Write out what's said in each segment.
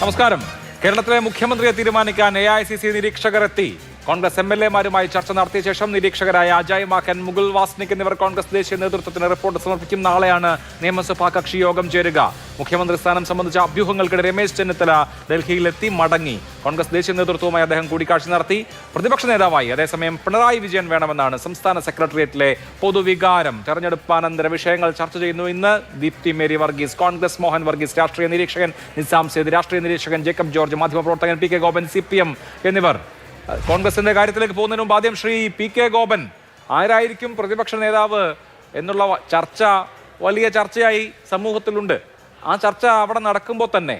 നമസ്കാരം. കേരളത്തിലെ മുഖ്യമന്ത്രിയെ തീരുമാനിക്കാൻ AICC നിരീക്ഷകർ എത്തി. കോൺഗ്രസ് MLA-മാരുമായി ചർച്ച നടത്തിയ ശേഷം നിരീക്ഷകരായ അജയ് മാക്കൻ, മുകുൾ വാസ്നിക് എന്നിവർ കോൺഗ്രസ് ദേശീയ നേതൃത്വത്തിന് റിപ്പോർട്ട് സമർപ്പിക്കും. നാളെയാണ് നിയമസഭാ കക്ഷി യോഗം ചേരുക. മുഖ്യമന്ത്രി സ്ഥാനം സംബന്ധിച്ച അഭ്യൂഹങ്ങൾക്കിടെ രമേശ് ചെന്നിത്തല ഡൽഹിയിലെത്തി മടങ്ങി. കോൺഗ്രസ് ദേശീയ നേതൃത്വവുമായി അദ്ദേഹം കൂടിക്കാഴ്ച നടത്തി. പ്രതിപക്ഷ നേതാവായി അതേസമയം പിണറായി വിജയൻ വേണമെന്നാണ് സംസ്ഥാന സെക്രട്ടേറിയറ്റിലെ പൊതുവികാരം. തെരഞ്ഞെടുപ്പാനന്തര വിഷയങ്ങൾ ചർച്ച ചെയ്യുന്നു. ഇന്ന് ദീപ്തി മേരി വർഗീസ്, കോൺഗ്രസ് മോഹൻ വർഗീസ്, രാഷ്ട്രീയ നിരീക്ഷകൻ നിസാം സേദ്, രാഷ്ട്രീയ നിരീക്ഷകൻ ജേക്കബ് ജോർജ്, മാധ്യമപ്രവർത്തകൻ PK ഗോപൻ, CPM എന്നിവർ. കോൺഗ്രസിന്റെ കാര്യത്തിലേക്ക് പോകുന്നതിന് മുമ്പ് ആദ്യം ശ്രീ PK ഗോപൻ, ആരായിരിക്കും പ്രതിപക്ഷ നേതാവ് എന്നുള്ള ചർച്ച വലിയ ചർച്ചയായി സമൂഹത്തിലുണ്ട്. ആ ചർച്ച അവിടെ നടക്കുമ്പോൾ തന്നെ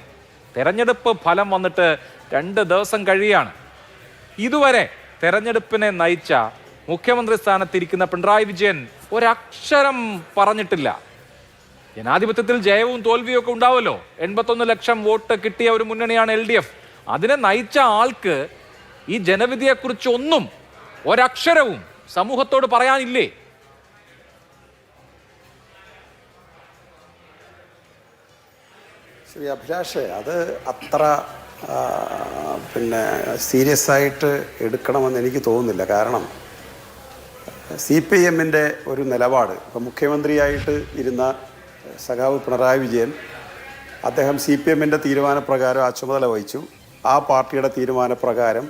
തെരഞ്ഞെടുപ്പ് ഫലം വന്നിട്ട് 2 ദിവസം കഴിയാണ്. ഇതുവരെ തെരഞ്ഞെടുപ്പിനെ നയിച്ച മുഖ്യമന്ത്രി സ്ഥാനത്തിരിക്കുന്ന പിണറായി വിജയൻ ഒരക്ഷരം പറഞ്ഞിട്ടില്ല. ജനാധിപത്യത്തിൽ ജയവും തോൽവിയും ഒക്കെ ഉണ്ടാവുമല്ലോ. 81 ലക്ഷം വോട്ട് കിട്ടിയ ഒരു മുന്നണിയാണ് LDF. അതിനെ നയിച്ച ആൾക്ക് ഈ ജനവിധിയെക്കുറിച്ച് ഒരക്ഷരവും സമൂഹത്തോട് പറയാനില്ലേ? ശ്രീ അഭിലാഷേ, അത് അത്ര സീരിയസ് ആയിട്ട് എടുക്കണമെന്ന് എനിക്ക് തോന്നുന്നില്ല. കാരണം CPM-ന്റെ ഒരു നിലപാട്, ഇപ്പം മുഖ്യമന്ത്രിയായിട്ട് ഇരുന്ന സഖാവ് പിണറായി വിജയൻ, അദ്ദേഹം CPM-ന്റെ തീരുമാനപ്രകാരം ആ ചുമതല വഹിച്ചു. ആ പാർട്ടിയുടെ തീരുമാനപ്രകാരം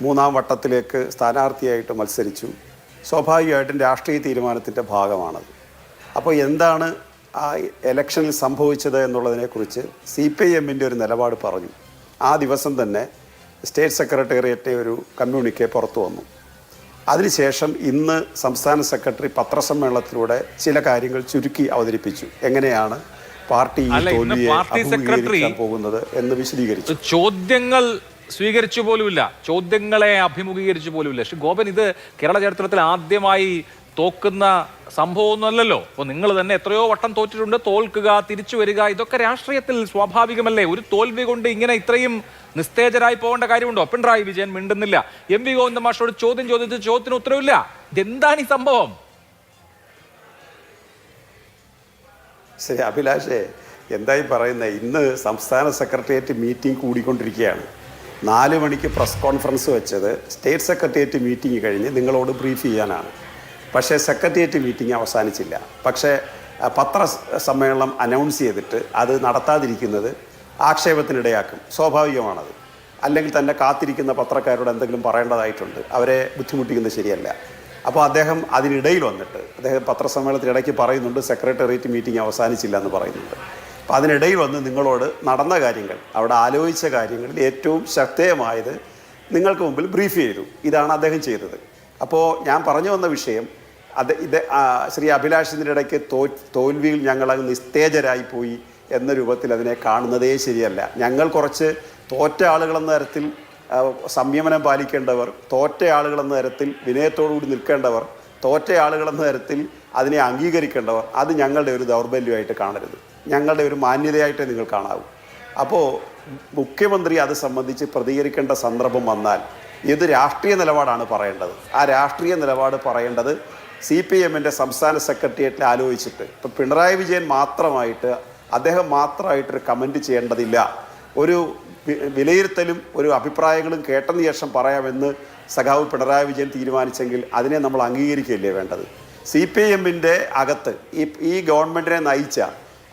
3-ാം വട്ടത്തിലേക്ക് സ്ഥാനാർത്ഥിയായിട്ട് മത്സരിച്ചു. സ്വാഭാവികമായിട്ടും രാഷ്ട്രീയ തീരുമാനത്തിൻ്റെ ഭാഗമാണത്. അപ്പോൾ എന്താണ് ആ എലക്ഷനിൽ സംഭവിച്ചത് എന്നുള്ളതിനെക്കുറിച്ച് CPM-ന്റെ ഒരു നിലപാട് പറഞ്ഞു. ആ ദിവസം തന്നെ സ്റ്റേറ്റ് സെക്രട്ടേറിയറ്റ് ഒരു കമ്മ്യൂണിക്കെ പുറത്തു വന്നു. അതിനുശേഷം ഇന്ന് സംസ്ഥാന സെക്രട്ടറി പത്രസമ്മേളനത്തിലൂടെ ചില കാര്യങ്ങൾ ചുരുക്കി അവതരിപ്പിച്ചു. എങ്ങനെയാണ് പാർട്ടി തോൽവിയെ അഭിമുഖീകരിക്കാൻ പോകുന്നത് എന്ന് വിശദീകരിച്ചു. ചോദ്യങ്ങൾ സ്വീകരിച്ചു പോലുമില്ല, ചോദ്യങ്ങളെ അഭിമുഖീകരിച്ചു പോലുമില്ല. ശ്രീ ഗോപൻ, ഇത് കേരള ചരിത്രത്തിൽ ആദ്യമായി തോക്കുന്ന സംഭവമൊന്നുമല്ലല്ലോ. അപ്പോൾ നിങ്ങൾ തന്നെ എത്രയോ വട്ടം തോറ്റിട്ടുണ്ട്. തോൽക്കുക, തിരിച്ചു വരിക, ഇതൊക്കെ രാഷ്ട്രീയത്തിൽ സ്വാഭാവികമല്ലേ? ഒരു തോൽവി കൊണ്ട് ഇങ്ങനെ ഇത്രയും നിസ്തേജരായി പോകേണ്ട കാര്യമുണ്ടോ? പിണറായി വിജയൻ മിണ്ടുന്നില്ല. MV ഗോവിന്ദ മാഷോട് ചോദ്യം ചോദിച്ച് ചോദ്യത്തിന് ഉത്തരവില്ല. ഇതെന്താണ് ഈ സംഭവം? ശരി അഭിലാഷേ, എന്തായി പറയുന്നത്? ഇന്ന് സംസ്ഥാന സെക്രട്ടേറിയറ്റ് മീറ്റിംഗ് കൂടിക്കൊണ്ടിരിക്കുകയാണ്. 4 മണിക്ക് പ്രസ് കോൺഫറൻസ് വെച്ചത് സ്റ്റേറ്റ് സെക്രട്ടേറിയറ്റ് മീറ്റിംഗ് കഴിഞ്ഞ് നിങ്ങളോട് ബ്രീഫ് ചെയ്യാനാണ്. പക്ഷേ സെക്രട്ടേറിയറ്റ് മീറ്റിംഗ് അവസാനിച്ചില്ല. പക്ഷേ പത്രസമ്മേളനം അനൗൺസ് ചെയ്തിട്ട് അത് നടത്താതിരിക്കുന്നത് ആക്ഷേപത്തിനിടയാക്കും. സ്വാഭാവികമാണത്. അല്ലെങ്കിൽ തന്നെ കാത്തിരിക്കുന്ന പത്രക്കാരോട് എന്തെങ്കിലും പറയേണ്ടതായിട്ടുണ്ട്. അവരെ ബുദ്ധിമുട്ടിക്കുന്നത് ശരിയല്ല. അപ്പോൾ അദ്ദേഹം അതിനിടയിൽ വന്നിട്ട് അദ്ദേഹം പത്രസമ്മേളനത്തിനിടയ്ക്ക് പറയുന്നുണ്ട് സെക്രട്ടേറിയറ്റ് മീറ്റിംഗ് അവസാനിച്ചില്ല എന്ന് പറയുന്നുണ്ട്. അപ്പോൾ അതിനിടയിൽ വന്ന് നിങ്ങളോട് നടന്ന കാര്യങ്ങൾ, അവിടെ ആലോചിച്ച കാര്യങ്ങളിൽ ഏറ്റവും ശക്തമായത് നിങ്ങൾക്ക് മുമ്പിൽ ബ്രീഫ് ചെയ്തു. ഇതാണ് അദ്ദേഹം ചെയ്തത്. അപ്പോൾ ഞാൻ പറഞ്ഞു വന്ന വിഷയം ശ്രീ അഭിലാഷിൻ്റെ ഇടയ്ക്ക് തോൽവിയിൽ ഞങ്ങളങ്ങ് നിസ്തേജരായി പോയി എന്ന രൂപത്തിൽ അതിനെ കാണുന്നതേ ശരിയല്ല. ഞങ്ങൾ കുറച്ച് തോറ്റ ആളുകളെന്ന തരത്തിൽ സംയമനം പാലിക്കേണ്ടവർ, തോറ്റ ആളുകളെന്ന തരത്തിൽ വിനയത്തോടുകൂടി നിൽക്കേണ്ടവർ, തോറ്റ ആളുകളെന്ന തരത്തിൽ അതിനെ അംഗീകരിക്കേണ്ടവർ, അത് ഞങ്ങളുടെ ഒരു ദൗർബല്യമായിട്ട് കാണരുത്. ഞങ്ങളുടെ ഒരു മാന്യതയായിട്ടേ നിങ്ങൾ കാണാവൂ. അപ്പോൾ മുഖ്യമന്ത്രി അത് സംബന്ധിച്ച് പ്രതികരിക്കേണ്ട സന്ദർഭം വന്നാൽ ഇത് രാഷ്ട്രീയ നിലപാടാണ് പറയേണ്ടത്. ആ രാഷ്ട്രീയ നിലപാട് പറയേണ്ടത് CPM-ന്റെ സംസ്ഥാന സെക്രട്ടേറിയറ്റിൽ ആലോചിച്ചിട്ട്, ഇപ്പം പിണറായി വിജയൻ മാത്രമായിട്ട് അദ്ദേഹം മാത്രമായിട്ടൊരു കമൻറ്റ് ചെയ്യേണ്ടതില്ല. ഒരു വിലയിരുത്തലും ഒരു അഭിപ്രായങ്ങളും കേട്ടതിന് ശേഷം പറയാമെന്ന് സഖാവ് പിണറായി വിജയൻ തീരുമാനിച്ചെങ്കിൽ അതിനെ നമ്മൾ അംഗീകരിക്കുകയല്ലേ വേണ്ടത്? CPM-ന്റെ അകത്ത് ഈ ഗവൺമെൻറ്റിനെ നയിച്ച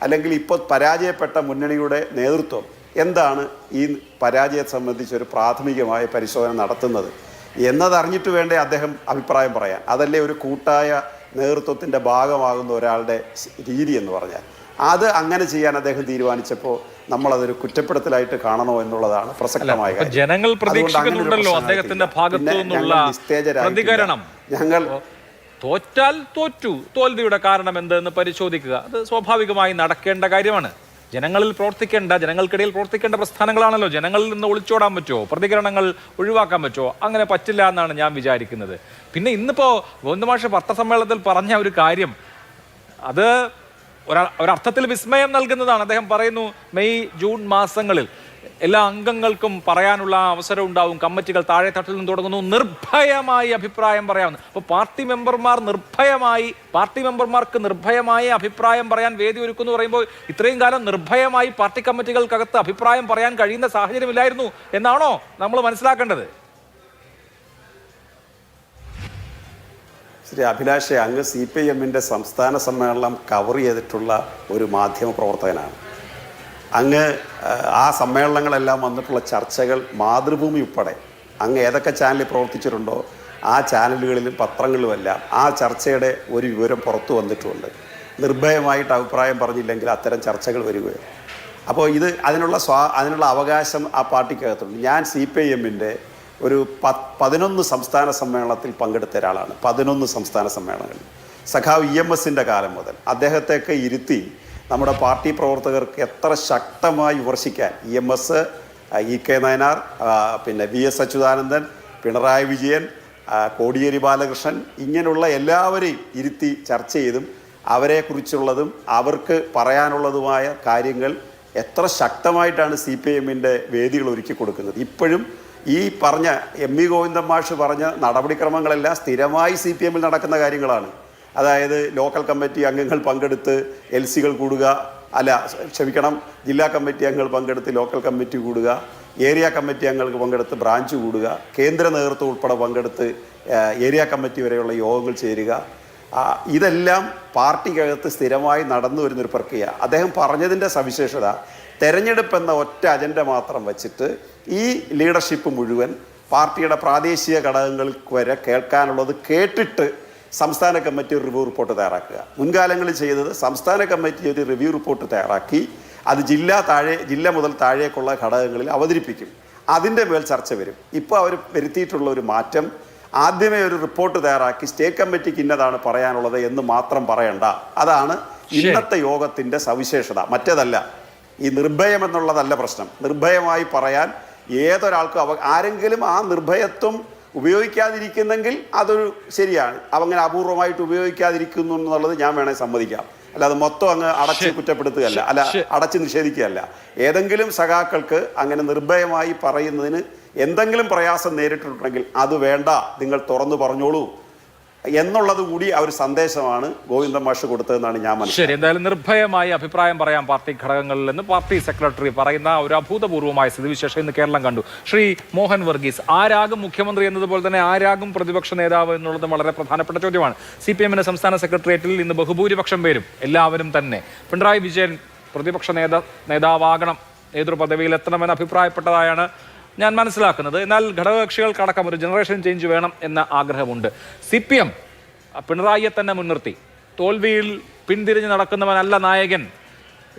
അല്ലെങ്കിൽ ഇപ്പോൾ പരാജയപ്പെട്ട മുന്നണിയുടെ നേതൃത്വം എന്താണ് ഈ പരാജയത്തെ സംബന്ധിച്ചൊരു പ്രാഥമികമായ പരിശോധന നടത്തുന്നത് എന്നതറിഞ്ഞിട്ട് വേണ്ടേ അദ്ദേഹം അഭിപ്രായം പറയാൻ. അതല്ലേ ഒരു കൂട്ടായ നേതൃത്വത്തിൻ്റെ ഭാഗമാകുന്ന ഒരാളുടെ രീതി എന്ന് പറഞ്ഞാൽ. അത് അങ്ങനെ ചെയ്യാൻ അദ്ദേഹം തീരുമാനിച്ചപ്പോൾ നമ്മളതൊരു കുറ്റപ്പെടുത്തലായിട്ട് കാണണോ എന്നുള്ളതാണ് പ്രസക്തമായ കാര്യം. ജനങ്ങൾ പ്രതീക്ഷിക്കുന്നുണ്ടല്ലോ അദ്ദേഹത്തിന്റെ ഭാഗത്തു നിന്നുള്ള പ്രതികരണം. ഞങ്ങൾ തോറ്റാൽ തോറ്റു, തോൽവിയുടെ കാരണം എന്തെന്ന് പരിശോധിക്കുക, അത് സ്വാഭാവികമായി നടക്കേണ്ട കാര്യമാണ്. ജനങ്ങളിൽ പ്രവർത്തിക്കേണ്ട, ജനങ്ങൾക്കിടയിൽ പ്രവർത്തിക്കേണ്ട പ്രസ്ഥാനങ്ങളാണല്ലോ. ജനങ്ങളിൽ നിന്ന് ഒളിച്ചോടാൻ പറ്റുമോ? പ്രതികരണങ്ങൾ ഒഴിവാക്കാൻ പറ്റുമോ? അങ്ങനെ പറ്റില്ല എന്നാണ് ഞാൻ വിചാരിക്കുന്നത്. പിന്നെ ഇന്നിപ്പോൾ ഗോവിന്ദമാഷ് പത്രസമ്മേളനത്തിൽ പറഞ്ഞ ഒരു കാര്യം, അത് ഒരർത്ഥത്തിൽ വിസ്മയം നൽകുന്നതാണ്. അദ്ദേഹം പറയുന്നു മെയ് ജൂൺ മാസങ്ങളിൽ എല്ലാ അംഗങ്ങൾക്കും പറയാനുള്ള അവസരം ഉണ്ടാവും. കമ്മിറ്റികൾ താഴെ തട്ടിൽ നിന്ന് തുടങ്ങുന്നു. നിർഭയമായി അഭിപ്രായം പറയാവുന്നു. അപ്പോൾ പാർട്ടി മെമ്പർമാർക്ക് നിർഭയമായി അഭിപ്രായം പറയാൻ വേദി ഒരുക്കുന്നു പറയുമ്പോൾ ഇത്രയും കാലം നിർഭയമായി പാർട്ടി കമ്മിറ്റികൾക്കകത്ത് അഭിപ്രായം പറയാൻ കഴിയുന്ന സാഹചര്യമില്ലായിരുന്നു എന്നാണോ നമ്മൾ മനസ്സിലാക്കേണ്ടത്? ശ്രീ അഭിലാഷെ, അങ്ങ് CPIM-ന്റെ സംസ്ഥാന സമ്മേളനം കവർ ചെയ്തിട്ടുള്ള ഒരു മാധ്യമ പ്രവർത്തകനാണ്. അങ്ങ് ആ സമ്മേളനങ്ങളെല്ലാം വന്നിട്ടുള്ള ചർച്ചകൾ മാതൃഭൂമി ഉൾപ്പെടെ അങ്ങ് ഏതൊക്കെ ചാനലിൽ പ്രവർത്തിച്ചിട്ടുണ്ടോ ആ ചാനലുകളിലും പത്രങ്ങളിലുമെല്ലാം ആ ചർച്ചയുടെ ഒരു വിവരം പുറത്തു വന്നിട്ടുമുണ്ട്. നിർഭയമായിട്ട് അഭിപ്രായം പറഞ്ഞില്ലെങ്കിൽ അത്തരം ചർച്ചകൾ വരികയും അപ്പോൾ അതിനുള്ള അവകാശം ആ പാർട്ടിക്കകത്തുണ്ട്. ഞാൻ CPIM-ന്റെ ഒരു 11 സംസ്ഥാന സമ്മേളനത്തിൽ പങ്കെടുത്ത ഒരാളാണ്. 11 സംസ്ഥാന സമ്മേളനങ്ങളിൽ സഖാവ് EMS-ന്റെ കാലം മുതൽ അദ്ദേഹത്തെയൊക്കെ ഇരുത്തി നമ്മുടെ പാർട്ടി പ്രവർത്തകർക്ക് എത്ര ശക്തമായി വിമർശിക്കാൻ EMS, EK നയനാർ, പിന്നെ VS അച്യുതാനന്ദൻ, പിണറായി വിജയൻ, കോടിയേരി ബാലകൃഷ്ണൻ, ഇങ്ങനെയുള്ള എല്ലാവരെയും ഇരുത്തി ചർച്ച ചെയ്തും അവരെക്കുറിച്ചുള്ളതും അവർക്ക് പറയാനുള്ളതുമായ കാര്യങ്ങൾ എത്ര ശക്തമായിട്ടാണ് CPIM-ന്റെ വേദികൾ ഒരുക്കി കൊടുക്കുന്നത്. ഇപ്പോഴും ഈ പറഞ്ഞ MV ഗോവിന്ദൻ മാഷ് പറഞ്ഞ നടപടിക്രമങ്ങളെല്ലാം സ്ഥിരമായി CPM-ൽ നടക്കുന്ന കാര്യങ്ങളാണ്. അതായത് ലോക്കൽ കമ്മിറ്റി അംഗങ്ങൾ പങ്കെടുത്ത് LC-കൾ കൂടുക, ജില്ലാ കമ്മിറ്റി അംഗങ്ങൾ പങ്കെടുത്ത് ലോക്കൽ കമ്മിറ്റി കൂടുക, ഏരിയ കമ്മിറ്റി അംഗങ്ങൾക്ക് പങ്കെടുത്ത് ബ്രാഞ്ച് കൂടുക, കേന്ദ്ര നേതൃത്വം ഉൾപ്പെടെ പങ്കെടുത്ത് ഏരിയ കമ്മിറ്റി വരെയുള്ള യോഗങ്ങൾ ചേരുക. ഇതെല്ലാം പാർട്ടിക്കകത്ത് സ്ഥിരമായി നടന്നു വരുന്നൊരു പ്രക്രിയ. അദ്ദേഹം പറഞ്ഞതിൻ്റെ സവിശേഷത തെരഞ്ഞെടുപ്പ് എന്ന ഒറ്റ അജണ്ട മാത്രം വച്ചിട്ട് ഈ ലീഡർഷിപ്പ് മുഴുവൻ പാർട്ടിയുടെ പ്രാദേശിക ഘടകങ്ങൾക്ക് വരെ കേൾക്കാനുള്ളത് കേട്ടിട്ട് സംസ്ഥാന കമ്മിറ്റി ഒരു റിവ്യൂ റിപ്പോർട്ട് തയ്യാറാക്കുക. മുൻകാലങ്ങളിൽ ചെയ്തത് സംസ്ഥാന കമ്മിറ്റി ഒരു റിവ്യൂ റിപ്പോർട്ട് തയ്യാറാക്കി അത് ജില്ല മുതൽ താഴേക്കുള്ള ഘടകങ്ങളിൽ അവതരിപ്പിക്കും. അതിൻ്റെ മേൽ ചർച്ച വരും. ഇപ്പോൾ അവർ വരുത്തിയിട്ടുള്ള ഒരു മാറ്റം, ആദ്യമേ ഒരു റിപ്പോർട്ട് തയ്യാറാക്കി സ്റ്റേറ്റ് കമ്മിറ്റിക്ക് ഇന്നതാണ് പറയാനുള്ളത് എന്ന് മാത്രം പറയണ്ട. അതാണ് ഇന്നത്തെ യോഗത്തിൻ്റെ സവിശേഷത. മറ്റേതല്ല, ഈ നിർഭയം എന്നുള്ളതല്ല പ്രശ്നം. നിർഭയമായി പറയാൻ ഏതൊരാൾക്കും ആരെങ്കിലും ആ നിർഭയത്വം ഉപയോഗിക്കാതിരിക്കുന്നെങ്കിൽ അതൊരു ശരിയാണ്. അങ്ങനെ അപൂർവമായിട്ട് ഉപയോഗിക്കാതിരിക്കുന്നു എന്നുള്ളത് ഞാൻ വേണമെങ്കിൽ സമ്മതിക്കാം. അല്ലാതെ മൊത്തം അങ്ങ് അടച്ച് കുറ്റപ്പെടുത്തുകയല്ല, അടച്ച് നിഷേധിക്കുകയല്ല. ഏതെങ്കിലും സഖാക്കൾക്ക് അങ്ങനെ നിർഭയമായി പറയുന്നതിന് എന്തെങ്കിലും പ്രയാസം നേരിട്ടിട്ടുണ്ടെങ്കിൽ അത് വേണ്ട, നിങ്ങൾ തുറന്നു പറഞ്ഞോളൂ എന്നുള്ളത് കൂടി ആ ഒരു സന്ദേശമാണ് ഗോവിന്ദൻ മാഷ് കൊടുത്തതെന്നാണ് ഞാൻ മനസ്സിലാക്കുന്നത്. ശരി, എന്തായാലും നിർഭയമായി അഭിപ്രായം പറയാം പാർട്ടി ഘടകങ്ങളിൽ നിന്ന് പാർട്ടി സെക്രട്ടറി പറയുന്ന ഒരു അഭൂതപൂർവമായ സ്ഥിതിവിശേഷം ഇന്ന് കേരളം കണ്ടു. ശ്രീ മോഹൻ വർഗീസ്, ആരാകും മുഖ്യമന്ത്രി എന്നതുപോലെ തന്നെ ആരാകും പ്രതിപക്ഷ നേതാവ് എന്നുള്ളത് വളരെ പ്രധാനപ്പെട്ട ചോദ്യമാണ്. CPM-ന്റെ സംസ്ഥാന സെക്രട്ടേറിയറ്റിൽ ഇന്ന് ബഹുഭൂരിപക്ഷം പേരും എല്ലാവരും തന്നെ പിണറായി വിജയൻ പ്രതിപക്ഷ നേതാവാകണം, നേതൃപദവിയിൽ എത്തണമെന്ന് അഭിപ്രായപ്പെട്ടതായാണ് ഞാൻ മനസ്സിലാക്കുന്നത്. എന്നാൽ ഘടകകക്ഷികൾക്കടക്കം ഒരു ജനറേഷൻ ചേഞ്ച് വേണം എന്ന ആഗ്രഹമുണ്ട്. CPM പിണറായിയെ തന്നെ മുൻനിർത്തി തോൽവിയിൽ പിന്തിരിഞ്ഞ് നടക്കുന്നവനല്ല നായകൻ.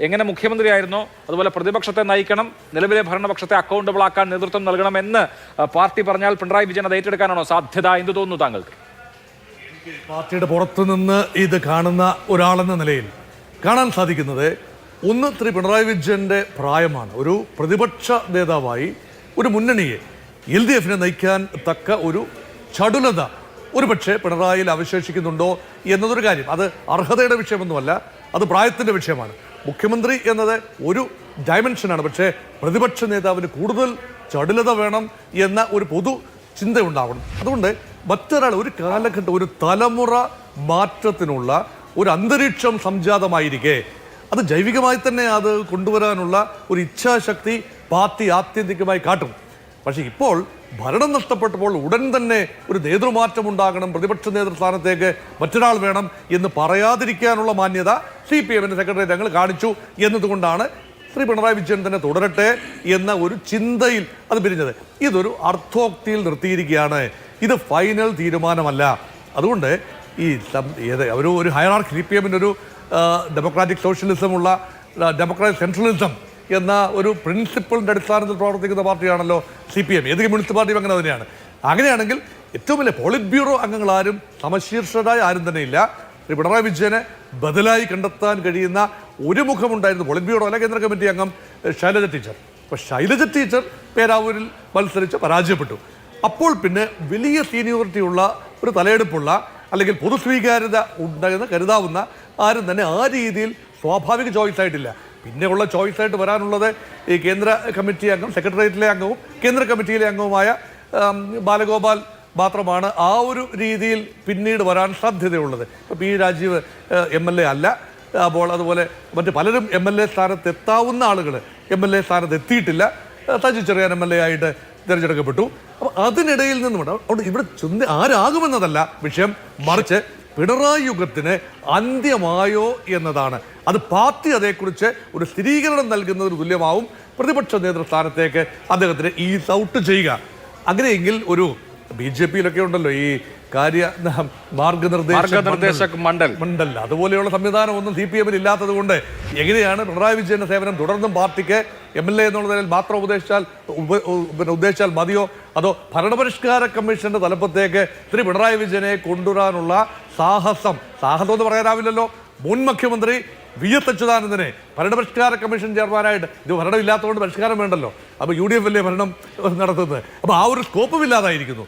എങ്ങനെ മുഖ്യമന്ത്രിയായിരുന്നോ അതുപോലെ പ്രതിപക്ഷത്തെ നയിക്കണം, നിലവിലെ ഭരണപക്ഷത്തെ അക്കൗണ്ടബിൾ ആക്കാൻ നേതൃത്വം നൽകണമെന്ന് പാർട്ടി പറഞ്ഞാൽ പിണറായി വിജയൻ അത് ഏറ്റെടുക്കാനാണോ സാധ്യത? എന്ത് തോന്നുന്നു താങ്കൾക്ക്? പാർട്ടിയുടെ പുറത്തുനിന്ന് ഇത് കാണുന്ന ഒരാളെന്ന നിലയിൽ കാണാൻ സാധിക്കുന്നത് ഒന്ന്, ശ്രീ പിണറായി വിജയന്റെ പ്രായമാണ്. ഒരു പ്രതിപക്ഷ നേതാവായി ഒരു മുന്നണിയെ LDF-നെ നയിക്കാൻ തക്ക ഒരു ചടുലത ഒരുപക്ഷെ പിണറായിയിൽ അവശേഷിക്കുന്നുണ്ടോ എന്നതൊരു കാര്യം. അത് അർഹതയുടെ വിഷയമൊന്നുമല്ല, അത് പ്രായത്തിൻ്റെ വിഷയമാണ്. മുഖ്യമന്ത്രി എന്നത് ഒരു ഡയമെൻഷനാണ്. പക്ഷേ പ്രതിപക്ഷ നേതാവിന് കൂടുതൽ ചടുലത വേണം എന്ന ഒരു പൊതു ചിന്തയുണ്ടാവണം. അതുകൊണ്ട് മറ്റൊരാൾ ഒരു കാലഘട്ടം, ഒരു തലമുറ മാറ്റത്തിനുള്ള ഒരു അന്തരീക്ഷം സംജാതമായിരിക്കെ അത് ജൈവികമായി തന്നെ അത് കൊണ്ടുവരാനുള്ള ഒരു ഇച്ഛാശക്തി പാർട്ടി ആത്യന്തികമായി കാട്ടും. പക്ഷേ ഇപ്പോൾ ഭരണം നഷ്ടപ്പെട്ടപ്പോൾ ഉടൻ തന്നെ ഒരു നേതൃമാറ്റം ഉണ്ടാകണം, പ്രതിപക്ഷ നേതൃസ്ഥാനത്തേക്ക് മറ്റൊരാൾ വേണം എന്ന് പറയാതിരിക്കാനുള്ള മാന്യത CPM-ന്റെ സെക്രട്ടറി ഞങ്ങൾ കാണിച്ചു എന്നതുകൊണ്ടാണ് ശ്രീ പിണറായി വിജയൻ തന്നെ തുടരട്ടെ എന്ന ഒരു ചിന്തയിൽ അത് പിരിഞ്ഞത്. ഇതൊരു അർത്ഥോക്തിയിൽ നിർത്തിയിരിക്കുകയാണ്. ഇത് ഫൈനൽ തീരുമാനമല്ല. അതുകൊണ്ട് ഈ ഒരു ഹയറാർക്കി CPM-ന്റെ ഒരു ഡെമോക്രാറ്റിക് സോഷ്യലിസം ഉള്ള ഡെമോക്രാറ്റിക് സെൻട്രലിസം എന്ന ഒരു പ്രിൻസിപ്പിളിൻ്റെ അടിസ്ഥാനത്തിൽ പ്രവർത്തിക്കുന്ന പാർട്ടിയാണല്ലോ CPM. ഏത് കമ്മ്യൂണിസ്റ്റ് പാർട്ടിയും അങ്ങനെ തന്നെയാണ്. അങ്ങനെയാണെങ്കിൽ ഏറ്റവും വലിയ പോളിറ്റ് ബ്യൂറോ അംഗങ്ങളാരും സമശീർഷരായ ആരും തന്നെ ഇല്ല. ശ്രീ പിണറായി വിജയനെ ബദലായി കണ്ടെത്താൻ കഴിയുന്ന ഒരു മുഖമുണ്ടായിരുന്നു. പോളിറ്റ് ബ്യൂറോ അല്ല, കേന്ദ്ര കമ്മിറ്റി അംഗം ശൈലജ ടീച്ചർ. അപ്പോൾ ശൈലജ ടീച്ചർ പേരാവൂരിൽ മത്സരിച്ച് പരാജയപ്പെട്ടു. അപ്പോൾ പിന്നെ വലിയ സീനിയോറിറ്റി ഉള്ള ഒരു തലയെടുപ്പുള്ള അല്ലെങ്കിൽ പൊതുസ്വീകാര്യത ഉണ്ടെന്ന് കരുതാവുന്ന ആരും തന്നെ ആ രീതിയിൽ സ്വാഭാവിക ചോയ്സ് ആയിട്ടില്ല. പിന്നെയുള്ള ചോയ്സായിട്ട് വരാനുള്ളത് ഈ കേന്ദ്ര കമ്മിറ്റി അംഗം, സെക്രട്ടേറിയറ്റിലെ അംഗവും കേന്ദ്ര കമ്മിറ്റിയിലെ അംഗവുമായ ബാലഗോപാൽ മാത്രമാണ് ആ ഒരു രീതിയിൽ പിന്നീട് വരാൻ സാധ്യതയുള്ളത്. ഇപ്പോൾ പി രാജീവ് MLA അല്ല. അപ്പോൾ അതുപോലെ മറ്റ് പലരും MLA സ്ഥാനത്ത് എത്താവുന്ന ആളുകൾ MLA സ്ഥാനത്ത് എത്തിയിട്ടില്ല. സജി ചെറിയാൻ MLA ആയിട്ട് തിരഞ്ഞെടുക്കപ്പെട്ടു. അപ്പോൾ അതിനിടയിൽ നിന്നുമുണ്ട്. അതുകൊണ്ട് ഇവിടെ ആരാകുമെന്നതല്ല വിഷയം, മറിച്ച് പിണറായി യുഗത്തിന് അന്ത്യമായോ എന്നതാണ്. അത് പാർട്ടി അതേക്കുറിച്ച് ഒരു സ്ഥിരീകരണം നൽകുന്നതിന് തുല്യമാവും പ്രതിപക്ഷ നേതൃസ്ഥാനത്തേക്ക് അദ്ദേഹത്തിന് ഈസ് ഔട്ട് ചെയ്യുക. അങ്ങനെയെങ്കിൽ ഒരു BJP-യിലൊക്കെ ഉണ്ടല്ലോ ഈ മാർഗനിർദ്ദേശക മണ്ഡൽ, അതുപോലെയുള്ള സംവിധാനം ഒന്നും CPM-ൽ ഇല്ലാത്തത് കൊണ്ട് എങ്ങനെയാണ് പിണറായി വിജയന്റെ സേവനം തുടർന്നും പാർട്ടിക്ക് MLA എന്നുള്ള നിലയിൽ മാത്രം ഉദ്ദേശിച്ചാൽ മതിയോ, അതോ ഭരണപരിഷ്കാര കമ്മീഷന്റെ തലപ്പത്തേക്ക് ശ്രീ പിണറായി വിജയനെ കൊണ്ടുവരാനുള്ള സാഹസം എന്ന് പറയാനാവില്ലല്ലോ. മുൻ മുഖ്യമന്ത്രി VS അച്യുതാനന്ദനെ ഭരണപരിഷ്കാര കമ്മീഷൻ ചെയർമാനായിട്ട്, ഇത് ഭരണമില്ലാത്തതുകൊണ്ട് പരിഷ്കാരം വേണ്ടല്ലോ, അപ്പോൾ UDF അല്ലേ ഭരണം നടത്തുന്നത്, അപ്പോൾ ആ ഒരു സ്കോപ്പും ഇല്ലാതായിരിക്കുന്നു.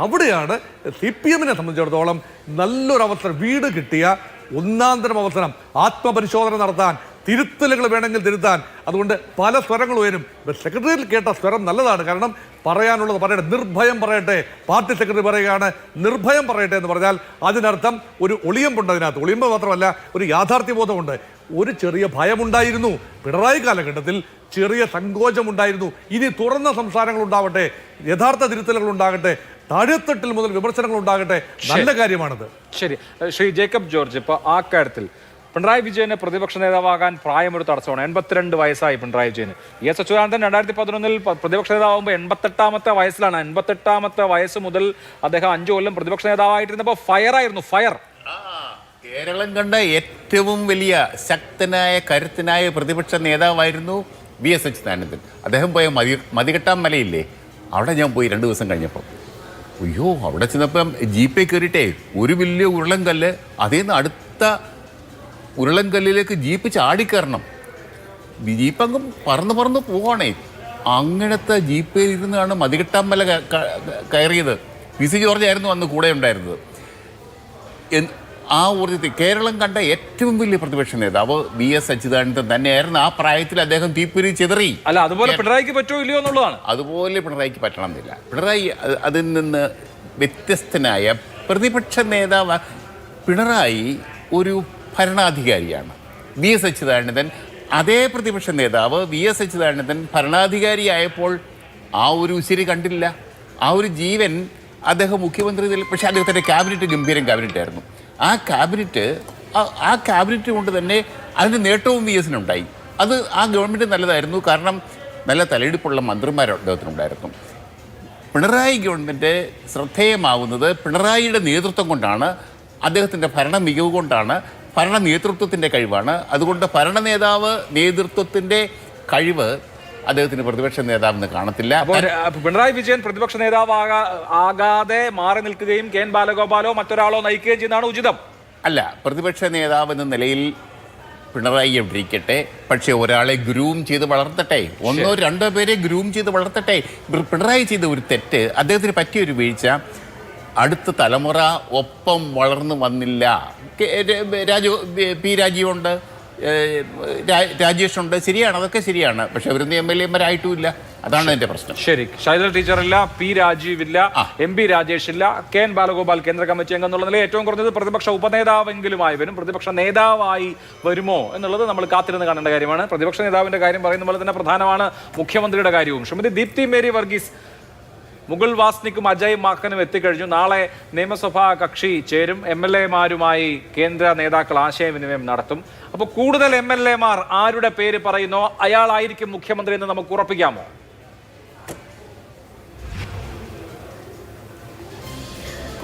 അവിടെയാണ് CPM-നെ സംബന്ധിച്ചിടത്തോളം നല്ലൊരു അവസരം, വീട് കിട്ടിയ ഒന്നാന്തരം അവസരം, ആത്മപരിശോധന നടത്താൻ, തിരുത്തലുകൾ വേണമെങ്കിൽ തിരുത്താൻ. അതുകൊണ്ട് പല സ്വരങ്ങൾ ഉയരും. സെക്രട്ടറിയിൽ കേട്ട സ്വരം നല്ലതാണ്, കാരണം പറയാനുള്ളത് പറയട്ടെ, നിർഭയം പറയട്ടെ. പാർട്ടി സെക്രട്ടറി പറയുകയാണ് നിർഭയം പറയട്ടെ എന്ന് പറഞ്ഞാൽ അതിനർത്ഥം ഒരു ഒളിയമ്പുണ്ട് അതിനകത്ത്. ഒളിയമ്പ് മാത്രമല്ല, ഒരു യാഥാർത്ഥ്യബോധമുണ്ട്. ഒരു ചെറിയ ഭയമുണ്ടായിരുന്നു പിണറായി കാലഘട്ടത്തിൽ, ചെറിയ സങ്കോചമുണ്ടായിരുന്നു. ഇനി തുറന്ന സംസാരങ്ങൾ ഉണ്ടാവട്ടെ, യഥാർത്ഥ തിരുത്തലുകൾ ഉണ്ടാകട്ടെ, താഴെത്തട്ടിൽ മുതൽ വിമർശനങ്ങൾ ഉണ്ടാകട്ടെ, നല്ല കാര്യമാണത്. ശരി, ശ്രീ ജേക്കബ് ജോർജ്, ഇപ്പോൾ ആ കാര്യത്തിൽ പിണറായി വിജയന് പ്രതിപക്ഷ നേതാവാകാൻ പ്രായമൊരു തടസ്സമാണ്. 82 വയസ്സായി പിണറായി വിജയന്. VS അച്യുതാനന്ദൻ 2011 പ്രതിപക്ഷ നേതാവുമ്പോൾ 88-ാമത്തെ വയസ്സിലാണ്. 88-ാമത്തെ വയസ്സ് മുതൽ അദ്ദേഹം 5 കൊല്ലം പ്രതിപക്ഷ നേതാവായിട്ടിരുന്നപ്പോൾ ഫയറായിരുന്നു. കേരളം കണ്ട ഏറ്റവും വലിയ ശക്തനായ കരുത്തനായ പ്രതിപക്ഷ നേതാവായിരുന്നു VS അച്യുതാനന്ദൻ. അദ്ദേഹം പോയ മതികെട്ടാൻ മലയില്ലേ, അവിടെ ഞാൻ പോയി 2 ദിവസം കഴിഞ്ഞപ്പോൾ. അയ്യോ, അവിടെ ചെന്നപ്പം ജീപ്പേ കയറിയിട്ടേ ഒരു വലിയ ഉരുളൻകല്ല്, അതേ നിന്ന് അടുത്ത ഉരുളൻകല്ലിലേക്ക് ജീപ്പ് ചാടിക്കയറണം. ജീപ്പങ്ങ് പറന്ന് പോവാണേ. അങ്ങനത്തെ ജീപ്പിൽ ഇരുന്നാണ് മതികെട്ടാമല കയറിയത്. PC ജോർജ് ആയിരുന്നു അന്ന് കൂടെ ഉണ്ടായിരുന്നത്. ആ ഊർജ്ജത്തിൽ കേരളം കണ്ട ഏറ്റവും വലിയ പ്രതിപക്ഷ നേതാവ് VS അച്യുതാനന്ദൻ തന്നെയായിരുന്നു. ആ പ്രായത്തിൽ അദ്ദേഹം തീപ്പൊരി ചെതറി. അല്ല, അതുപോലെ പിണറായിക്ക് പറ്റുമോ ഇല്ലയോ എന്നുള്ളതാണ്. അതുപോലെ പിണറായിക്ക് പറ്റണമെന്നില്ല. പിണറായി അതിൽ നിന്ന് വ്യത്യസ്തനായ പ്രതിപക്ഷ നേതാവ്. പിണറായി ഒരു ഭരണാധികാരിയാണ്. VS അച്യുതാനന്ദൻ അതേ പ്രതിപക്ഷ നേതാവ്. VS അച്യുതാനന്ദൻ ഭരണാധികാരിയായപ്പോൾ ആ ഒരു ഉശിരി കണ്ടില്ല, ആ ഒരു ജീവൻ അദ്ദേഹം മുഖ്യമന്ത്രി. പക്ഷേ അദ്ദേഹത്തിൻ്റെ ക്യാബിനറ്റ് ഗംഭീരം ക്യാബിനറ്റായിരുന്നു. ആ ക്യാബിനറ്റ് കൊണ്ട് തന്നെ അതിൻ്റെ നേട്ടവും VS-നുണ്ടായി. അത് ആ ഗവൺമെൻറ് നല്ലതായിരുന്നു, കാരണം നല്ല തലയെടുപ്പുള്ള മന്ത്രിമാർ അദ്ദേഹത്തിനുണ്ടായിരുന്നു. പിണറായി ഗവൺമെൻറ് ശ്രദ്ധേയമാവുന്നത് പിണറായിയുടെ നേതൃത്വം കൊണ്ടാണ്, അദ്ദേഹത്തിൻ്റെ ഭരണ മികവ് കൊണ്ടാണ്, ഭരണ നേതൃത്വത്തിൻ്റെ കഴിവാണ്. അതുകൊണ്ട് ഭരണ നേതൃത്വത്തിൻ്റെ കഴിവ് അദ്ദേഹത്തിന് പ്രതിപക്ഷ നേതാവെന്ന് കാണത്തില്ല. പിണറായി വിജയൻ പ്രതിപക്ഷ നേതാവ് ആകാതെ മാറി നിൽക്കുകയും KN ബാലഗോപാലോ മറ്റൊരാളോ നയിക്കുകയും ചെയ്യുന്നതാണ് ഉചിതം. അല്ല, പ്രതിപക്ഷ നേതാവ് എന്ന നിലയിൽ പിണറായി ഇരിക്കട്ടെ, പക്ഷെ ഒരാളെ ഗ്രൂം ചെയ്ത് വളർത്തട്ടെ, 1-2 പേരെ ഗ്രൂം ചെയ്ത് വളർത്തട്ടെ. പിണറായി ചെയ്ത ഒരു തെറ്റ്, അദ്ദേഹത്തിന് പറ്റിയൊരു വീഴ്ച, അടുത്ത തലമുറ ഒപ്പം വളർന്നു വന്നില്ല. പി രാജീവുണ്ട്, രാജേഷുണ്ട്, ശരിയാണ്, അതൊക്കെ ശരിയാണ്. പക്ഷെ അവരൊന്നും MLA-മാരായിട്ടുമില്ല. അതാണ് എൻ്റെ പ്രശ്നം. ശരി, ശൈലജ ടീച്ചറില്ല, പി രാജീവില്ല, MP രാജേഷ് ഇല്ല, KN ബാലഗോപാൽ കേന്ദ്ര കമ്മിറ്റി അംഗം എന്നുള്ള നിലയിൽ ഏറ്റവും കുറഞ്ഞത് പ്രതിപക്ഷ ഉപനേതാവെങ്കിലുമായി വരും. പ്രതിപക്ഷ നേതാവായി വരുമോ എന്നുള്ളത് നമ്മൾ കാത്തിരുന്ന് കാണേണ്ട കാര്യമാണ്. പ്രതിപക്ഷ നേതാവിന്റെ കാര്യം പറയുന്ന പോലെ തന്നെ പ്രധാനമാണ് മുഖ്യമന്ത്രിയുടെ കാര്യവും. ശ്രീമതി ദീപ്തി മേരി വർഗീസ്, മുകുൾ വാസ്നിക്കും അജയ് മാക്കനും എത്തിക്കഴിഞ്ഞു. നാളെ നിയമസഭാ കക്ഷി ചേരും. MLA-മാരുമായി കേന്ദ്ര നേതാക്കൾ ആശയവിനിമയം നടത്തും. അപ്പോൾ കൂടുതൽ MLA-മാർ ആരുടെ പേര് പറയുന്നോ അയാളായിരിക്കും മുഖ്യമന്ത്രി എന്ന് നമുക്ക് ഉറപ്പിക്കാമോ?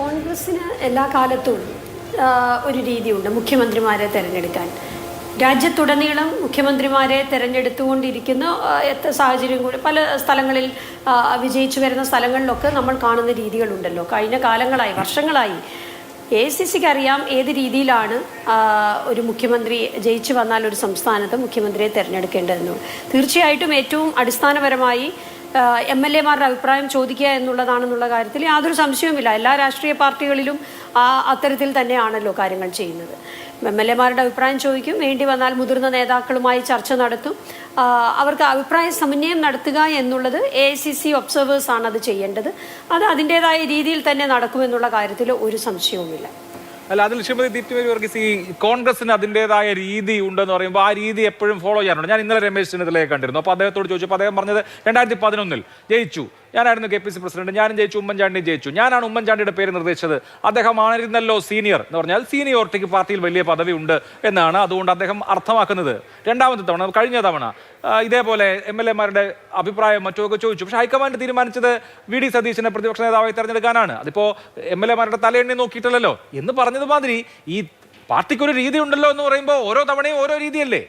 കോൺഗ്രസിന് എല്ലാ കാലത്തും ഒരു രീതിയുണ്ട് മുഖ്യമന്ത്രിമാരെ തിരഞ്ഞെടുക്കാൻ. രാജ്യത്തുടനീളം മുഖ്യമന്ത്രിമാരെ തിരഞ്ഞെടുത്തുകൊണ്ടിരിക്കുന്ന സാഹചര്യം കൂടി പല സ്ഥലങ്ങളിൽ വിജയിച്ചു വരുന്ന സ്ഥലങ്ങളിലൊക്കെ നമ്മൾ കാണുന്ന രീതികളുണ്ടല്ലോ. കഴിഞ്ഞ കാലങ്ങളായി, വർഷങ്ങളായി AICCക്ക് അറിയാം ഏത് രീതിയിലാണ് ഒരു മുഖ്യമന്ത്രി ജയിച്ചു വന്നാൽ ഒരു സംസ്ഥാനത്ത് മുഖ്യമന്ത്രിയെ തിരഞ്ഞെടുക്കേണ്ടതെന്ന്. തീർച്ചയായിട്ടും ഏറ്റവും അടിസ്ഥാനപരമായി MLA-മാരുടെ അഭിപ്രായം ചോദിക്കുക എന്നുള്ളതാണെന്നുള്ള കാര്യത്തിൽ യാതൊരു സംശയവുമില്ല. എല്ലാ രാഷ്ട്രീയ പാർട്ടികളിലും അത്തരത്തിൽ തന്നെയാണല്ലോ കാര്യങ്ങൾ ചെയ്യുന്നത്. MLA-മാരുടെ അഭിപ്രായം ചോദിക്കും, വേണ്ടി വന്നാൽ മുതിർന്ന നേതാക്കളുമായി ചർച്ച നടത്തും. അവർക്ക് അഭിപ്രായ സമന്വയം നടത്തുക എന്നുള്ളത് AICC ഒബ്സർവേഴ്സ് ആണ് അത് ചെയ്യേണ്ടത്. അത് അതിൻ്റെതായ രീതിയിൽ തന്നെ നടക്കുമെന്നുള്ള കാര്യത്തിൽ ഒരു സംശയവുമില്ല. അല്ല, അതിൽ ശ്രീമതി ദീപ്തി മേരി വർഗീസ്, ഈ കോൺഗ്രസിന് അതിൻ്റെതായ രീതി ഉണ്ടെന്ന് പറയുമ്പോൾ ആ രീതി എപ്പോഴും ഫോളോ ചെയ്യാറുണ്ട്. ഞാൻ ഇന്നലെ രമേശ് ചെന്നിത്തലയെ കണ്ടിരുന്നു. അപ്പോൾ അദ്ദേഹത്തോട് ചോദിച്ചപ്പോൾ അദ്ദേഹം പറഞ്ഞത് 2011 ജയിച്ചു, ഞാനായിരുന്നു KPC പ്രസിഡന്റ്, ഞാനും ജയിച്ചു, ഉമ്മൻചാണ്ടിയും ജയിച്ചു, ഞാനാണ് ഉമ്മൻചാണ്ടിയുടെ പേര് നിർദ്ദേശിച്ചത്, അദ്ദേഹമായിരുന്നല്ലോ സീനിയർ എന്ന് പറഞ്ഞാൽ സീനിയോറിറ്റിക്ക് പാർട്ടിയിൽ വലിയ പദവി ഉണ്ട് എന്നാണ് അതുകൊണ്ട് അദ്ദേഹം അർത്ഥമാക്കുന്നത്. രണ്ടാമത്തെ തവണ, കഴിഞ്ഞ തവണ ഇതേപോലെ MLA-മാരുടെ അഭിപ്രായം മറ്റുമൊക്കെ ചോദിച്ചു. പക്ഷേ ഹൈക്കമാൻഡ് തീരുമാനിച്ചത് VD സതീശനെ പ്രതിപക്ഷ നേതാവായി തെരഞ്ഞെടുക്കാനാണ്. അതിപ്പോൾ MLA-മാരുടെ തലയെണ്ണി നോക്കിയിട്ടല്ലോ എന്ന് പറഞ്ഞത് മാതിരി ഈ പാർട്ടിക്കൊരു രീതി ഉണ്ടല്ലോ എന്ന് പറയുമ്പോൾ ഓരോ തവണയും ഓരോ രീതിയല്ലേ?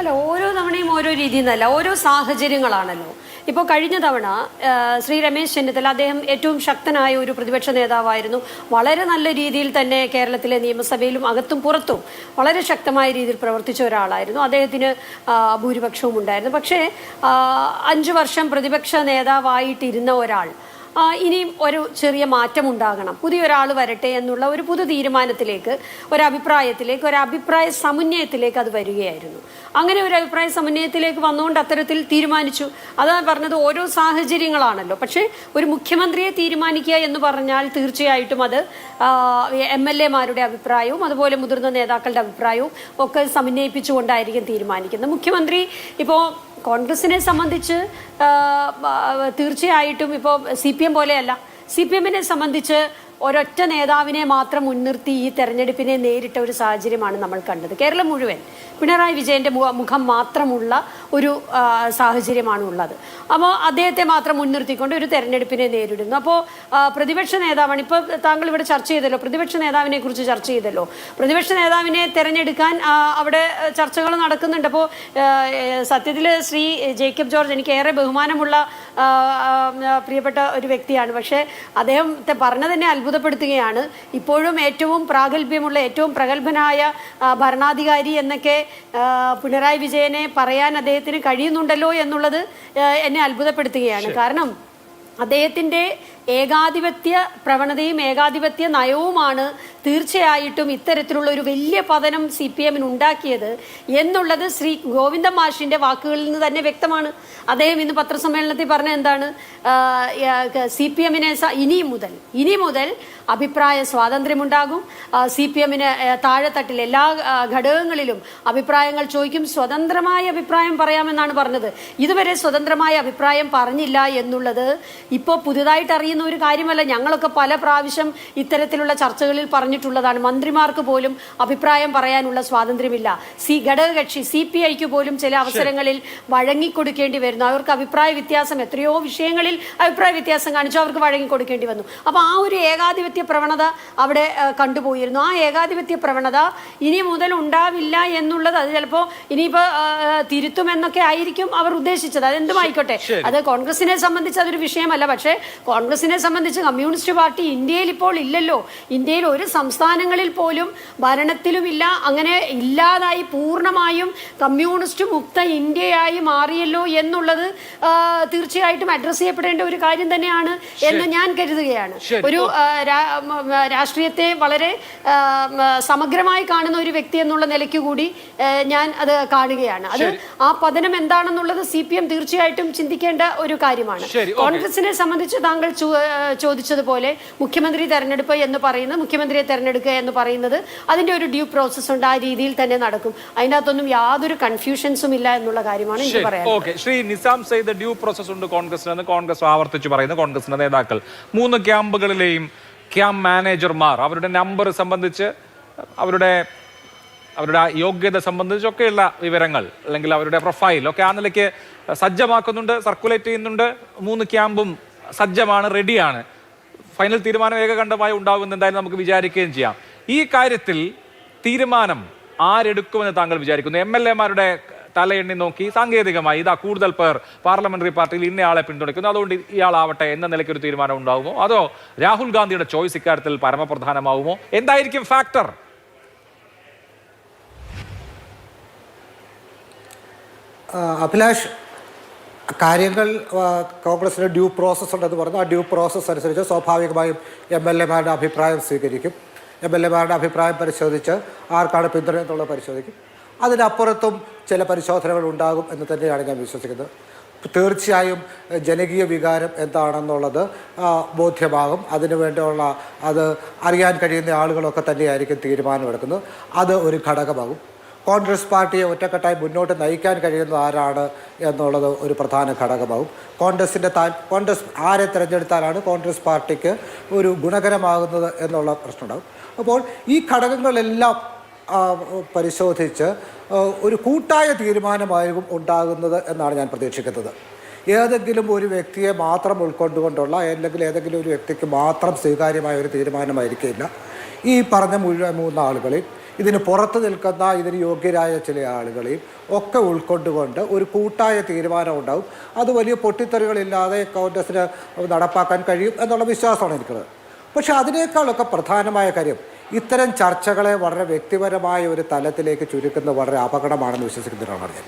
അല്ല, ഓരോ തവണയും ഓരോ രീതി എന്നല്ല, ഓരോ സാഹചര്യങ്ങളാണല്ലോ. ഇപ്പോൾ കഴിഞ്ഞ തവണ ശ്രീ രമേശ് ചെന്നിത്തല, അദ്ദേഹം ഏറ്റവും ശക്തനായ ഒരു പ്രതിപക്ഷ നേതാവായിരുന്നു. വളരെ നല്ല രീതിയിൽ തന്നെ കേരളത്തിലെ നിയമസഭയിലും അകത്തും പുറത്തും വളരെ ശക്തമായ രീതിയിൽ പ്രവർത്തിച്ച ഒരാളായിരുന്നു. അദ്ദേഹത്തിന് ഭൂരിപക്ഷവും ഉണ്ടായിരുന്നു. പക്ഷേ 5 വർഷം പ്രതിപക്ഷ നേതാവായിട്ടിരുന്ന ഒരാൾ ഇനിയും ഒരു ചെറിയ മാറ്റം ഉണ്ടാകണം, പുതിയൊരാൾ വരട്ടെ എന്നുള്ള ഒരു പുതു തീരുമാനത്തിലേക്ക്, ഒരഭിപ്രായത്തിലേക്ക്, ഒരഭിപ്രായ സമന്വയത്തിലേക്ക് അത് വരികയായിരുന്നു. അങ്ങനെ ഒരു അഭിപ്രായ സമന്വയത്തിലേക്ക് വന്നുകൊണ്ട് അത്തരത്തിൽ തീരുമാനിച്ചു. അതാണ് പറഞ്ഞത്, ഓരോ സാഹചര്യങ്ങളാണല്ലോ. പക്ഷേ ഒരു മുഖ്യമന്ത്രിയെ തീരുമാനിക്കുക എന്ന് പറഞ്ഞാൽ തീർച്ചയായിട്ടും അത് MLA-മാരുടെ അഭിപ്രായവും അതുപോലെ മുതിർന്ന നേതാക്കളുടെ അഭിപ്രായവും ഒക്കെ സമന്വയിപ്പിച്ചുകൊണ്ടായിരിക്കും തീരുമാനിക്കുന്നത്. മുഖ്യമന്ത്രി ഇപ്പോൾ കോൺഗ്രസിനെ സംബന്ധിച്ച് തീർച്ചയായിട്ടും ഇപ്പോൾ CPM പോലെയല്ല. CPM-നെ സംബന്ധിച്ച് ഒരൊറ്റ നേതാവിനെ മാത്രം മുൻനിർത്തി ഈ തെരഞ്ഞെടുപ്പിനെ നേരിട്ട ഒരു സാഹചര്യമാണ് നമ്മൾ കണ്ടത്. കേരളം മുഴുവൻ പിണറായി വിജയന്റെ മുഖം മാത്രമുള്ള ഒരു സാഹചര്യമാണ് ഉള്ളത്. അപ്പോൾ അദ്ദേഹത്തെ മാത്രം മുൻനിർത്തിക്കൊണ്ട് ഒരു തെരഞ്ഞെടുപ്പിനെ നേരിടുന്നു. അപ്പോൾ പ്രതിപക്ഷ നേതാവാണ് ഇപ്പോൾ താങ്കൾ ഇവിടെ ചർച്ച ചെയ്തല്ലോ, പ്രതിപക്ഷ നേതാവിനെ കുറിച്ച് ചർച്ച ചെയ്തല്ലോ. പ്രതിപക്ഷ നേതാവിനെ തെരഞ്ഞെടുക്കാൻ അവിടെ ചർച്ചകൾ നടക്കുന്നുണ്ട്. അപ്പോൾ സത്യത്തിൽ ശ്രീ ജേക്കബ് ജോർജ് എനിക്ക് ഏറെ ബഹുമാനമുള്ള പ്രിയപ്പെട്ട ഒരു വ്യക്തിയാണ്. പക്ഷേ അദ്ദേഹത്തെ പറഞ്ഞ തന്നെ അത്ഭുതപ്പെടുത്തുകയാണ്. ഇപ്പോഴും ഏറ്റവും പ്രാഗൽഭ്യമുള്ള, ഏറ്റവും പ്രഗത്ഭനായ ഭരണാധികാരി എന്നൊക്കെ പിണറായി വിജയനെ പറയാൻ അദ്ദേഹത്തിന് കഴിയുന്നുണ്ടല്ലോ എന്നുള്ളത് എന്നെ അത്ഭുതപ്പെടുത്തുകയാണ്. കാരണം അദ്ദേഹത്തിൻ്റെ ഏകാധിപത്യ പ്രവണതയും ഏകാധിപത്യ നയവുമാണ് തീർച്ചയായിട്ടും ഇത്തരത്തിലുള്ള ഒരു വലിയ പതനം CPM-ന് ഉണ്ടാക്കിയത് എന്നുള്ളത് ശ്രീ ഗോവിന്ദൻ മാഷിന്റെ വാക്കുകളിൽ നിന്ന് തന്നെ വ്യക്തമാണ്. അദ്ദേഹം ഇന്ന് പത്രസമ്മേളനത്തിൽ പറഞ്ഞ എന്താണ്, CPM-നെ ഇനി മുതൽ അഭിപ്രായ സ്വാതന്ത്ര്യമുണ്ടാകും, CPM-ന് താഴെത്തട്ടിൽ എല്ലാ ഘടകങ്ങളിലും അഭിപ്രായങ്ങൾ ചോദിക്കും, സ്വതന്ത്രമായ അഭിപ്രായം പറയാമെന്നാണ് പറഞ്ഞത്. ഇതുവരെ സ്വതന്ത്രമായ അഭിപ്രായം പറഞ്ഞില്ല എന്നുള്ളത് ഇപ്പോൾ പുതുതായിട്ട് അറിയുന്ന ഒരു കാര്യമല്ല. ഞങ്ങളൊക്കെ പല പ്രാവശ്യം ഇത്തരത്തിലുള്ള ചർച്ചകളിൽ പറഞ്ഞിട്ടുള്ളതാണ്. മന്ത്രിമാർക്ക് പോലും അഭിപ്രായം പറയാനുള്ള സ്വാതന്ത്ര്യമില്ല. ഘടകകക്ഷി CPI-ക്ക് പോലും ചില അവസരങ്ങളിൽ വഴങ്ങിക്കൊടുക്കേണ്ടി വരുന്നു. അവർക്ക് അഭിപ്രായ വ്യത്യാസം, എത്രയോ വിഷയങ്ങളിൽ അഭിപ്രായ വ്യത്യാസം കാണിച്ചു അവർക്ക് വഴങ്ങിക്കൊടുക്കേണ്ടി വന്നു. അപ്പോൾ ആ ഒരു ഏകാധിപത്യ പ്രവണത അവിടെ കണ്ടുപോയിരുന്നു. ആ ഏകാധിപത്യ പ്രവണത ഇനി മുതൽ ഉണ്ടാവില്ല എന്നുള്ളത്, അത് ചിലപ്പോൾ ഇനിയിപ്പോൾ തിരുത്തുമെന്നൊക്കെ ആയിരിക്കും അവർ ഉദ്ദേശിച്ചത്. അതെന്തുമായിക്കോട്ടെ, അത് കോൺഗ്രസിനെ സംബന്ധിച്ച് അതൊരു വിഷയമല്ല. പക്ഷേ കോൺഗ്രസിനെ സംബന്ധിച്ച് കമ്മ്യൂണിസ്റ്റ് പാർട്ടി ഇന്ത്യയിൽ ഇപ്പോൾ ഇല്ലല്ലോ. ഇന്ത്യയിൽ ഒരു സംസ്ഥാനങ്ങളിൽ പോലും ഭരണത്തിലുമില്ല. അങ്ങനെ ഇല്ലാതായി പൂർണ്ണമായും കമ്മ്യൂണിസ്റ്റ് മുക്ത ഇന്ത്യയായി മാറിയല്ലോ എന്നുള്ളത് തീർച്ചയായിട്ടും അഡ്രസ് ചെയ്യപ്പെടേണ്ട ഒരു കാര്യം തന്നെയാണ് എന്ന് ഞാൻ കരുതുകയാണ്. ഒരു രാഷ്ട്രീയത്തെ വളരെ സമഗ്രമായി കാണുന്ന ഒരു വ്യക്തി എന്നുള്ള നിലയ്ക്ക് കൂടി ഞാൻ അത് കാണുകയാണ്. അത് ആ പതനം എന്താണെന്നുള്ളത് CPM തീർച്ചയായിട്ടും ചിന്തിക്കേണ്ട ഒരു കാര്യമാണ്. കോൺഗ്രസിനെ സംബന്ധിച്ച് താങ്കൾ ചോദിച്ചതുപോലെ മുഖ്യമന്ത്രി തെരഞ്ഞെടുപ്പ് എന്ന് പറയുന്നത്, മുഖ്യമന്ത്രിയെ തെരഞ്ഞെടുക്കുക എന്ന് പറയുന്നത് അതിന്റെ ഒരു ഡ്യൂ പ്രോസസ് ഉണ്ട്. ആ രീതിയിൽ തന്നെ നടക്കും. അതിൻ്റെ അകത്തൊന്നും യാതൊരു കൺഫ്യൂഷൻസും ഇല്ല എന്നുള്ള കാര്യമാണ് എനിക്ക് പറയാൻ. ശ്രീ നിസാം സയ്യിദ്, ഡ്യൂ പ്രോസസ് ഉണ്ട് കോൺഗ്രസിന്, കോൺഗ്രസ് ആവർത്തിച്ചു പറയുന്നു. കോൺഗ്രസിന്റെ നേതാക്കൾ 3 ക്യാമ്പുകളിലെയും ക്യാമ്പ് മാനേജർമാർ അവരുടെ നമ്പർ സംബന്ധിച്ച്, അവരുടെ യോഗ്യത സംബന്ധിച്ചൊക്കെയുള്ള വിവരങ്ങൾ അല്ലെങ്കിൽ അവരുടെ പ്രൊഫൈൽ ഒക്കെ ആ നിലയ്ക്ക് സജ്ജമാക്കുന്നുണ്ട്, സർക്കുലേറ്റ് ചെയ്യുന്നുണ്ട്. 3 ക്യാമ്പും സജ്ജമാണ്, റെഡിയാണ്. ഫൈനൽ തീരുമാനം ഏകകണ്ഠമായി ഉണ്ടാകുമെന്ന് എന്തായാലും നമുക്ക് വിചാരിക്കുകയും ചെയ്യാം. ഈ കാര്യത്തിൽ തീരുമാനം ആരെടുക്കുമെന്ന് താങ്കൾ വിചാരിക്കുന്നു? MLA-മാരുടെ തലയെണ്ണി നോക്കി സാങ്കേതികമായി ഇതാ കൂടുതൽ പേർ പാർലമെന്ററി പാർട്ടിയിൽ ഇന്നയാളെ പിന്തുണയ്ക്കുന്നു, അതുകൊണ്ട് ഇയാളാവട്ടെ എന്ന നിലയ്ക്ക് ഒരു തീരുമാനം ഉണ്ടാവുമോ? അതോ രാഹുൽ ഗാന്ധിയുടെ ചോയ്സ് ഇക്കാര്യത്തിൽ പരമപ്രധാനമാവുമോ? എന്തായിരിക്കും ഫാക്ടർ? അഭിലാഷ്, കാര്യങ്ങൾ കോൺഗ്രസിന് ഡ്യൂ പ്രോസസ്സ് ഉണ്ടെന്ന് പറഞ്ഞു. ആ ഡ്യൂ പ്രോസസ്സ് അനുസരിച്ച് സ്വാഭാവികമായും MLA-മാരുടെ അഭിപ്രായം സ്വീകരിക്കും. MLA-മാരുടെ അഭിപ്രായം പരിശോധിച്ച് ആർക്കാണ് പിന്തുണ എന്നുള്ളത് പരിശോധിക്കും. അതിനപ്പുറത്തും ചില പരിശോധനകൾ ഉണ്ടാകും എന്ന് തന്നെയാണ് ഞാൻ വിശ്വസിക്കുന്നത്. തീർച്ചയായും ജനകീയ വികാരം എന്താണെന്നുള്ളത് ബോധ്യമാകും. അതിനുവേണ്ടിയുള്ള അത് അറിയാൻ കഴിയുന്ന ആളുകളൊക്കെ തന്നെയായിരിക്കും തീരുമാനമെടുക്കുന്നത്. അത് ഒരു ഘടകമാകും. കോൺഗ്രസ് പാർട്ടിയെ ഒറ്റക്കെട്ടായി മുന്നോട്ട് നയിക്കാൻ കഴിയുന്ന ആരാണ് എന്നുള്ളത് ഒരു പ്രധാന ഘടകമാകും. കോൺഗ്രസ് ആരെ തിരഞ്ഞെടുത്താലാണ് കോൺഗ്രസ് പാർട്ടിക്ക് ഒരു ഗുണകരമാകുന്നത് എന്നുള്ള പ്രശ്നമുണ്ടാകും. അപ്പോൾ ഈ ഘടകങ്ങളെല്ലാം പരിശോധിച്ച് ഒരു കൂട്ടായ തീരുമാനമായിരിക്കും ഉണ്ടാകുന്നത് എന്നാണ് ഞാൻ പ്രതീക്ഷിക്കുന്നത്. ഏതെങ്കിലും ഒരു വ്യക്തിയെ മാത്രം ഉൾക്കൊണ്ടുകൊണ്ടുള്ള അല്ലെങ്കിൽ ഏതെങ്കിലും ഒരു വ്യക്തിക്ക് മാത്രം സ്വീകാര്യമായ ഒരു തീരുമാനമായിരിക്കില്ല. ഈ പറഞ്ഞ മുഴുവൻ 3 ആളുകളെയും ഇതിന് പുറത്ത് നിൽക്കുന്ന ഇതിന് യോഗ്യരായ ചില ആളുകളെയും ഒക്കെ ഉൾക്കൊണ്ടുകൊണ്ട് ഒരു കൂട്ടായ തീരുമാനം ഉണ്ടാകും. അത് വലിയ പൊട്ടിത്തെറികളില്ലാതെ കോൺഗ്രസിന് നടപ്പാക്കാൻ കഴിയും എന്നുള്ള വിശ്വാസമാണ് എനിക്കുള്ളത്. പക്ഷെ അതിനേക്കാളൊക്കെ പ്രധാനമായ കാര്യം ഇത്തരം ചർച്ചകളെ വളരെ വ്യക്തിപരമായ ഒരു തലത്തിലേക്ക് ചുരുക്കുന്നത് വളരെ അപകടമാണെന്ന് വിശ്വസിക്കുന്നതിനാണ് ഞാൻ.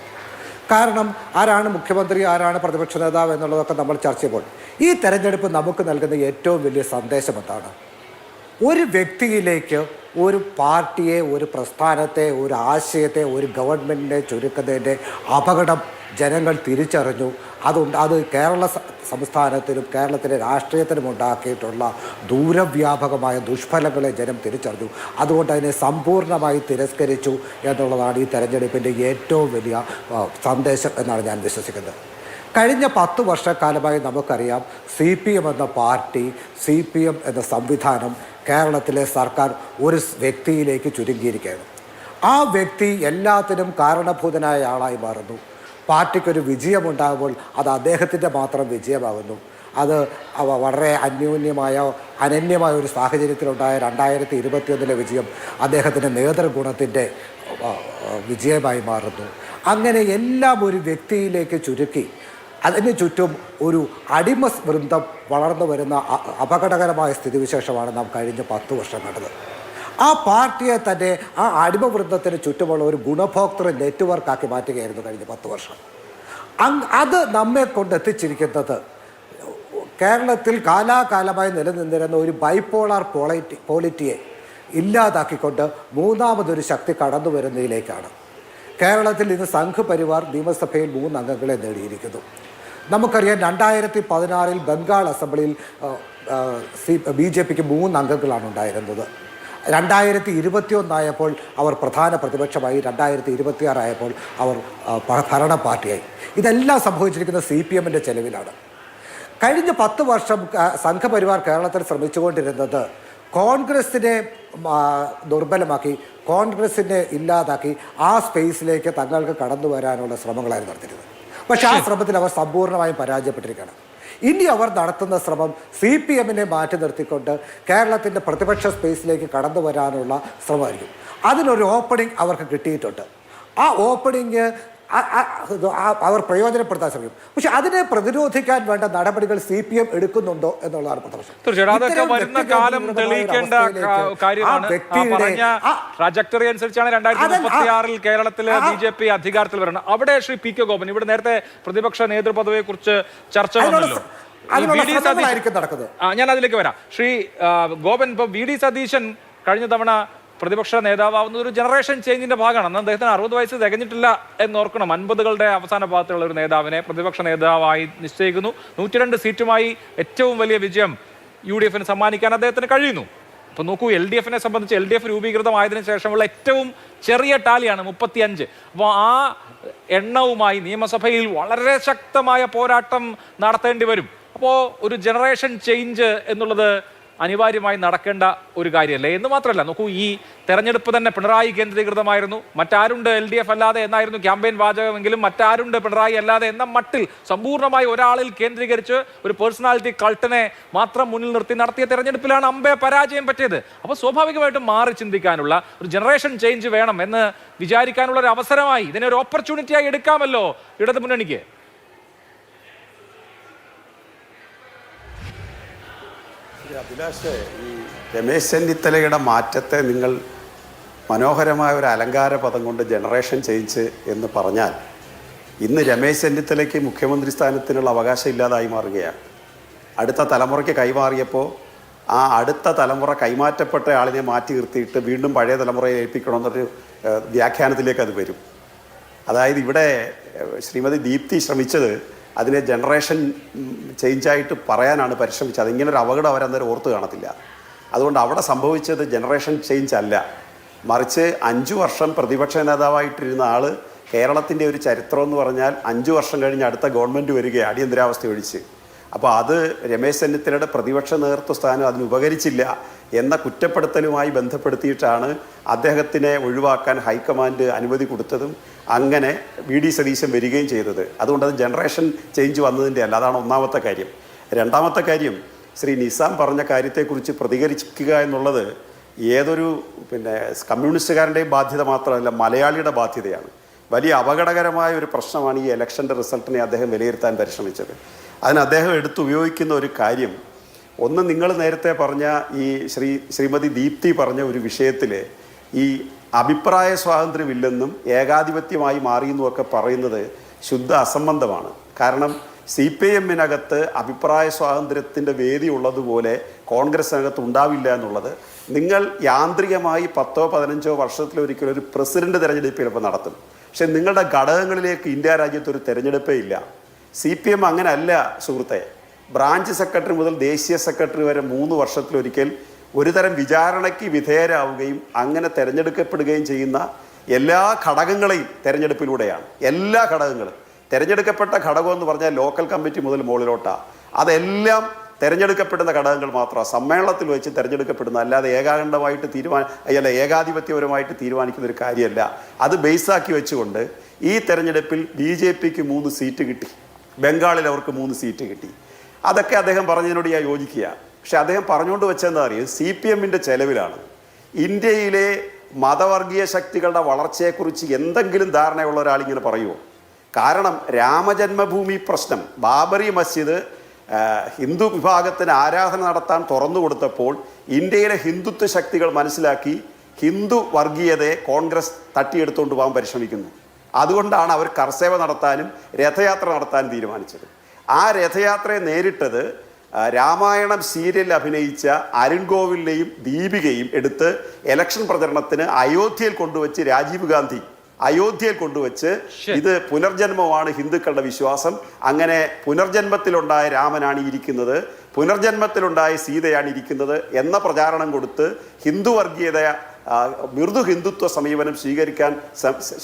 കാരണം ആരാണ് മുഖ്യമന്ത്രി, ആരാണ് പ്രതിപക്ഷ നേതാവ് എന്നുള്ളതൊക്കെ നമ്മൾ ചർച്ച ചെയ്യുമ്പോൾ ഈ തെരഞ്ഞെടുപ്പ് നമുക്ക് നൽകുന്ന ഏറ്റവും വലിയ സന്ദേശം എന്താണ്? ഒരു വ്യക്തിയിലേക്ക്, ഒരു പാർട്ടിയെ, ഒരു പ്രസ്ഥാനത്തെ, ഒരു ആശയത്തെ, ഒരു ഗവൺമെൻറ്റിനെ ചുരുക്കുന്നതിൻ്റെ അപകടം ജനങ്ങൾ തിരിച്ചറിഞ്ഞു. അത് കേരള സംസ്ഥാനത്തിനും കേരളത്തിലെ രാഷ്ട്രീയത്തിനും ഉണ്ടാക്കിയിട്ടുള്ള ദൂരവ്യാപകമായ ദുഷ്ഫലങ്ങളെ ജനം തിരിച്ചറിഞ്ഞു. അതുകൊണ്ട് അതിനെ സമ്പൂർണ്ണമായി തിരസ്കരിച്ചു എന്നുള്ളതാണ് ഈ തെരഞ്ഞെടുപ്പിൻ്റെ ഏറ്റവും വലിയ സന്ദേശം എന്നാണ് ഞാൻ വിശ്വസിക്കുന്നത്. കഴിഞ്ഞ 10 വർഷക്കാലമായി നമുക്കറിയാം CPM എന്ന പാർട്ടി, CPM എന്ന സംവിധാനം കേരളത്തിലെ സർക്കാർ ഒരു വ്യക്തിയിലേക്ക് ചുരുങ്ങിയിരിക്കുകയാണ്. ആ വ്യക്തി എല്ലാത്തിനും കാരണഭൂതനായ ആളായി മാറുന്നു. പാർട്ടിക്കൊരു വിജയമുണ്ടാകുമ്പോൾ അത് അദ്ദേഹത്തിൻ്റെ മാത്രം വിജയമാകുന്നു. അത് വളരെ അനന്യമായ ഒരു സാഹചര്യത്തിലുണ്ടായ 2021 വിജയം അദ്ദേഹത്തിൻ്റെ നേതൃഗുണത്തിൻ്റെ വിജയമായി മാറുന്നു. അങ്ങനെ എല്ലാം ഒരു വ്യക്തിയിലേക്ക് ചുരുക്കി അതിന് ചുറ്റും ഒരു അടിമ വൃന്ദം വളർന്നു വരുന്ന അപകടകരമായ സ്ഥിതിവിശേഷമാണ് നാം കഴിഞ്ഞ 10 വർഷം കണ്ടത്. ആ പാർട്ടിയെ തന്നെ ആ അടിമവൃന്ദത്തിന് ചുറ്റുമുള്ള ഒരു ഗുണഭോക്തൃ നെറ്റ്വർക്കാക്കി മാറ്റുകയായിരുന്നു കഴിഞ്ഞ 10 വർഷം. അത് നമ്മെ കൊണ്ടെത്തിച്ചിരിക്കുന്നത് കേരളത്തിൽ കാലാകാലമായി നിലനിന്നിരുന്ന ഒരു ബൈപോളാർ പോളിറ്റിയെ ഇല്ലാതാക്കിക്കൊണ്ട് മൂന്നാമതൊരു ശക്തി കടന്നു വരുന്നതിലേക്കാണ്. കേരളത്തിൽ ഇന്ന് സംഘ് പരിവാർ നിയമസഭയിൽ 3 അംഗങ്ങളെ നേടിയിരിക്കുന്നു. നമുക്കറിയാം 2016 ബംഗാൾ അസംബ്ലിയിൽ BJPക്ക് 3 അംഗങ്ങളാണ് ഉണ്ടായിരുന്നത്. 2021 ആയപ്പോൾ അവർ പ്രധാന പ്രതിപക്ഷമായി, 2026 ആയപ്പോൾ അവർ ഭരണ പാർട്ടിയായി. ഇതെല്ലാം സംഭവിച്ചിരിക്കുന്ന CPMൻ്റെ ചെലവിലാണ്. കഴിഞ്ഞ 10 വർഷം സംഘപരിവാർ കേരളത്തിൽ ശ്രമിച്ചുകൊണ്ടിരുന്നത് കോൺഗ്രസിനെ ദുർബലമാക്കി, കോൺഗ്രസിനെ ഇല്ലാതാക്കി ആ സ്പേസിലേക്ക് തങ്ങൾക്ക് കടന്നു വരാനുള്ള ശ്രമങ്ങളായിരുന്നു നടത്തിയിരുന്നത്. പക്ഷേ ആ ശ്രമത്തിൽ അവർ സമ്പൂർണ്ണമായും പരാജയപ്പെട്ടിരിക്കുകയാണ്. ഇനി അവർ നടത്തുന്ന ശ്രമം CPMനെ മാറ്റി നിർത്തിക്കൊണ്ട് കേരളത്തിൻ്റെ പ്രതിപക്ഷ സ്പേസിലേക്ക് കടന്നു വരാനുള്ള ശ്രമമായിരിക്കും. അതിനൊരു ഓപ്പണിംഗ് അവർക്ക് കിട്ടിയിട്ടുണ്ട്. ആ ഓപ്പണിംഗ് അവർ പ്രയോജനപ്പെടുത്താൻ ശ്രമിക്കും. പക്ഷെ അതിനെ പ്രതിരോധിക്കാൻ വേണ്ട നടപടികൾ CPM എടുക്കുന്നുണ്ടോ എന്നുള്ളതാണ് പ്രശ്നം. തീർച്ചയായിട്ടും അതൊക്കെ വരുന്ന കാലം തെളിയിക്കേണ്ട കാര്യമാണ്. പറഞ്ഞ ട്രാജക്ടറി അനുസരിച്ചാണ് 2036 കേരളത്തിലെ BJP അധികാരത്തിൽ വരണം. അവിടെ ശ്രീ PK ഗോപൻ, ഇവിടെ നേരത്തെ പ്രതിപക്ഷ നേതൃപദവിയെ കുറിച്ച് ചർച്ച വന്നല്ലോ. ഞാൻ അതിലേക്ക് വരാം. ശ്രീ ഗോപൻ, ഇപ്പൊ VD സതീശൻ കഴിഞ്ഞ തവണ പ്രതിപക്ഷ നേതാവുന്നത് ഒരു ജനറേഷൻ ചേഞ്ചിന്റെ ഭാഗമാണ്. അന്ന് അദ്ദേഹത്തിന് 60 വയസ്സ് തികഞ്ഞിട്ടില്ല എന്നോർക്കണം. 50കളുടെ അവസാന ഭാഗത്തുള്ള ഒരു നേതാവിനെ പ്രതിപക്ഷ നേതാവായി നിശ്ചയിക്കുന്നു. 102 സീറ്റുമായി ഏറ്റവും വലിയ വിജയം UDFന് സമ്മാനിക്കാൻ അദ്ദേഹത്തിന് കഴിയുന്നു. അപ്പൊ നോക്കൂ, LDFനെ സംബന്ധിച്ച് LDF രൂപീകൃതമായതിനു ശേഷമുള്ള ഏറ്റവും ചെറിയ ടാലിയാണ് 35. അപ്പോൾ ആ എണ്ണവുമായി നിയമസഭയിൽ വളരെ ശക്തമായ പോരാട്ടം നടത്തേണ്ടി വരും. അപ്പോൾ ഒരു ജനറേഷൻ ചേഞ്ച് എന്നുള്ളത് അനിവാര്യമായി നടക്കേണ്ട ഒരു കാര്യമല്ലേ എന്ന് മാത്രമല്ല, നോക്കൂ, ഈ തെരഞ്ഞെടുപ്പ് തന്നെ പിണറായി കേന്ദ്രീകൃതമായിരുന്നു. മറ്റാരുണ്ട് LDF അല്ലാതെ എന്നായിരുന്നു ക്യാമ്പയിൻ വാചകമെങ്കിലും മറ്റാരുണ്ട് പിണറായി അല്ലാതെ എന്ന മട്ടിൽ സമ്പൂർണ്ണമായി ഒരാളിൽ കേന്ദ്രീകരിച്ച് ഒരു പേഴ്സണാലിറ്റി കൾട്ടിനെ മാത്രം മുന്നിൽ നിർത്തി നടത്തിയ തെരഞ്ഞെടുപ്പിലാണ് അമ്പേ പരാജയം പറ്റിയത്. അപ്പോൾ സ്വാഭാവികമായിട്ടും മാറി ചിന്തിക്കാനുള്ള ഒരു ജനറേഷൻ ചേഞ്ച് വേണം എന്ന് വിചാരിക്കാനുള്ള ഒരു അവസരമായി, ഇതിനെ ഒരു ഓപ്പർച്യൂണിറ്റിയായി എടുക്കാമല്ലോ ഇടതു മുന്നണിക്ക്. അഭിലാഷ്, ഈ രമേശ് ചെന്നിത്തലയുടെ മാറ്റത്തെ നിങ്ങൾ മനോഹരമായ ഒരു അലങ്കാര പദം കൊണ്ട് ജനറേഷൻ ചേഞ്ച് എന്ന് പറഞ്ഞാൽ ഇന്ന് രമേശ് ചെന്നിത്തലയ്ക്ക് മുഖ്യമന്ത്രി സ്ഥാനത്തിനുള്ള അവകാശം ഇല്ലാതായി മാറുകയാണ്. അടുത്ത തലമുറയ്ക്ക് കൈമാറിയപ്പോൾ ആ അടുത്ത തലമുറ കൈമാറ്റപ്പെട്ട ആളിനെ മാറ്റി നിർത്തിയിട്ട് വീണ്ടും പഴയ തലമുറയെ ഏൽപ്പിക്കണമെന്നൊരു വ്യാഖ്യാനത്തിലേക്ക് അത് വരും. അതായത് ഇവിടെ ശ്രീമതി ദീപ്തി ശ്രമിച്ചത് അതിനെ ജനറേഷൻ ചേഞ്ചായിട്ട് പറയാനാണ് പരിശ്രമിച്ചത്. അതിങ്ങനൊരു അപകടം അവരന്നേരം ഓർത്ത് കാണത്തില്ല. അതുകൊണ്ട് അവിടെ സംഭവിച്ചത് ജനറേഷൻ ചേഞ്ച് അല്ല, മറിച്ച് 5 വർഷം പ്രതിപക്ഷ നേതാവായിട്ടിരുന്ന ആൾ കേരളത്തിൻ്റെ ഒരു ചരിത്രം എന്ന് പറഞ്ഞാൽ 5 വർഷം കഴിഞ്ഞ് അടുത്ത ഗവൺമെൻറ് വരികയാണ് അടിയന്തരാവസ്ഥ ഒഴിച്ച്. അപ്പോൾ അത് രമേശ് ചെന്നിത്തലയുടെ പ്രതിപക്ഷ നേതൃത്വ സ്ഥാനം അതിന് ഉപകരിച്ചില്ല എന്ന കുറ്റപ്പെടുത്തലുമായി ബന്ധപ്പെടുത്തിയിട്ടാണ് അദ്ദേഹത്തിനെ ഒഴിവാക്കാൻ ഹൈക്കമാൻഡ് അനുമതി കൊടുത്തതും അങ്ങനെ വി ഡി സതീശൻ വരികയും ചെയ്തത്. അതുകൊണ്ട് അത് ജനറേഷൻ ചേഞ്ച് വന്നതിൻ്റെ അല്ല. അതാണ് ഒന്നാമത്തെ കാര്യം. രണ്ടാമത്തെ കാര്യം, ശ്രീ നിസാം പറഞ്ഞ കാര്യത്തെക്കുറിച്ച് പ്രതികരിക്കുക എന്നുള്ളത് ഏതൊരു കമ്മ്യൂണിസ്റ്റുകാരൻ്റെയും ബാധ്യത മാത്രമല്ല, മലയാളിയുടെ ബാധ്യതയാണ്. വലിയ അപകടകരമായ ഒരു പ്രശ്നമാണ് ഈ ഇലക്ഷൻ്റെ റിസൾട്ടിനെ അദ്ദേഹം വിലയിരുത്താൻ പരിശ്രമിച്ചത്. അതിന് അദ്ദേഹം എടുത്തുപയോഗിക്കുന്ന ഒരു കാര്യം, ഒന്ന് നിങ്ങൾ നേരത്തെ പറഞ്ഞ ഈ ശ്രീമതി ദീപ്തി പറഞ്ഞ ഒരു വിഷയത്തിൽ ഈ അഭിപ്രായ സ്വാതന്ത്ര്യമില്ലെന്നും ഏകാധിപത്യമായി മാറിയെന്നുമൊക്കെ പറയുന്നത് ശുദ്ധ അസംബന്ധമാണ്. കാരണം CPM-നകത്ത് അഭിപ്രായ സ്വാതന്ത്ര്യത്തിൻ്റെ വേദി ഉള്ളതുപോലെ കോൺഗ്രസിനകത്ത് ഉണ്ടാവില്ല എന്നുള്ളത് നിങ്ങൾ യാന്ത്രികമായി 10-15 വർഷത്തിലൊരിക്കലും ഒരു പ്രസിഡന്റ് തെരഞ്ഞെടുപ്പ് ചിലപ്പോൾ നടത്തും. പക്ഷെ നിങ്ങളുടെ ഘടകങ്ങളിലേക്ക് ഇന്ത്യ രാജ്യത്ത് ഒരു തെരഞ്ഞെടുപ്പേ ഇല്ല. CPM അങ്ങനെ അല്ല സുഹൃത്തെ. ബ്രാഞ്ച് സെക്രട്ടറി മുതൽ ദേശീയ സെക്രട്ടറി വരെ 3 വർഷത്തിലൊരിക്കൽ ഒരു തരം വിചാരണയ്ക്ക് വിധേയരാവുകയും അങ്ങനെ തിരഞ്ഞെടുക്കപ്പെടുകയും ചെയ്യുന്ന എല്ലാ ഘടകങ്ങളെയും തെരഞ്ഞെടുപ്പിലൂടെയാണ്. എല്ലാ ഘടകങ്ങളും തിരഞ്ഞെടുക്കപ്പെട്ട ഘടകം എന്ന് പറഞ്ഞാൽ ലോക്കൽ കമ്മിറ്റി മുതൽ മുകളിലോട്ടാണ്. അതെല്ലാം തിരഞ്ഞെടുക്കപ്പെടുന്ന ഘടകങ്ങൾ മാത്രമാണ്, സമ്മേളനത്തിൽ വെച്ച് തിരഞ്ഞെടുക്കപ്പെടുന്ന, അല്ലാതെ ഏകാഖണ്ഡമായിട്ട് ഏകാധിപത്യപരമായിട്ട് തീരുമാനിക്കുന്ന ഒരു കാര്യമല്ല. അത് ബേസാക്കി വെച്ചുകൊണ്ട് ഈ തെരഞ്ഞെടുപ്പിൽ BJPക്ക് 3 സീറ്റ് കിട്ടി, ബംഗാളിൽ അവർക്ക് 3 സീറ്റ് കിട്ടി. അതൊക്കെ അദ്ദേഹം പറഞ്ഞതിനോട് ഞാൻ യോജിക്കുക. പക്ഷെ അദ്ദേഹം പറഞ്ഞുകൊണ്ട് വെച്ചെന്താ അറിയുക, CPM-ന്റെ ചെലവിലാണ്. ഇന്ത്യയിലെ മതവർഗീയ ശക്തികളുടെ വളർച്ചയെക്കുറിച്ച് എന്തെങ്കിലും ധാരണയുള്ള ഒരാളിങ്ങനെ പറയുമോ? കാരണം രാമജന്മഭൂമി പ്രശ്നം, ബാബറി മസ്ജിദ് ഹിന്ദു വിഭാഗത്തിന് ആരാധന നടത്താൻ തുറന്നു കൊടുത്തപ്പോൾ ഇന്ത്യയിലെ ഹിന്ദുത്വ ശക്തികൾ മനസ്സിലാക്കി ഹിന്ദു വർഗീയതയെ കോൺഗ്രസ് തട്ടിയെടുത്തുകൊണ്ട് പോകാൻ പരിശ്രമിക്കുന്നു. അതുകൊണ്ടാണ് അവർ കർസേവ നടത്താനും രഥയാത്ര നടത്താനും തീരുമാനിച്ചത്. ആ രഥയാത്രയെ നേരിട്ടത് രാമായണം സീരിയലിൽ അഭിനയിച്ച അരുൺ ഗോവിലിനെയും ദീപികയും എടുത്ത് ഇലക്ഷൻ പ്രചരണത്തിന് അയോധ്യയിൽ കൊണ്ടുവച്ച് രാജീവ് ഗാന്ധി അയോധ്യയിൽ കൊണ്ടുവച്ച് ഇത് പുനർജന്മമാണ് ഹിന്ദുക്കളുടെ വിശ്വാസം, അങ്ങനെ പുനർജന്മത്തിലുണ്ടായ രാമനാണ് ഇരിക്കുന്നത്, പുനർജന്മത്തിലുണ്ടായ സീതയാണ് ഇരിക്കുന്നത് എന്ന പ്രചാരണം കൊടുത്ത് ഹിന്ദു വർഗീയത മൃദു ഹിന്ദുത്വ സമീപനം സ്വീകരിക്കാൻ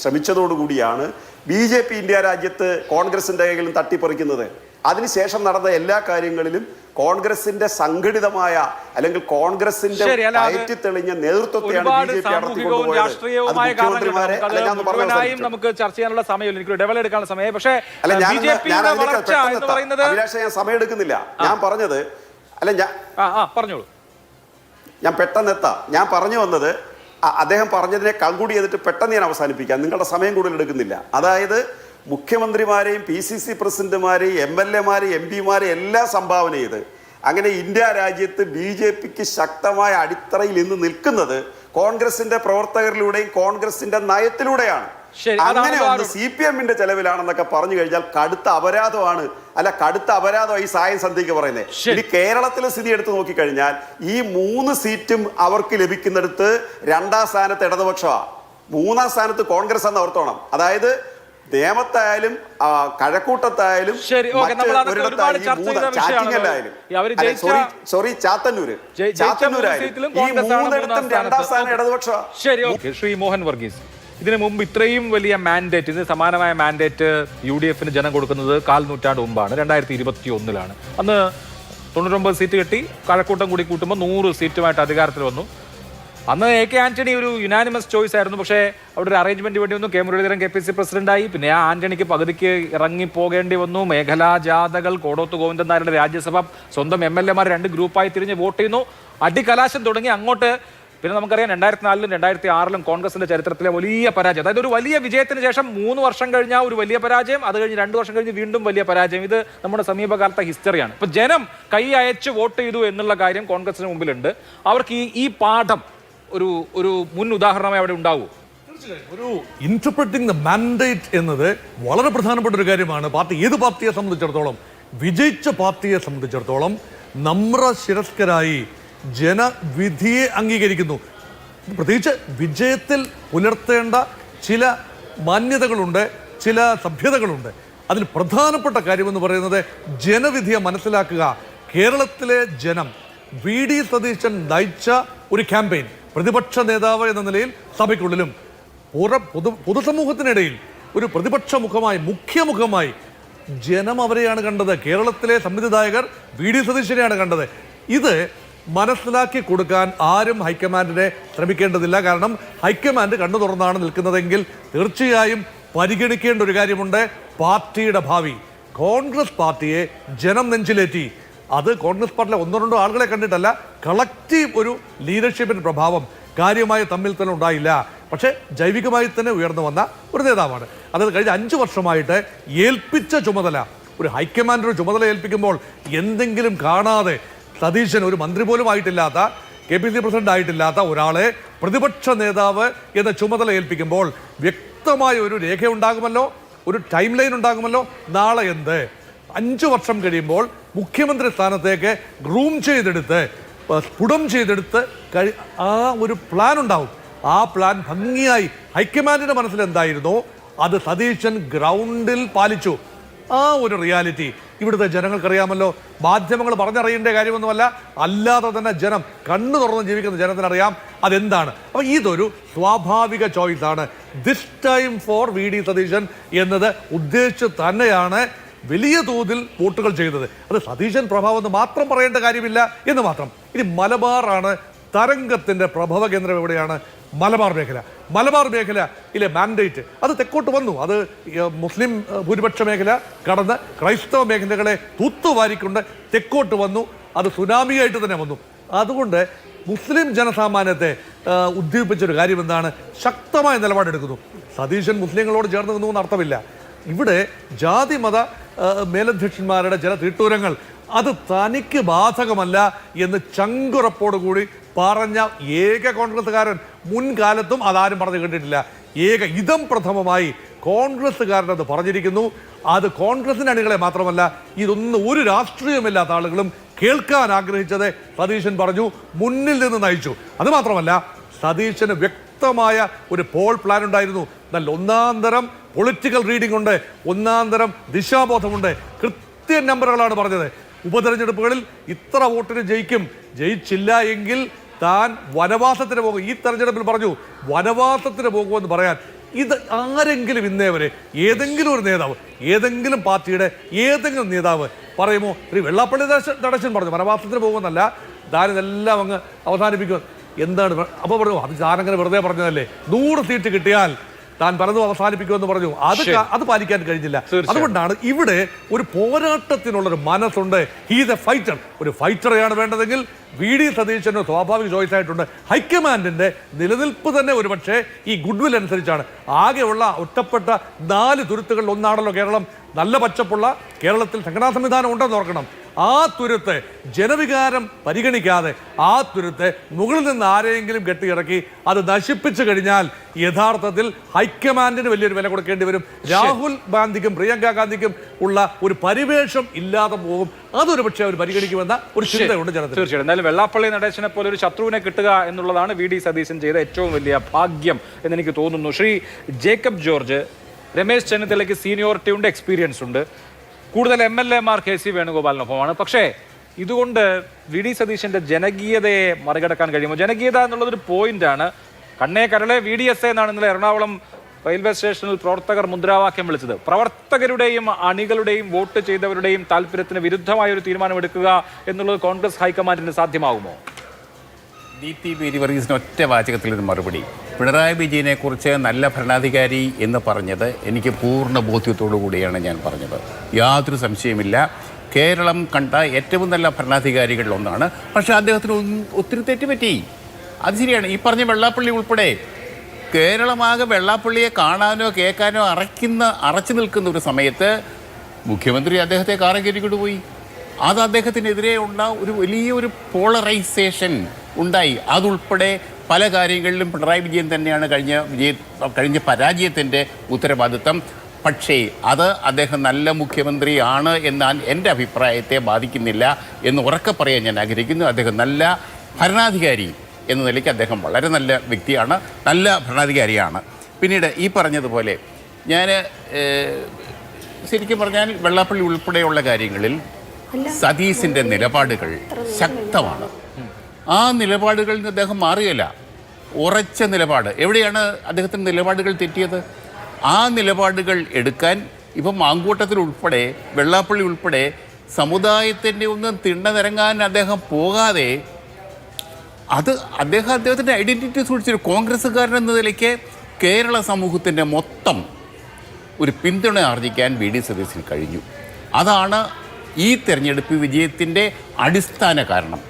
ശ്രമിച്ചതോടുകൂടിയാണ് BJP ഇന്ത്യ രാജ്യത്ത് കോൺഗ്രസിൻ്റെ കൈകളിലും തട്ടിപ്പറിക്കുന്നത്. അതിനുശേഷം നടന്ന എല്ലാ കാര്യങ്ങളിലും കോൺഗ്രസിന്റെ സംഘടിതമായ അല്ലെങ്കിൽ കോൺഗ്രസിന്റെ തെളിഞ്ഞ നേതൃത്വത്തെയാണ് BJP നടത്തിക്കൊണ്ടുപോയത്. നമുക്ക് ചർച്ച ചെയ്യാനുള്ള സമയമില്ല, എനിക്ക് ഡെവലപ്പ് എടുക്കാനുള്ള സമയം. പക്ഷേ ഞാൻ സമയം എടുക്കുന്നില്ല. ഞാൻ പറഞ്ഞത് പറഞ്ഞോളൂ. ഞാൻ പെട്ടെന്ന് എത്താം. ഞാൻ പറഞ്ഞു വന്നത് അദ്ദേഹം പറഞ്ഞതിനെ കൺക്ലൂഡ് ചെയ്തിട്ട് പെട്ടെന്ന് ഞാൻ അവസാനിപ്പിക്കാം, നിങ്ങളുടെ സമയം കൂടുതൽ എടുക്കുന്നില്ല. അതായത് മുഖ്യമന്ത്രിമാരെയും PCC പ്രസിഡന്റുമാരെയും MLA-മാരെയും MP-മാരെയും എല്ലാം സംഭാവന ചെയ്ത് അങ്ങനെ ഇന്ത്യ രാജ്യത്ത് BJPക്ക് ശക്തമായ അടിത്തറയിൽ ഇന്ന് നിൽക്കുന്നത് കോൺഗ്രസിന്റെ പ്രവർത്തകരിലൂടെയും കോൺഗ്രസിന്റെ നയത്തിലൂടെയാണ്. അങ്ങനെ ഒന്ന് CPM-ന്റെ ചെലവിലാണെന്നൊക്കെ പറഞ്ഞു കഴിഞ്ഞാൽ കടുത്ത അപരാധമാണ്. കടുത്ത അപരാധമായി സായം സന്ധ്യയ്ക്ക് പറയുന്നത്. ഇനി കേരളത്തിലെ സ്ഥിതി എടുത്ത് നോക്കിക്കഴിഞ്ഞാൽ ഈ 3 സീറ്റും അവർക്ക് ലഭിക്കുന്നിടത്ത് 2ാം സ്ഥാനത്ത് ഇടതുപക്ഷമാണ്, 3ാം സ്ഥാനത്ത് കോൺഗ്രസ് എന്ന് ഓർത്തോണം. അതായത് നേമത്തായാലും കഴക്കൂട്ടത്തായാലും ചാത്തന്നൂരായാലും ഈ 3ഇടത്തും 2ാം സ്ഥാനം ഇടതുപക്ഷമാണ്. ശ്രീ മോഹൻ വർഗീസ്, ഇതിനു മുമ്പ് ഇത്രയും വലിയ മാൻഡേറ്റ്, ഇതിന് സമാനമായ മാൻഡേറ്റ് UDF-ന് ജനം കൊടുക്കുന്നത് 1/4 നൂറ്റാണ്ട് മുമ്പാണ്, 2021-ലാണ്. അന്ന് 99 സീറ്റ് കിട്ടി, കഴക്കൂട്ടം കൂടി കൂട്ടുമ്പോൾ 100 സീറ്റുമായിട്ട് അധികാരത്തിൽ വന്നു. അന്ന് AK ആന്റണി ഒരു യുനാനിമസ് ചോയ്സ് ആയിരുന്നു. പക്ഷേ അവിടെ ഒരു അറേഞ്ച്മെന്റ് വേണ്ടി വന്നു. K മുരളീധരൻ KPC പ്രസിഡന്റായി. പിന്നെ ആ ആന്റണിക്ക് പകുതിക്ക് ഇറങ്ങി പോകേണ്ടി വന്നു. മേഖലാ ജാഥകൾ, കോടോത്ത് ഗോവിന്ദൻ നായരുടെ രാജ്യസഭ, സ്വന്തം MLA-മാർ 2 ഗ്രൂപ്പായി തിരിഞ്ഞ് വോട്ട് ചെയ്യുന്നു. അടികലാശം തുടങ്ങി അങ്ങോട്ട്. പിന്നെ നമുക്കറിയാം 2004-ലും 2006-ലും കോൺഗ്രസിന്റെ ചരിത്രത്തിലെ വലിയ പരാജയം. അതായത് ഒരു വലിയ വിജയത്തിന് ശേഷം 3 വർഷം കഴിഞ്ഞാൽ ഒരു വലിയ പരാജയം, അത് കഴിഞ്ഞ് 2 വർഷം കഴിഞ്ഞ് വീണ്ടും വലിയ പരാജയം. ഇത് നമ്മുടെ സമീപകാലത്തെ ഹിസ്റ്ററിയാണ്. ഇപ്പൊ ജനം കൈ അയച്ച് വോട്ട് ചെയ്തു എന്നുള്ള കാര്യം കോൺഗ്രസിന് മുമ്പിലുണ്ട്. അവർക്ക് ഈ പാഠം ഒരു മുൻ ഉദാഹരണമായി അവിടെ ഉണ്ടാവുമോ? ഒരു ഇന്റർപ്രറ്റിംഗ് ദ മാൻഡേറ്റ് എന്നത് വളരെ പ്രധാനപ്പെട്ട ഒരു കാര്യമാണ്. ഏത് പാർട്ടിയെ സംബന്ധിച്ചിടത്തോളം, വിജയിച്ച പാർട്ടിയെ സംബന്ധിച്ചിടത്തോളം നമ്രശിരസ്കരായി ജനവിധിയെ അംഗീകരിക്കുന്നു. പ്രത്യേകിച്ച് വിജയത്തിൽ പുലർത്തേണ്ട ചില മാന്യതകളുണ്ട്, ചില സഭ്യതകളുണ്ട്. അതിൽ പ്രധാനപ്പെട്ട കാര്യമെന്ന് പറയുന്നത് ജനവിധിയെ മനസ്സിലാക്കുക. കേരളത്തിലെ ജനം VD സതീശൻ നയിച്ച ഒരു ക്യാമ്പയിൻ, പ്രതിപക്ഷ നേതാവ് എന്ന നിലയിൽ സഭയ്ക്കുള്ളിലും പൊതുസമൂഹത്തിനിടയിൽ ഒരു പ്രതിപക്ഷ മുഖമായി, മുഖ്യമുഖമായി ജനം അവരെയാണ് കണ്ടത്. കേരളത്തിലെ സംവിധായകർ VD സതീശനെയാണ് കണ്ടത്. ഇത് മനസ്സിലാക്കി കൊടുക്കാൻ ആരും ഹൈക്കമാൻഡിനെ ശ്രമിക്കേണ്ടതില്ല. കാരണം ഹൈക്കമാൻഡ് കണ്ണു തുറന്നാണ് നിൽക്കുന്നതെങ്കിൽ തീർച്ചയായും പരിഗണിക്കേണ്ട ഒരു കാര്യമുണ്ട്, പാർട്ടിയുടെ ഭാവി. കോൺഗ്രസ് പാർട്ടിയെ ജനം നെഞ്ചിലേറ്റി. അത് കോൺഗ്രസ് പാർട്ടിയിലെ ഒന്നോ രണ്ടോ ആളുകളെ കണ്ടിട്ടല്ല, കളക്റ്റീവ് ഒരു ലീഡർഷിപ്പിൻ്റെ പ്രഭാവം കാര്യമായി തമ്മിൽ തന്നെ ഉണ്ടായില്ല. പക്ഷേ ജൈവികമായി തന്നെ ഉയർന്നു വന്ന ഒരു നേതാവാണ്. അത് കഴിഞ്ഞ 5 വർഷമായിട്ട് ഏൽപ്പിച്ച ചുമതല, ഒരു ഹൈക്കമാൻഡ് ഒരു ചുമതല ഏൽപ്പിക്കുമ്പോൾ എന്തെങ്കിലും കാണാതെ സതീശൻ ഒരു മന്ത്രി പോലും ആയിട്ടില്ലാത്ത, KPC പ്രസിഡന്റ് ആയിട്ടില്ലാത്ത ഒരാളെ പ്രതിപക്ഷ നേതാവ് എന്ന ചുമതല ഏൽപ്പിക്കുമ്പോൾ വ്യക്തമായ ഒരു രേഖ ഉണ്ടാകുമല്ലോ, ഒരു ടൈം ലൈൻ ഉണ്ടാകുമല്ലോ. നാളെ എന്ത് 5 വർഷം കഴിയുമ്പോൾ മുഖ്യമന്ത്രി സ്ഥാനത്തേക്ക് ഗ്രൂം ചെയ്തെടുത്ത്, സ്ഫുടം ചെയ്തെടുത്ത് ആ ഒരു പ്ലാൻ ഉണ്ടാവും. ആ പ്ലാൻ ഭംഗിയായി ഹൈക്കമാൻഡിന്റെ മനസ്സിൽ എന്തായിരുന്നോ അത് സതീശൻ ഗ്രൗണ്ടിൽ പാലിച്ചു. ആ ഒരു റിയാലിറ്റി ഇവിടുത്തെ ജനങ്ങൾക്കറിയാമല്ലോ. മാധ്യമങ്ങൾ പറഞ്ഞറിയേണ്ട കാര്യമൊന്നുമല്ല, അല്ലാതെ തന്നെ ജനം കണ്ണു തുറന്ന് ജീവിക്കുന്ന ജനത്തിനറിയാം അതെന്താണ്. അപ്പോൾ ഇതൊരു സ്വാഭാവിക ചോയ്സാണ്. This time for VD Satheesan എന്നത് ഉദ്ദേശിച്ച് തന്നെയാണ് വലിയ തോതിൽ വോട്ടുകൾ ചെയ്തത്. അത് സതീശൻ പ്രഭാവം എന്ന് മാത്രം പറയേണ്ട കാര്യമില്ല എന്ന് മാത്രം. ഇനി മലബാറാണ് തരംഗത്തിൻ്റെ പ്രഭവ കേന്ദ്രം. എവിടെയാണ്? മലബാർ മേഖല. മലബാർ മേഖലയിലെ മാൻഡേറ്റ് അത് തെക്കോട്ട് വന്നു. അത് മുസ്ലിം ഭൂരിപക്ഷ മേഖല കടന്ന് ക്രൈസ്തവ മേഖലകളെ തൂത്തുവാരിക്കൊണ്ട് തെക്കോട്ട് വന്നു. അത് സുനാമിയായിട്ട് തന്നെ വന്നു. അതുകൊണ്ട് മുസ്ലിം ജനസാമാന്യത്തെ ഉദ്ദീപിച്ചൊരു കാര്യം എന്താണ്? ശക്തമായ നിലപാടെടുക്കുന്നു. സതീശൻ മുസ്ലിങ്ങളോട് ചേർന്ന് നിന്നു എന്ന് അർത്ഥമില്ല. ഇവിടെ ജാതി മത മേലധ്യക്ഷന്മാരുടെ ചില തീട്ടൂരങ്ങൾ അത് തനിക്ക് ബാധകമല്ല എന്ന് ചങ്കുറപ്പോടുകൂടി പറഞ്ഞ ഏക കോൺഗ്രസ്സുകാരൻ മുൻകാലത്തും അതാരും പറഞ്ഞു കേട്ടിട്ടില്ല. ഇതം പ്രഥമമായി കോൺഗ്രസ്സുകാരനത് പറഞ്ഞിരിക്കുന്നു. അത് കോൺഗ്രസിൻ്റെ അണികളെ മാത്രമല്ല, ഇതൊന്നും ഒരു രാഷ്ട്രീയമില്ലാത്ത ആളുകളും കേൾക്കാൻ ആഗ്രഹിച്ചത് സതീശൻ പറഞ്ഞു, മുന്നിൽ നിന്ന് നയിച്ചു. അതുമാത്രമല്ല, സതീശന് വ്യക്തമായ ഒരു പോൾ പ്ലാൻ ഉണ്ടായിരുന്നു. നല്ല ഒന്നാന്തരം പൊളിറ്റിക്കൽ റീഡിംഗ് ഉണ്ട്, ഒന്നാന്തരം ദിശാബോധമുണ്ട്. കൃത്യ നമ്പറുകളാണ് പറഞ്ഞത്. ഉപതെരഞ്ഞെടുപ്പുകളിൽ ഇത്ര വോട്ടിന് ജയിക്കും, ജയിച്ചില്ല എങ്കിൽ താൻ വനവാസത്തിന് പോകും. ഈ തെരഞ്ഞെടുപ്പിൽ പറഞ്ഞു വനവാസത്തിന് പോകുമെന്ന് പറയാൻ ഇത് ആരെങ്കിലും ഇന്നേ വരെ ഏതെങ്കിലും ഒരു നേതാവ്, ഏതെങ്കിലും പാർട്ടിയുടെ ഏതെങ്കിലും നേതാവ് പറയുമോ? ശ്രീ വെള്ളാപ്പള്ളി നടേശൻ പറഞ്ഞു വനവാസത്തിന് പോകുമെന്നല്ല, താൻ ഇതെല്ലാം അങ്ങ് അവസാനിപ്പിക്കും. എന്താണ് അപ്പോൾ പറഞ്ഞു? അത് താനങ്ങനെ വെറുതെ പറഞ്ഞതല്ലേ, 100 സീറ്റ് കിട്ടിയാൽ താൻ പലതും അവസാനിപ്പിക്കുമെന്ന് പറഞ്ഞു. അത് പാലിക്കാൻ കഴിഞ്ഞില്ല. അതുകൊണ്ടാണ് ഇവിടെ ഒരു പോരാട്ടത്തിനുള്ളൊരു മനസ്സുണ്ട്. He's a fighter. ഒരു ഫൈറ്ററെയാണ് വേണ്ടതെങ്കിൽ VD സതീശന് സ്വാഭാവിക ചോയ്സ് ആയിട്ടുണ്ട്. ഹൈക്കമാൻഡിന്റെ നിലനിൽപ്പ് തന്നെ ഒരുപക്ഷെ ഈ ഗുഡ്വിൽ അനുസരിച്ചാണ്. ആകെയുള്ള ഒറ്റപ്പെട്ട 4 തുരുത്തുകളിൽ ഒന്നാണല്ലോ കേരളം. നല്ല പച്ചപ്പുള്ള കേരളത്തിൽ സംഘടനാ സംവിധാനം ഉണ്ടെന്ന് ഓർക്കണം. ആ തുരുത്ത് ജനവികാരം പരിഗണിക്കാതെ ആ തുരുത്ത് മുകളിൽ നിന്ന് ആരെയെങ്കിലും കെട്ടിയിറക്കി അത് നശിപ്പിച്ചു കഴിഞ്ഞാൽ യഥാർത്ഥത്തിൽ ഹൈക്കമാൻഡിന് വലിയൊരു വില കൊടുക്കേണ്ടി വരും. രാഹുൽ ഗാന്ധിക്കും പ്രിയങ്ക ഗാന്ധിക്കും ഉള്ള ഒരു പരിവേഷം ഇല്ലാതെ പോകും. അതൊരു പക്ഷേ അവർ പരിഗണിക്കുമെന്ന ഒരു ചിന്തയുണ്ട് ജനത്തിൽ. തീർച്ചയായും. എന്തായാലും വെള്ളാപ്പള്ളി നടേശനെ പോലെ ഒരു ശത്രുവിനെ കിട്ടുക എന്നുള്ളതാണ് VD സതീശൻ ചെയ്ത ഏറ്റവും വലിയ ഭാഗ്യം എന്നെനിക്ക് തോന്നുന്നു. ശ്രീ ജേക്കബ് ജോർജ്, രമേശ് ചെന്നിത്തലയ്ക്ക് സീനിയോറിറ്റി ഉണ്ട്, എക്സ്പീരിയൻസ് ഉണ്ട്. കൂടുതൽ MLA മാർ KC വേണുഗോപാലിനൊപ്പമാണ്. പക്ഷേ ഇതുകൊണ്ട് VD സതീശന്റെ ജനകീയതയെ മറികടക്കാൻ കഴിയുമോ? ജനകീയത എന്നുള്ളതൊരു പോയിന്റാണ്. കണ്ണേ കരളെ VDSA എന്നാണ് ഇന്നലെ എറണാകുളം റെയിൽവേ സ്റ്റേഷനിൽ പ്രവർത്തകർ മുദ്രാവാക്യം വിളിച്ചത്. പ്രവർത്തകരുടെയും അണികളുടെയും വോട്ട് ചെയ്തവരുടെയും താല്പര്യത്തിന് വിരുദ്ധമായ ഒരു തീരുമാനമെടുക്കുക എന്നുള്ളത് കോൺഗ്രസ് ഹൈക്കമാൻഡിന് സാധ്യമാകുമോ? DT മേരി വർഗീസിന് ഒറ്റ വാചകത്തിലൊരു മറുപടി. പിണറായി വിജയനെ കുറിച്ച് നല്ല ഭരണാധികാരി എന്ന് പറഞ്ഞത് എനിക്ക് പൂർണ്ണ ബോധ്യത്തോടു കൂടിയാണ് ഞാൻ പറഞ്ഞത്. യാതൊരു സംശയമില്ല. കേരളം കണ്ട ഏറ്റവും നല്ല ഭരണാധികാരികളിൽ ഒന്നാണ്. പക്ഷേ അദ്ദേഹത്തിന് ഒത്തിരി തെറ്റുപറ്റി. അത് ശരിയാണ്. ഈ പറഞ്ഞ വെള്ളാപ്പള്ളി ഉൾപ്പെടെ കേരളമാകെ വെള്ളാപ്പള്ളിയെ കാണാനോ കേൾക്കാനോ അറച്ചു നിൽക്കുന്ന ഒരു സമയത്ത് മുഖ്യമന്ത്രി അദ്ദേഹത്തെ കാറും കയറ്റിക്കൊണ്ട് പോയി. അത് അദ്ദേഹത്തിനെതിരെ ഉള്ള ഒരു വലിയൊരു പോളറൈസേഷൻ ഉണ്ടായി. അതുൾപ്പെടെ പല കാര്യങ്ങളിലും പിണറായി വിജയൻ തന്നെയാണ് കഴിഞ്ഞ പരാജയത്തിൻ്റെ ഉത്തരവാദിത്തം. പക്ഷേ അത് അദ്ദേഹം നല്ല മുഖ്യമന്ത്രിയാണ് എന്നാൽ എൻ്റെ അഭിപ്രായത്തെ ബാധിക്കുന്നില്ല എന്ന് ഉറക്കെ പറയാൻ ഞാൻ ആഗ്രഹിക്കുന്നു. അദ്ദേഹം നല്ല ഭരണാധികാരി എന്ന നിലയ്ക്ക് അദ്ദേഹം വളരെ നല്ല വ്യക്തിയാണ്, നല്ല ഭരണാധികാരിയാണ്. പിന്നീട് ഈ പറഞ്ഞതുപോലെ ഞാൻ ശരിക്കും പറഞ്ഞാൽ വെള്ളാപ്പള്ളി ഉൾപ്പെടെയുള്ള കാര്യങ്ങളിൽ സതീശിൻ്റെ നിലപാടുകൾ ശക്തമാണ്. ആ നിലപാടുകളിൽ നിന്ന് അദ്ദേഹം മാറുകയില്ല. ഉറച്ച നിലപാട്. എവിടെയാണ് അദ്ദേഹത്തിൻ്റെ നിലപാടുകൾ തെറ്റിയത്? ആ നിലപാടുകൾ എടുക്കാൻ ഇപ്പം മാങ്കൂട്ടത്തിൽ ഉൾപ്പെടെ വെള്ളാപ്പള്ളി ഉൾപ്പെടെ സമുദായത്തിൻ്റെ ഒന്നും തിണ്ണനിറങ്ങാൻ അദ്ദേഹം പോകാതെ അദ്ദേഹത്തിൻ്റെ ഐഡൻറ്റിറ്റി സൂക്ഷിച്ചൊരു കോൺഗ്രസ്സുകാരൻ എന്ന നിലയ്ക്ക് കേരള സമൂഹത്തിൻ്റെ മൊത്തം ഒരു പിന്തുണ ആർജിക്കാൻ വി ഡി സതീശന് കഴിഞ്ഞു. അതാണ് ഈ തെരഞ്ഞെടുപ്പ് വിജയത്തിൻ്റെ അടിസ്ഥാന കാരണം.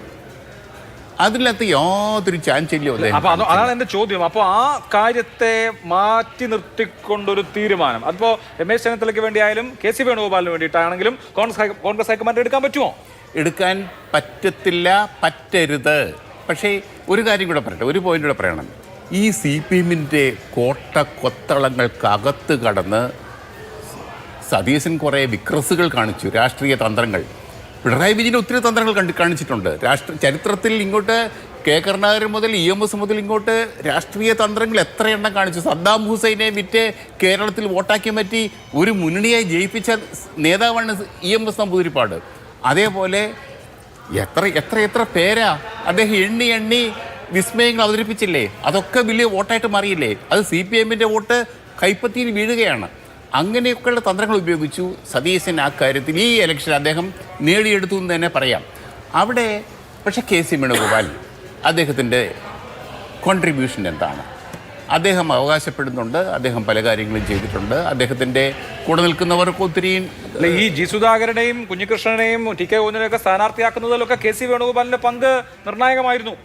അതിനകത്ത് യാതൊരു ചാൻസില്ല. അപ്പൊ അതാണ് എന്റെ ചോദ്യം. അപ്പോൾ ആ കാര്യത്തെ മാറ്റി നിർത്തിക്കൊണ്ടൊരു തീരുമാനം അതിപ്പോ രമേശ് ചെന്നിത്തലയ്ക്ക് വേണ്ടിയായാലും കെ സി വേണുഗോപാലിന് വേണ്ടിയിട്ടാണെങ്കിലും കോൺഗ്രസ് ഹൈക്കമാൻഡ് എടുക്കാൻ പറ്റുമോ? എടുക്കാൻ പറ്റത്തില്ല, പറ്റരുത്. പക്ഷേ ഒരു കാര്യം കൂടെ പറയട്ടെ, ഒരു പോയിന്റ് കൂടെ പറയണം. ഈ CPM-ന്റെ കൊത്തളങ്ങൾക്കകത്ത് കടന്ന് സതീശൻ കുറേ വിക്രസുകൾ കാണിച്ചു, രാഷ്ട്രീയ തന്ത്രങ്ങൾ. പിണറായി വിജയൻ ഒത്തിരി തന്ത്രങ്ങൾ കാണിച്ചിട്ടുണ്ട്. ചരിത്രത്തിൽ ഇങ്ങോട്ട് കെ കരുണാകരൻ മുതൽ EMS മുതൽ ഇങ്ങോട്ട് രാഷ്ട്രീയ തന്ത്രങ്ങൾ എത്ര എണ്ണം കാണിച്ചു. സദ്ദാം ഹുസൈനെ വിറ്റ് കേരളത്തിൽ വോട്ടാക്കി മാറ്റി ഒരു മുന്നണിയായി ജയിപ്പിച്ച നേതാവാണ് EMS നമ്പൂതിരിപ്പാട്. അതേപോലെ എത്ര പേരാ അദ്ദേഹം എണ്ണി വിസ്മയങ്ങൾ അവതരിപ്പിച്ചില്ലേ? അതൊക്കെ വലിയ വോട്ടായിട്ട് മാറിയില്ലേ? അത് CPM-ന്റെ വോട്ട് കൈപ്പത്തിയിൽ വീഴുകയാണ്. അങ്ങനെയൊക്കെയുള്ള തന്ത്രങ്ങൾ ഉപയോഗിച്ചു സതീശൻ. ആ കാര്യത്തിൽ ഈ ഇലക്ഷൻ അദ്ദേഹം നേടിയെടുത്തു എന്ന് തന്നെ പറയാം. അവിടെ പക്ഷേ കെ സി വേണുഗോപാൽ അദ്ദേഹത്തിൻ്റെ കോൺട്രിബ്യൂഷൻ എന്താണ്? അദ്ദേഹം അവകാശപ്പെടുന്നുണ്ട്, അദ്ദേഹം പല കാര്യങ്ങളും ചെയ്തിട്ടുണ്ട്. അദ്ദേഹത്തിൻ്റെ കൂടെ നിൽക്കുന്നവർക്ക് ഒത്തിരി ഈ ജി സുധാകരനെയും കുഞ്ഞികൃഷ്ണനെയും ടി കെ ഊന്നിനെയൊക്കെ സ്ഥാനാർത്ഥിയാക്കുന്നതിലൊക്കെ കെ സി വേണുഗോപാലിൻ്റെ പങ്ക് നിർണായകമായിരുന്നു.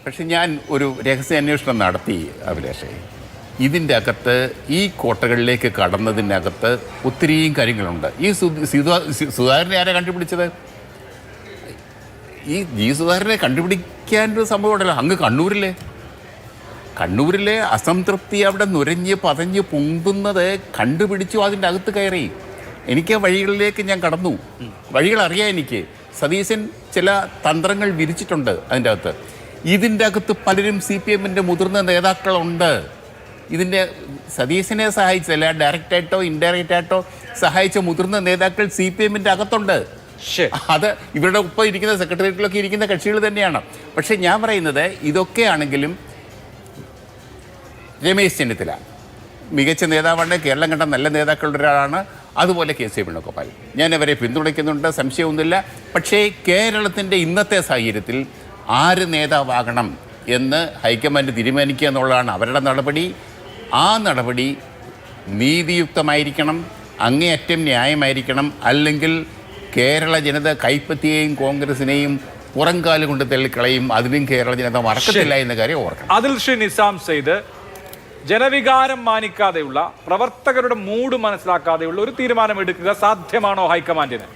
പക്ഷെ ഞാൻ ഒരു രഹസ്യ അന്വേഷണം നടത്തി അഭിലാഷേ. ഇതിൻ്റെ അകത്ത് ഈ കോട്ടകളിലേക്ക് കടന്നതിനകത്ത് ഒത്തിരിയും കാര്യങ്ങളുണ്ട്. ഈ സുധാകരനെ ആരാ കണ്ടുപിടിച്ചത്? ഈ ജി സുധാകരനെ കണ്ടുപിടിക്കാനൊരു സംഭവം ഉണ്ടല്ലോ. അങ്ങ് കണ്ണൂരിലെ അസംതൃപ്തി അവിടെ നുരഞ്ഞ് പതഞ്ഞ് പൊന്തുന്നത് കണ്ടുപിടിച്ചു. അതിൻ്റെ അകത്ത് കയറി. എനിക്ക് ആ വഴികളിലേക്ക് ഞാൻ കടന്നു. വഴികൾ അറിയാം എനിക്ക്. സതീശൻ ചില തന്ത്രങ്ങൾ വിരിച്ചിട്ടുണ്ട് അതിൻ്റെ അകത്ത്. ഇതിൻ്റെ അകത്ത് പലരും CPM-ന്റെ മുതിർന്ന നേതാക്കളുണ്ട്. ഇതിൻ്റെ സതീശനെ സഹായിച്ചല്ല, ഡയറക്റ്റായിട്ടോ ഇൻഡയറക്റ്റായിട്ടോ സഹായിച്ച മുതിർന്ന നേതാക്കൾ CPM-ന്റെ അകത്തുണ്ട്. അത് ഇവരുടെ ഒപ്പം ഇരിക്കുന്ന സെക്രട്ടേറിയറ്റിലൊക്കെ ഇരിക്കുന്ന കക്ഷികൾ തന്നെയാണ്. പക്ഷേ ഞാൻ പറയുന്നത് ഇതൊക്കെയാണെങ്കിലും രമേശ് ചെന്നിത്തല മികച്ച നേതാവാണ്, കേരളം കണ്ട നല്ല നേതാക്കളുടെ ഒരാളാണ്. അതുപോലെ കെ സി വേണുഗോപാൽ, ഞാൻ അവരെ പിന്തുണയ്ക്കുന്നുണ്ട്, സംശയമൊന്നുമില്ല. പക്ഷേ കേരളത്തിൻ്റെ ഇന്നത്തെ സാഹചര്യത്തിൽ ആര് നേതാവാകണം എന്ന് ഹൈക്കമാൻഡ് തീരുമാനിക്കുക എന്നുള്ളതാണ് അവരുടെ നടപടി. ആ നടപടി നീതിയുക്തമായിരിക്കണം, അങ്ങേയറ്റം ന്യായമായിരിക്കണം. അല്ലെങ്കിൽ കേരള ജനത കൈപ്പത്തിയെയും കോൺഗ്രസിനെയും പുറംകാല് കൊണ്ട് തള്ളിക്കളയും. അതിനും കേരള ജനത മറക്കത്തില്ല എന്ന കാര്യം ഓർക്കണം. അതിൽ ശ്രീ നിസാം സെയ്ദ്, ജനവികാരം മാനിക്കാതെയുള്ള, പ്രവർത്തകരുടെ മൂഡ് മനസ്സിലാക്കാതെയുള്ള ഒരു തീരുമാനം എടുക്കുക സാധ്യമാണോ ഹൈക്കമാൻഡിന്?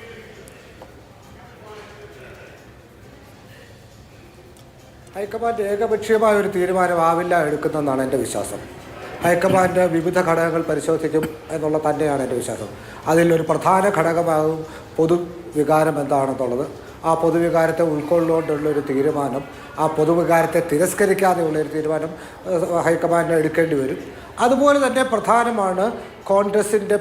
ഹൈക്കമാൻഡ് ഏകപക്ഷീയമായ ഒരു തീരുമാനമാവില്ല എടുക്കുന്നതെന്നാണ് എൻ്റെ വിശ്വാസം. ഹൈക്കമാൻഡ് വിവിധ ഘടകങ്ങൾ പരിശോധിക്കും എന്നുള്ള തന്നെയാണ് എൻ്റെ വിശ്വാസം. അതിലൊരു പ്രധാന ഘടകമാകും പൊതുവികാരം എന്താണെന്നുള്ളത്. ആ പൊതുവികാരത്തെ ഉൾക്കൊള്ളുകൊണ്ടുള്ളൊരു തീരുമാനം, ആ പൊതുവികാരത്തെ തിരസ്കരിക്കാതെയുള്ളൊരു തീരുമാനം ഹൈക്കമാൻഡ് എടുക്കേണ്ടി വരും. അതുപോലെ തന്നെ പ്രധാനമാണ് കോൺഗ്രസിൻ്റെ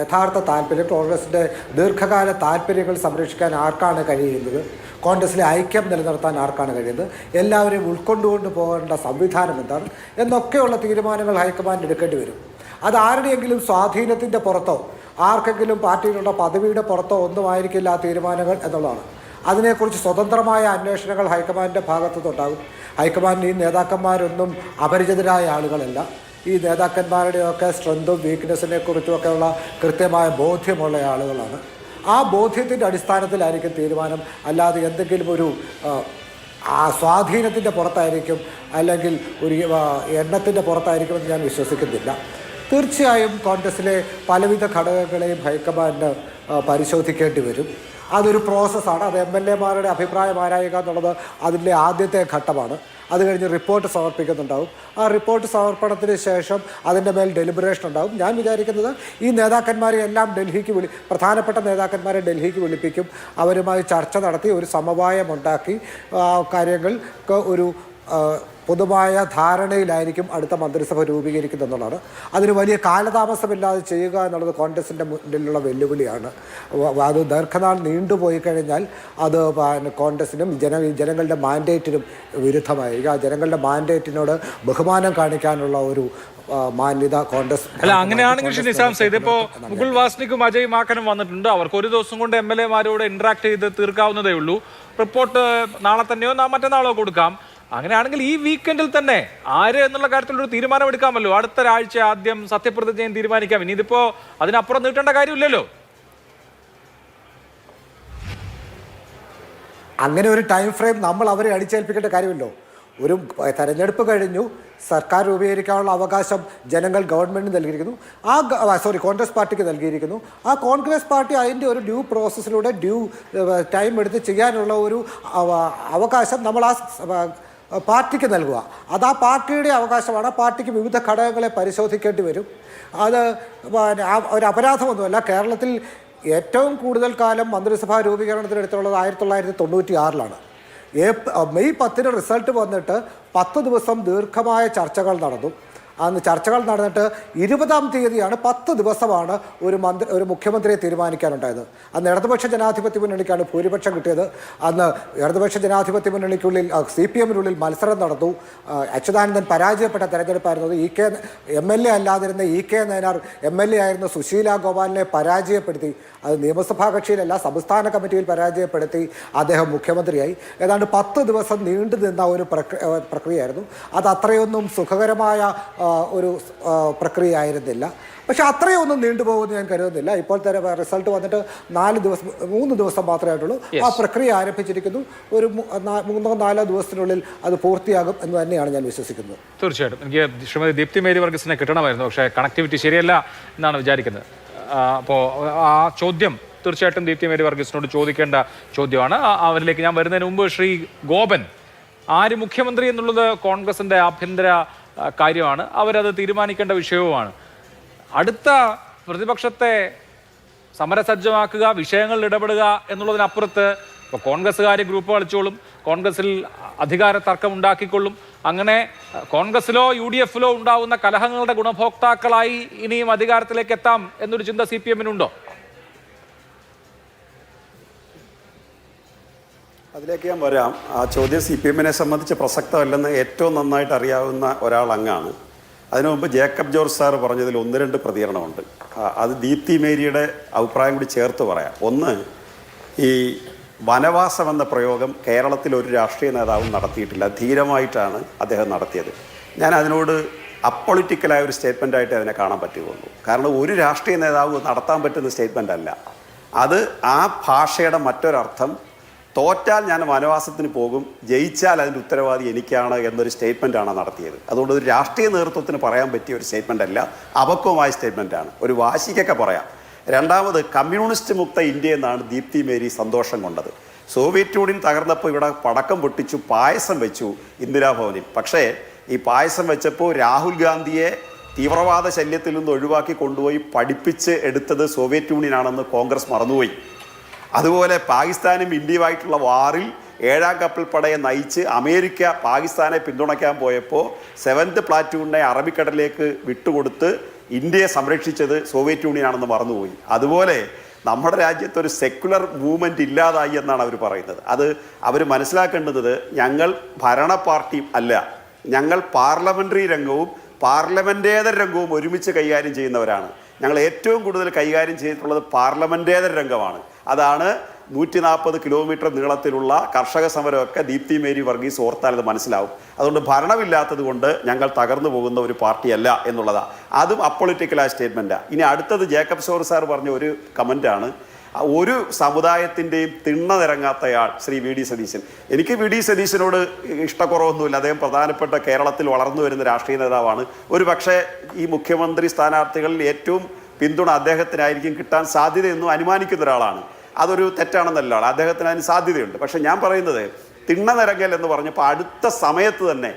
യഥാർത്ഥ താല്പര്യം, കോൺഗ്രസിൻ്റെ ദീർഘകാല താല്പര്യങ്ങൾ സംരക്ഷിക്കാൻ ആർക്കാണ് കഴിയുന്നത്, കോൺഗ്രസിലെ ഐക്യം നിലനിർത്താൻ ആർക്കാണ് കഴിയുന്നത്, എല്ലാവരെയും ഉൾക്കൊണ്ടുകൊണ്ട് പോകേണ്ട സംവിധാനം എന്താണ് എന്നൊക്കെയുള്ള തീരുമാനങ്ങൾ ഹൈക്കമാൻഡ് എടുക്കേണ്ടി വരും. അത് ആരുടെയെങ്കിലും സ്വാധീനത്തിൻ്റെ പുറത്തോ ആർക്കെങ്കിലും പാർട്ടിയിലുള്ള പദവിയുടെ പുറത്തോ ഒന്നും ആയിരിക്കില്ല ആ തീരുമാനങ്ങൾ എന്നുള്ളതാണ്. അതിനെക്കുറിച്ച് സ്വതന്ത്രമായ അന്വേഷണങ്ങൾ ഹൈക്കമാൻഡിൻ്റെ ഭാഗത്തു നിന്നുണ്ടാകും. ഹൈക്കമാൻഡിന് ഈ നേതാക്കന്മാരൊന്നും അപരിചിതരായ ആളുകളല്ല. ഈ നേതാക്കന്മാരുടെയൊക്കെ സ്ട്രെങ്തും വീക്ക്നെസ്സിനെ കുറിച്ചുമൊക്കെയുള്ള കൃത്യമായ ബോധ്യമുള്ള ആളുകളാണ്. ആ ബോധ്യത്തിൻ്റെ അടിസ്ഥാനത്തിലായിരിക്കും തീരുമാനം. അല്ലാതെ എന്തെങ്കിലും ഒരു സ്വാധീനത്തിൻ്റെ പുറത്തായിരിക്കും അല്ലെങ്കിൽ ഒരു എണ്ണത്തിൻ്റെ പുറത്തായിരിക്കുമെന്ന് ഞാൻ വിശ്വസിക്കുന്നില്ല. തീർച്ചയായും കോൺഗ്രസിലെ പലവിധ ഘടകങ്ങളെയും ഹൈക്കമാൻഡ് പരിശോധിക്കേണ്ടി വരും. അതൊരു പ്രോസസ്സാണ്. അത് MLA-മാരുടെ അഭിപ്രായം ആരായുക എന്നുള്ളത് അതിൻ്റെ ആദ്യത്തെ ഘട്ടമാണ്. അത് കഴിഞ്ഞ് റിപ്പോർട്ട് സമർപ്പിക്കുന്നുണ്ടാവും. ആ റിപ്പോർട്ട് സമർപ്പണത്തിന് ശേഷം അതിൻ്റെ മേൽ ഡെലിബറേഷൻ ഉണ്ടാവും. ഞാൻ വിചാരിക്കുന്നത് ഈ നേതാക്കന്മാരെ എല്ലാം പ്രധാനപ്പെട്ട നേതാക്കന്മാരെ ഡൽഹിക്ക് വിളിപ്പിക്കും. അവരുമായി ചർച്ച നടത്തി ഒരു സമവായമുണ്ടാക്കി കാര്യങ്ങൾക്ക് ഒരു പൊതുവായ ധാരണയിലായിരിക്കും അടുത്ത മന്ത്രിസഭ രൂപീകരിക്കുന്നത് എന്നുള്ളതാണ്. അതിന് വലിയ കാലതാമസമില്ലാതെ ചെയ്യുക എന്നുള്ളത് കോൺഗ്രസിൻ്റെ മുന്നിലുള്ള വെല്ലുവിളിയാണ്. അത് ദീർഘനാൾ നീണ്ടുപോയി കഴിഞ്ഞാൽ അത് കോൺഗ്രസിനും ജനങ്ങളുടെ മാൻഡേറ്റിനും വിരുദ്ധമായിരിക്കും. ആ ജനങ്ങളുടെ മാൻഡേറ്റിനോട് ബഹുമാനം കാണിക്കാനുള്ള ഒരു മാന്യത കോൺഗ്രസ് അല്ല. അങ്ങനെയാണെങ്കിൽ നിസാം സെയ്ദ്, ഇപ്പോ മുകുൾ വാസ്നിക്കും അജയ് മാക്കനും വന്നിട്ടുണ്ട്. അവർക്ക് ഒരു ദിവസം കൊണ്ട് MLA-മാരോട് ഇന്ററാക്ട് ചെയ്ത് തീർക്കാവുന്നതേ ഉള്ളൂ. റിപ്പോർട്ട് നാളെ തന്നെയോ മറ്റന്നാളോ കൊടുക്കാം. അങ്ങനെയാണെങ്കിൽ ഈ വീക്കെൻഡിൽ തന്നെ ആര് എന്നുള്ള കാര്യത്തിൽ ഒരു തീരുമാനം എടുക്കാമല്ലോ. അടുത്ത ഒരാഴ്ച ആദ്യം സത്യപ്രതിജ്ഞയും തീരുമാനിക്കാം. ഇനി ഇതിപ്പോ അതിനപ്പുറം നീട്ടേണ്ട കാര്യമില്ലല്ലോ. അങ്ങനെ ഒരു ടൈം ഫ്രെയിം നമ്മൾ അവരെ അടിച്ചേൽപ്പിക്കേണ്ട കാര്യമല്ലോ. ഒരു തെരഞ്ഞെടുപ്പ് കഴിഞ്ഞു, സർക്കാർ രൂപീകരിക്കാനുള്ള അവകാശം ജനങ്ങൾ ഗവൺമെൻറ്റിന് നൽകിയിരിക്കുന്നു. കോൺഗ്രസ് പാർട്ടിക്ക് നൽകിയിരിക്കുന്നു. ആ കോൺഗ്രസ് പാർട്ടി അതിൻ്റെ ഒരു ഡ്യൂ പ്രോസസ്സിലൂടെ ടൈം എടുത്ത് ചെയ്യാനുള്ള ഒരു അവകാശം നമ്മൾ പാർട്ടിക്ക് നൽകുക. അത് ആ പാർട്ടിയുടെ അവകാശമാണ്. ആ പാർട്ടിക്ക് വിവിധ ഘടകങ്ങളെ പരിശോധിക്കേണ്ടി വരും. അത് ഒരു അപരാധമൊന്നുമല്ല. കേരളത്തിൽ ഏറ്റവും കൂടുതൽ കാലം മന്ത്രിസഭാ രൂപീകരണത്തിനെടുത്തുള്ളത് 1996-ലാണ്. മെയ് 10 റിസൾട്ട് വന്നിട്ട് 10 ദിവസം ദീർഘമായ ചർച്ചകൾ നടന്നു. അന്ന് ചർച്ചകൾ നടന്നിട്ട് 20-ാം തീയതിയാണ് 10 ദിവസമാണ് ഒരു മുഖ്യമന്ത്രിയെ തീരുമാനിക്കാനുണ്ടായത്. അന്ന് ഇടതുപക്ഷ ജനാധിപത്യ മുന്നണിക്കാണ് ഭൂരിപക്ഷം കിട്ടിയത്. അന്ന് ഇടതുപക്ഷ ജനാധിപത്യ മുന്നണിക്കുള്ളിൽ CPM-നുള്ളിൽ മത്സരം നടന്നു. അച്യുതാനന്ദൻ പരാജയപ്പെട്ട തെരഞ്ഞെടുപ്പായിരുന്നത്. MLA അല്ലാതിരുന്ന EK നയനാർ MLA ആയിരുന്ന സുശീല ഗോപാലിനെ പരാജയപ്പെടുത്തി. അത് നിയമസഭാ കക്ഷിയിലല്ല, സംസ്ഥാന കമ്മിറ്റിയിൽ പരാജയപ്പെടുത്തി അദ്ദേഹം മുഖ്യമന്ത്രിയായി. ഏതാണ്ട് 10 ദിവസം നീണ്ടു നിന്ന ഒരു പ്രക്രിയയായിരുന്നു. അത് അത്രയൊന്നും സുഖകരമായ ഒരു പ്രക്രിയ ആയിരുന്നില്ല. പക്ഷെ അത്രയൊന്നും നീണ്ടുപോകുമെന്ന് ഞാൻ കരുതുന്നില്ല. ഇപ്പോഴത്തെ റിസൾട്ട് വന്നിട്ട് 3 ദിവസം മാത്രമേ ആയിട്ടുള്ളൂ. ആ പ്രക്രിയ ആരംഭിച്ചിരിക്കുന്നു. ഒരു 3-4 ദിവസത്തിനുള്ളിൽ അത് പൂർത്തിയാകും എന്ന് തന്നെയാണ് ഞാൻ വിശ്വസിക്കുന്നത്. തീർച്ചയായിട്ടും എനിക്ക് ശ്രീമതി ദീപ്തി മേരി വർഗീസിനെ കിട്ടണമായിരുന്നു. പക്ഷേ കണക്ടിവിറ്റി ശരിയല്ല എന്നാണ് വിചാരിക്കുന്നത്. അപ്പോൾ ആ ചോദ്യം തീർച്ചയായിട്ടും ദീപ്തി മേരി വർഗീസിനോട് ചോദിക്കേണ്ട ചോദ്യമാണ്. അവരിലേക്ക് ഞാൻ വരുന്നതിന് മുമ്പ് ശ്രീ ഗോപൻ, ആര് മുഖ്യമന്ത്രി എന്നുള്ളത് കോൺഗ്രസിൻ്റെ ആഭ്യന്തര കാര്യമാണ്. അവരത് തീരുമാനിക്കേണ്ട വിഷയവുമാണ്. അടുത്ത പ്രതിപക്ഷത്തെ സമരസജ്ജമാക്കുക, വിഷയങ്ങളിൽ ഇടപെടുക എന്നുള്ളതിനപ്പുറത്ത് ഇപ്പോൾ കോൺഗ്രസ്സുകാർ ഗ്രൂപ്പ് കളിച്ചോളും, കോൺഗ്രസിൽ അധികാര തർക്കം ഉണ്ടാക്കിക്കൊള്ളും. അങ്ങനെ കോൺഗ്രസിലോ UDF-ലോ ഉണ്ടാകുന്ന കലഹങ്ങളുടെ ഗുണഭോക്താക്കളായി ഇനിയും അധികാരത്തിലേക്ക് എത്താം എന്നൊരു ചിന്ത CPM-നുണ്ടോ? അതിലേക്ക് ഞാൻ വരാം. ആ ചോദ്യം CPM-നെ സംബന്ധിച്ച് പ്രസക്തമല്ലെന്ന് ഏറ്റവും നന്നായിട്ട് അറിയാവുന്ന ഒരാൾ അങ്ങാണ്. അതിനു മുമ്പ് ജേക്കബ് ജോർജ് സാർ പറഞ്ഞതിൽ 1-2 പ്രതികരണമുണ്ട്. അത് ദീപ്തി മേരിയുടെ അഭിപ്രായം കൂടി ചേർത്ത് പറയാം. ഒന്ന്, ഈ വനവാസം എന്ന പ്രയോഗം കേരളത്തിൽ ഒരു രാഷ്ട്രീയ നേതാവും നടത്തിയിട്ടില്ല. ധീരമായിട്ടാണ് അദ്ദേഹം നടത്തിയത്. ഞാൻ അതിനോട് അപ്പൊളിറ്റിക്കലായ ഒരു സ്റ്റേറ്റ്മെൻറ്റായിട്ട് അതിനെ കാണാൻ പറ്റുകയുള്ളൂ. കാരണം ഒരു രാഷ്ട്രീയ നേതാവ് നടത്താൻ പറ്റുന്ന സ്റ്റേറ്റ്മെൻ്റ് അല്ല അത്. ആ ഭാഷയുടെ മറ്റൊരർത്ഥം, തോറ്റാൽ ഞാൻ വനവാസത്തിന് പോകും, ജയിച്ചാൽ അതിൻ്റെ ഉത്തരവാദി എനിക്കാണ് എന്നൊരു സ്റ്റേറ്റ്മെൻറ്റാണ് നടത്തിയത്. അതുകൊണ്ട് ഒരു രാഷ്ട്രീയ നേതൃത്വത്തിന് പറയാൻ പറ്റിയ ഒരു സ്റ്റേറ്റ്മെൻ്റ് അല്ല, അപക്വമായ സ്റ്റേറ്റ്മെൻറ്റാണ്. ഒരു വാശിക്കൊക്കെ പറയാം. രണ്ടാമത്, കമ്മ്യൂണിസ്റ്റ് മുക്ത ഇന്ത്യ എന്നാണ് ദീപ്തി മേരി സന്തോഷം കൊണ്ടത്. സോവിയറ്റ് യൂണിയൻ തകർന്നപ്പോൾ ഇവിടെ പടക്കം പൊട്ടിച്ചു, പായസം വെച്ചു ഇന്ദിരാഭവനിൽ. പക്ഷേ ഈ പായസം വെച്ചപ്പോൾ രാഹുൽ ഗാന്ധിയെ തീവ്രവാദ ശല്യത്തിൽ നിന്ന് ഒഴിവാക്കി കൊണ്ടുപോയി പഠിപ്പിച്ച് എടുത്തത് സോവിയറ്റ് യൂണിയനാണെന്ന് കോൺഗ്രസ് മറന്നുപോയി. അതുപോലെ പാകിസ്ഥാനും ഇന്ത്യയുമായിട്ടുള്ള വാറിൽ 7ാം കപ്പൽ പടയെ നയിച്ച് അമേരിക്ക പാകിസ്ഥാനെ പിന്തുണയ്ക്കാൻ പോയപ്പോൾ 7th പ്ലാറ്റൂണിനെ അറബിക്കടലിലേക്ക് വിട്ടുകൊടുത്ത് ഇന്ത്യയെ സംരക്ഷിച്ചത് സോവിയറ്റ് യൂണിയനാണെന്ന് മറന്നുപോയി. അതുപോലെ നമ്മുടെ രാജ്യത്തൊരു സെക്യുലർ മൂവ്മെൻറ്റ് ഇല്ലാതായി എന്നാണ് അവർ പറയുന്നത്. അത് അവർ മനസ്സിലാക്കേണ്ടത്, ഞങ്ങൾ ഭരണ പാർട്ടി അല്ല, ഞങ്ങൾ പാർലമെൻ്ററി രംഗവും പാർലമെൻറ്റേതര രംഗവും ഒരുമിച്ച് കൈകാര്യം ചെയ്യുന്നവരാണ്. ഞങ്ങൾ ഏറ്റവും കൂടുതൽ കൈകാര്യം ചെയ്തിട്ടുള്ളത് പാർലമെൻറ്റേതര രംഗമാണ്. അതാണ് 140 കിലോമീറ്റർ നീളത്തിലുള്ള കർഷക സമരമൊക്കെ ദീപ്തി മേരി വർഗീസ് ഓർത്താൽ അത് മനസ്സിലാവും. അതുകൊണ്ട് ഭരണമില്ലാത്തത് കൊണ്ട് ഞങ്ങൾ തകർന്നു പോകുന്ന ഒരു പാർട്ടിയല്ല എന്നുള്ളതാണ്. അതും അപ്പൊളിറ്റിക്കലായ സ്റ്റേറ്റ്മെൻറ്റാണ്. ഇനി അടുത്തത് ജേക്കബ് ജോർജ് സാർ പറഞ്ഞ ഒരു കമൻറ്റാണ്. ഒരു സമുദായത്തിൻ്റെയും തിണ്ണ നിരങ്ങാത്തയാൾ ശ്രീ VD സതീശൻ. എനിക്ക് VD സതീശനോട് ഇഷ്ടക്കുറവൊന്നുമില്ല. അദ്ദേഹം പ്രധാനപ്പെട്ട കേരളത്തിൽ വളർന്നു വരുന്ന രാഷ്ട്രീയ നേതാവാണ്. ഒരു പക്ഷേ ഈ മുഖ്യമന്ത്രി സ്ഥാനാർത്ഥികളിൽ ഏറ്റവും പിന്തുണ അദ്ദേഹത്തിനായിരിക്കും കിട്ടാൻ സാധ്യതയെന്നും അനുമാനിക്കുന്ന ഒരാളാണ്. അതൊരു തെറ്റാണെന്നല്ല, അദ്ദേഹത്തിന് അതിന് സാധ്യതയുണ്ട്. പക്ഷെ ഞാൻ പറയുന്നത് തിണ്ണനിരങ്ങൽ എന്ന് പറഞ്ഞപ്പോൾ അടുത്ത സമയത്ത് തന്നെ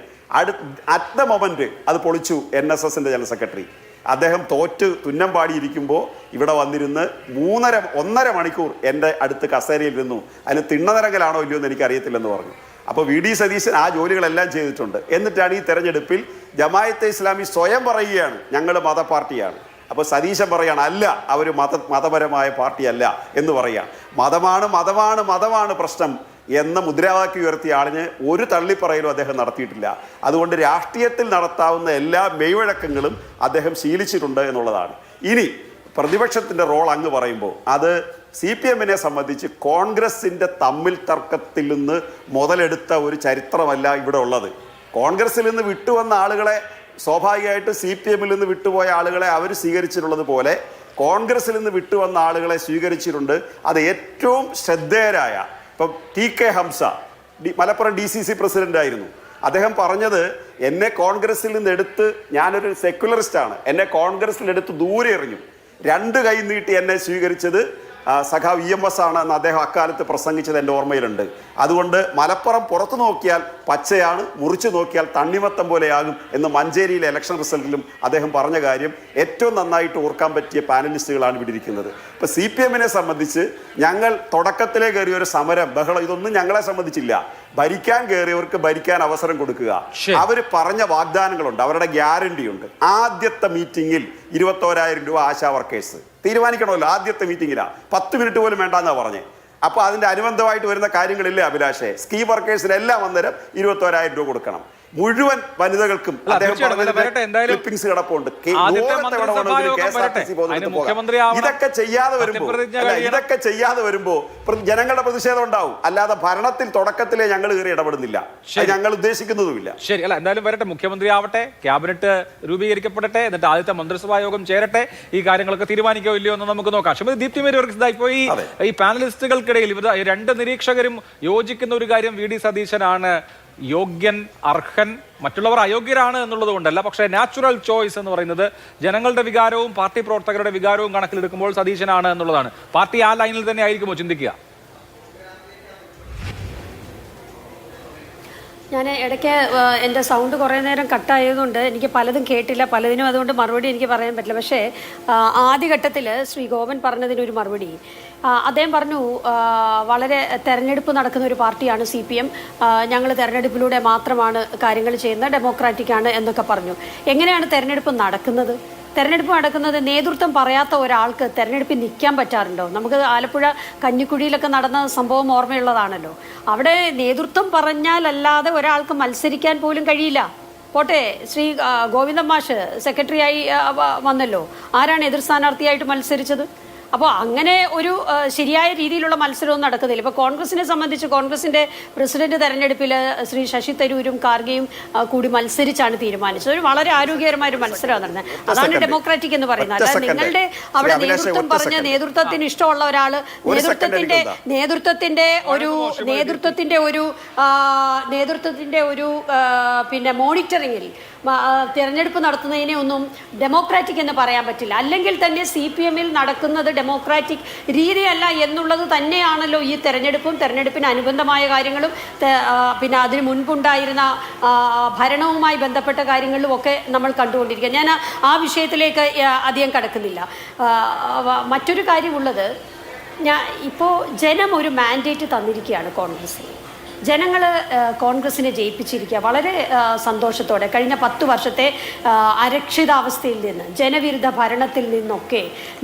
അറ്റ് ദ മൊമെന്റ് അത് പൊളിച്ചു NSSന്റെ ജനറൽ സെക്രട്ടറി. അദ്ദേഹം തോറ്റ് തുന്നം പാടിയിരിക്കുമ്പോൾ ഇവിടെ വന്നിരുന്ന് 1.5 മണിക്കൂർ എൻ്റെ അടുത്ത് കസേരയിൽ ഇരുന്നു. അതിന് തിണ്ണനിരങ്ങലാണോ ഇല്ലയോ എന്ന് എനിക്കറിയത്തില്ലെന്ന് പറഞ്ഞു. അപ്പോൾ VD സതീശൻ ആ ജോലികളെല്ലാം ചെയ്തിട്ടുണ്ട്. എന്നിട്ടാണ് ഈ തെരഞ്ഞെടുപ്പിൽ ജമാഅത്തെ ഇസ്ലാമി സ്വയം പറയുകയാണ് ഞങ്ങൾ മതപാർട്ടിയാണ്. അപ്പോൾ സതീശൻ പറയാണ് അല്ല, അവർ മതപരമായ പാർട്ടിയല്ല എന്ന് പറയുക. മതമാണ് പ്രശ്നം എന്ന മുദ്രാവാക്യം ഉയർത്തിയ ആളിന് ഒരു തള്ളിപ്പറയലും അദ്ദേഹം നടത്തിയിട്ടില്ല. അതുകൊണ്ട് രാഷ്ട്രീയത്തിൽ നടത്താവുന്ന എല്ലാ മെയ്വഴക്കങ്ങളും അദ്ദേഹം ശീലിച്ചിട്ടുണ്ട് എന്നുള്ളതാണ്. ഇനി പ്രതിപക്ഷത്തിൻ്റെ റോൾ അങ്ങ് പറയുമ്പോൾ അത് CPMനെ സംബന്ധിച്ച് കോൺഗ്രസിൻ്റെ തമ്മിൽ തർക്കത്തിൽ നിന്ന് മുതലെടുത്ത ഒരു ചരിത്രമല്ല ഇവിടെ ഉള്ളത്. കോൺഗ്രസിൽ നിന്ന് വിട്ടുവന്ന ആളുകളെ സ്വാഭാവികമായിട്ട് CPMൽ നിന്ന് വിട്ടുപോയ ആളുകളെ അവർ സ്വീകരിച്ചിട്ടുള്ളത് പോലെ കോൺഗ്രസിൽ നിന്ന് വിട്ടുവന്ന ആളുകളെ സ്വീകരിച്ചിട്ടുണ്ട്. അത് ഏറ്റവും ശ്രദ്ധേയരായ ഇപ്പം TK Hamsa Malappuram DCC president ആയിരുന്നു. അദ്ദേഹം പറഞ്ഞത് എന്നെ കോൺഗ്രസിൽ നിന്ന് എടുത്ത്, ഞാനൊരു സെക്യുലറിസ്റ്റാണ്, എന്നെ കോൺഗ്രസിൽ എടുത്ത് ദൂരെ എറിഞ്ഞു, 2 കൈ നീട്ടി എന്നെ സ്വീകരിച്ചത് സഖാവ് EMS ആണ് എന്ന് അദ്ദേഹം അക്കാലത്ത് പ്രസംഗിച്ചത് എൻ്റെ ഓർമ്മയിലുണ്ട്. അതുകൊണ്ട് മലപ്പുറം പുറത്തു നോക്കിയാൽ പച്ചയാണ്, മുറിച്ചു നോക്കിയാൽ തണ്ണിമത്തം പോലെയാകും എന്ന് മഞ്ചേരിയിലെ ഇലക്ഷൻ റിസൾട്ടിലും അദ്ദേഹം പറഞ്ഞ കാര്യം ഏറ്റവും നന്നായിട്ട് ഓർക്കാൻ പറ്റിയ പാനലിസ്റ്റുകളാണ് ഇവിടെ ഇരിക്കുന്നത്. ഇപ്പോൾ CPMനെ സംബന്ധിച്ച് ഞങ്ങൾ തുടക്കത്തിലേ കയറിയ ഒരു സമരം ബഹളം ഇതൊന്നും ഞങ്ങളെ സംബന്ധിച്ചില്ല. ഭരിക്കാൻ കയറിയവർക്ക് ഭരിക്കാൻ അവസരം കൊടുക്കുക. അവർ പറഞ്ഞ വാഗ്ദാനങ്ങളുണ്ട്, അവരുടെ ഗ്യാരണ്ടി ഉണ്ട്. ആദ്യത്തെ മീറ്റിംഗിൽ 21,000 രൂപ ആശാ വർക്കേഴ്സ് തീരുമാനിക്കണമല്ലോ. ആദ്യത്തെ മീറ്റിംഗിലാണ് 10 മിനിറ്റ് പോലും വേണ്ടെന്നാ പറഞ്ഞേ. അപ്പോൾ അതിൻ്റെ അനുബന്ധമായിട്ട് വരുന്ന കാര്യങ്ങളില്ലേ അഭിലാഷേ, സ്കീം വർക്കേഴ്സിനെല്ലാം അന്നേരം 21,000 രൂപ കൊടുക്കണം. മുഴുവൻ വനിതകൾക്കും ക്ലിപ്പിംഗ്സ് കിടപ്പുണ്ട്. ഇതൊക്കെ ചെയ്യാതെ വരുമ്പോ ജനങ്ങളുടെ പ്രതിഷേധം ഉണ്ടാവും. അല്ലാതെ ഭരണത്തിൽ തുടക്കത്തിലെ ഞങ്ങൾ കയറി ഇടപെടുന്നില്ല, ഞങ്ങൾ ഉദ്ദേശിക്കുന്നതുമില്ല. ശരി, അല്ല എന്തായാലും വരട്ടെ, മുഖ്യമന്ത്രി ആവട്ടെ, ക്യാബിനറ്റ് രൂപീകരിക്കപ്പെടട്ടെ, എന്നിട്ട് ആദ്യത്തെ മന്ത്രിസഭാ യോഗം ചേരട്ടെ, ഈ കാര്യങ്ങളൊക്കെ തീരുമാനിക്കോ ഇല്ലയോ എന്ന് നമുക്ക് നോക്കാം. ശ്രീമതി ദീപ്തി മേരി വർഗീസ്, ഇപ്പോൾ ഈ പാനലിസ്റ്റുകൾക്കിടയിൽ ഇവർ 2 നിരീക്ഷകരും യോജിക്കുന്ന ഒരു കാര്യം VD സതീശനാണ് യോഗ്യൻ, അർഹൻ, മറ്റുള്ളവർ അയോഗ്യരാണ് എന്നുള്ളത് കൊണ്ടല്ല, പക്ഷേ നാച്ചുറൽ ചോയ്സ് എന്ന് പറയുന്നത് ജനങ്ങളുടെ വികാരവും പാർട്ടി പ്രവർത്തകരുടെ വികാരവും കണക്കിലെടുക്കുമ്പോൾ സതീശനാണ് എന്നുള്ളതാണ്. പാർട്ടി ആ ലൈനിൽ തന്നെ ആയിരിക്കുമോ ചിന്തിക്കുക? ഞാൻ ഇടയ്ക്ക് എൻ്റെ സൗണ്ട് കുറേ നേരം കട്ടായതുകൊണ്ട് എനിക്ക് പലതും കേട്ടില്ല, പലതിനും അതുകൊണ്ട് മറുപടി എനിക്ക് പറയാൻ പറ്റില്ല. പക്ഷേ ആദ്യഘട്ടത്തിൽ ശ്രീ ഗോപൻ പറഞ്ഞതിനൊരു മറുപടി, അദ്ദേഹം പറഞ്ഞു വളരെ തെരഞ്ഞെടുപ്പ് നടക്കുന്ന ഒരു പാർട്ടിയാണ് CPM, ഞങ്ങൾ തെരഞ്ഞെടുപ്പിലൂടെ മാത്രമാണ് കാര്യങ്ങൾ ചെയ്യുന്നത്, ഡെമോക്രാറ്റിക്കാണ് എന്നൊക്കെ പറഞ്ഞു. എങ്ങനെയാണ് തെരഞ്ഞെടുപ്പ് നടക്കുന്നത്? തെരഞ്ഞെടുപ്പ് നടക്കുന്നത് നേതൃത്വം പറയാത്ത ഒരാൾക്ക് തെരഞ്ഞെടുപ്പിൽ നിൽക്കാൻ പറ്റാറുണ്ടോ? നമുക്ക് ആലപ്പുഴ കഞ്ഞിക്കുഴിയിലൊക്കെ നടന്ന സംഭവം ഓർമ്മയുള്ളതാണല്ലോ. അവിടെ നേതൃത്വം പറഞ്ഞാലല്ലാതെ ഒരാൾക്ക് മത്സരിക്കാൻ പോലും കഴിയില്ല. പോട്ടെ, ശ്രീ ഗോവിന്ദൻ മാഷ് സെക്രട്ടറിയായി വന്നല്ലോ, ആരാണ് എതിർ സ്ഥാനാർത്ഥിയായിട്ട് മത്സരിച്ചത്? അപ്പോൾ അങ്ങനെ ഒരു ശരിയായ രീതിയിലുള്ള മത്സരവും നടക്കുന്നില്ല. ഇപ്പോൾ കോൺഗ്രസിനെ സംബന്ധിച്ച് കോൺഗ്രസിൻ്റെ പ്രസിഡന്റ് തെരഞ്ഞെടുപ്പിൽ ശ്രീ ശശി തരൂരും കാർഗെയും കൂടി മത്സരിച്ചാണ് തീരുമാനിച്ചത്. ഒരു വളരെ ആരോഗ്യകരമായ ഒരു മത്സരമാണ് നടന്നത്. അതാണ് ഡെമോക്രാറ്റിക് എന്ന് പറയുന്നത്. അല്ല നിങ്ങളുടെ അവിടെ നേതൃത്വം പറഞ്ഞ നേതൃത്വത്തിന് ഇഷ്ടമുള്ള ഒരാൾ നേതൃത്വത്തിന്റെ ഒരു പിന്നെ മോണിറ്ററിങ്ങിൽ തിരഞ്ഞെടുപ്പ് നടത്തുന്നതിനെ ഒന്നും ഡെമോക്രാറ്റിക് എന്ന് പറയാൻ പറ്റില്ല. അല്ലെങ്കിൽ തന്നെ CPMൽ നടക്കുന്നത് ഡെമോക്രാറ്റിക് രീതിയല്ല എന്നുള്ളത് തന്നെയാണല്ലോ ഈ തെരഞ്ഞെടുപ്പിന് അനുബന്ധമായ കാര്യങ്ങളും പിന്നെ അതിന് മുൻപുണ്ടായിരുന്ന ഭരണവുമായി ബന്ധപ്പെട്ട കാര്യങ്ങളിലും ഒക്കെ നമ്മൾ കണ്ടുകൊണ്ടിരിക്കുക. ഞാൻ ആ വിഷയത്തിലേക്ക് അധികം കടക്കുന്നില്ല. മറ്റൊരു കാര്യമുള്ളത്, ഇപ്പോൾ ജനം ഒരു മാൻഡേറ്റ് തന്നിരിക്കുകയാണ് കോൺഗ്രസിന്. ജനങ്ങൾ കോൺഗ്രസിനെ ജയിപ്പിച്ചിരിക്കുക വളരെ സന്തോഷത്തോടെ. കഴിഞ്ഞ 10 വർഷത്തെ അരക്ഷിതാവസ്ഥയിൽ നിന്ന്, ജനവിരുദ്ധ ഭരണത്തിൽ നിന്നൊക്കെ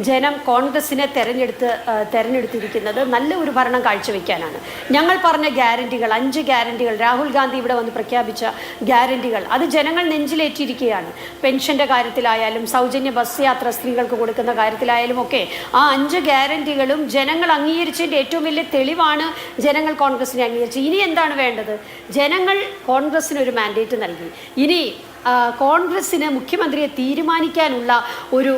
ജനം കോൺഗ്രസിനെ തെരഞ്ഞെടുത്തിരിക്കുന്നത് നല്ല ഒരു ഭരണം കാഴ്ചവെക്കാനാണ്. ഞങ്ങൾ പറഞ്ഞ ഗ്യാരണ്ടികൾ, 5 ഗ്യാരണ്ടികൾ, രാഹുൽ ഗാന്ധി ഇവിടെ വന്ന് പ്രഖ്യാപിച്ച ഗ്യാരണ്ടികൾ, അത് ജനങ്ങൾ നെഞ്ചിലേറ്റിരിക്കുകയാണ്. പെൻഷൻ്റെ കാര്യത്തിലായാലും സൗജന്യ ബസ് യാത്ര സ്ത്രീകൾക്ക് കൊടുക്കുന്ന കാര്യത്തിലായാലും ഒക്കെ ആ 5 ഗ്യാരണ്ടികളും ജനങ്ങൾ അംഗീകരിച്ചതിൻ്റെ ഏറ്റവും വലിയ തെളിവാണ് ജനങ്ങൾ കോൺഗ്രസിനെ അംഗീകരിച്ചത്. ഇനി എന്താണ് വേണ്ടത്? ജനങ്ങൾ കോൺഗ്രസിന് ഒരു മാൻഡേറ്റ് നൽകി. ഇനി കോൺഗ്രസിന് മുഖ്യമന്ത്രിയെ തീരുമാനിക്കാനുള്ള ഒരു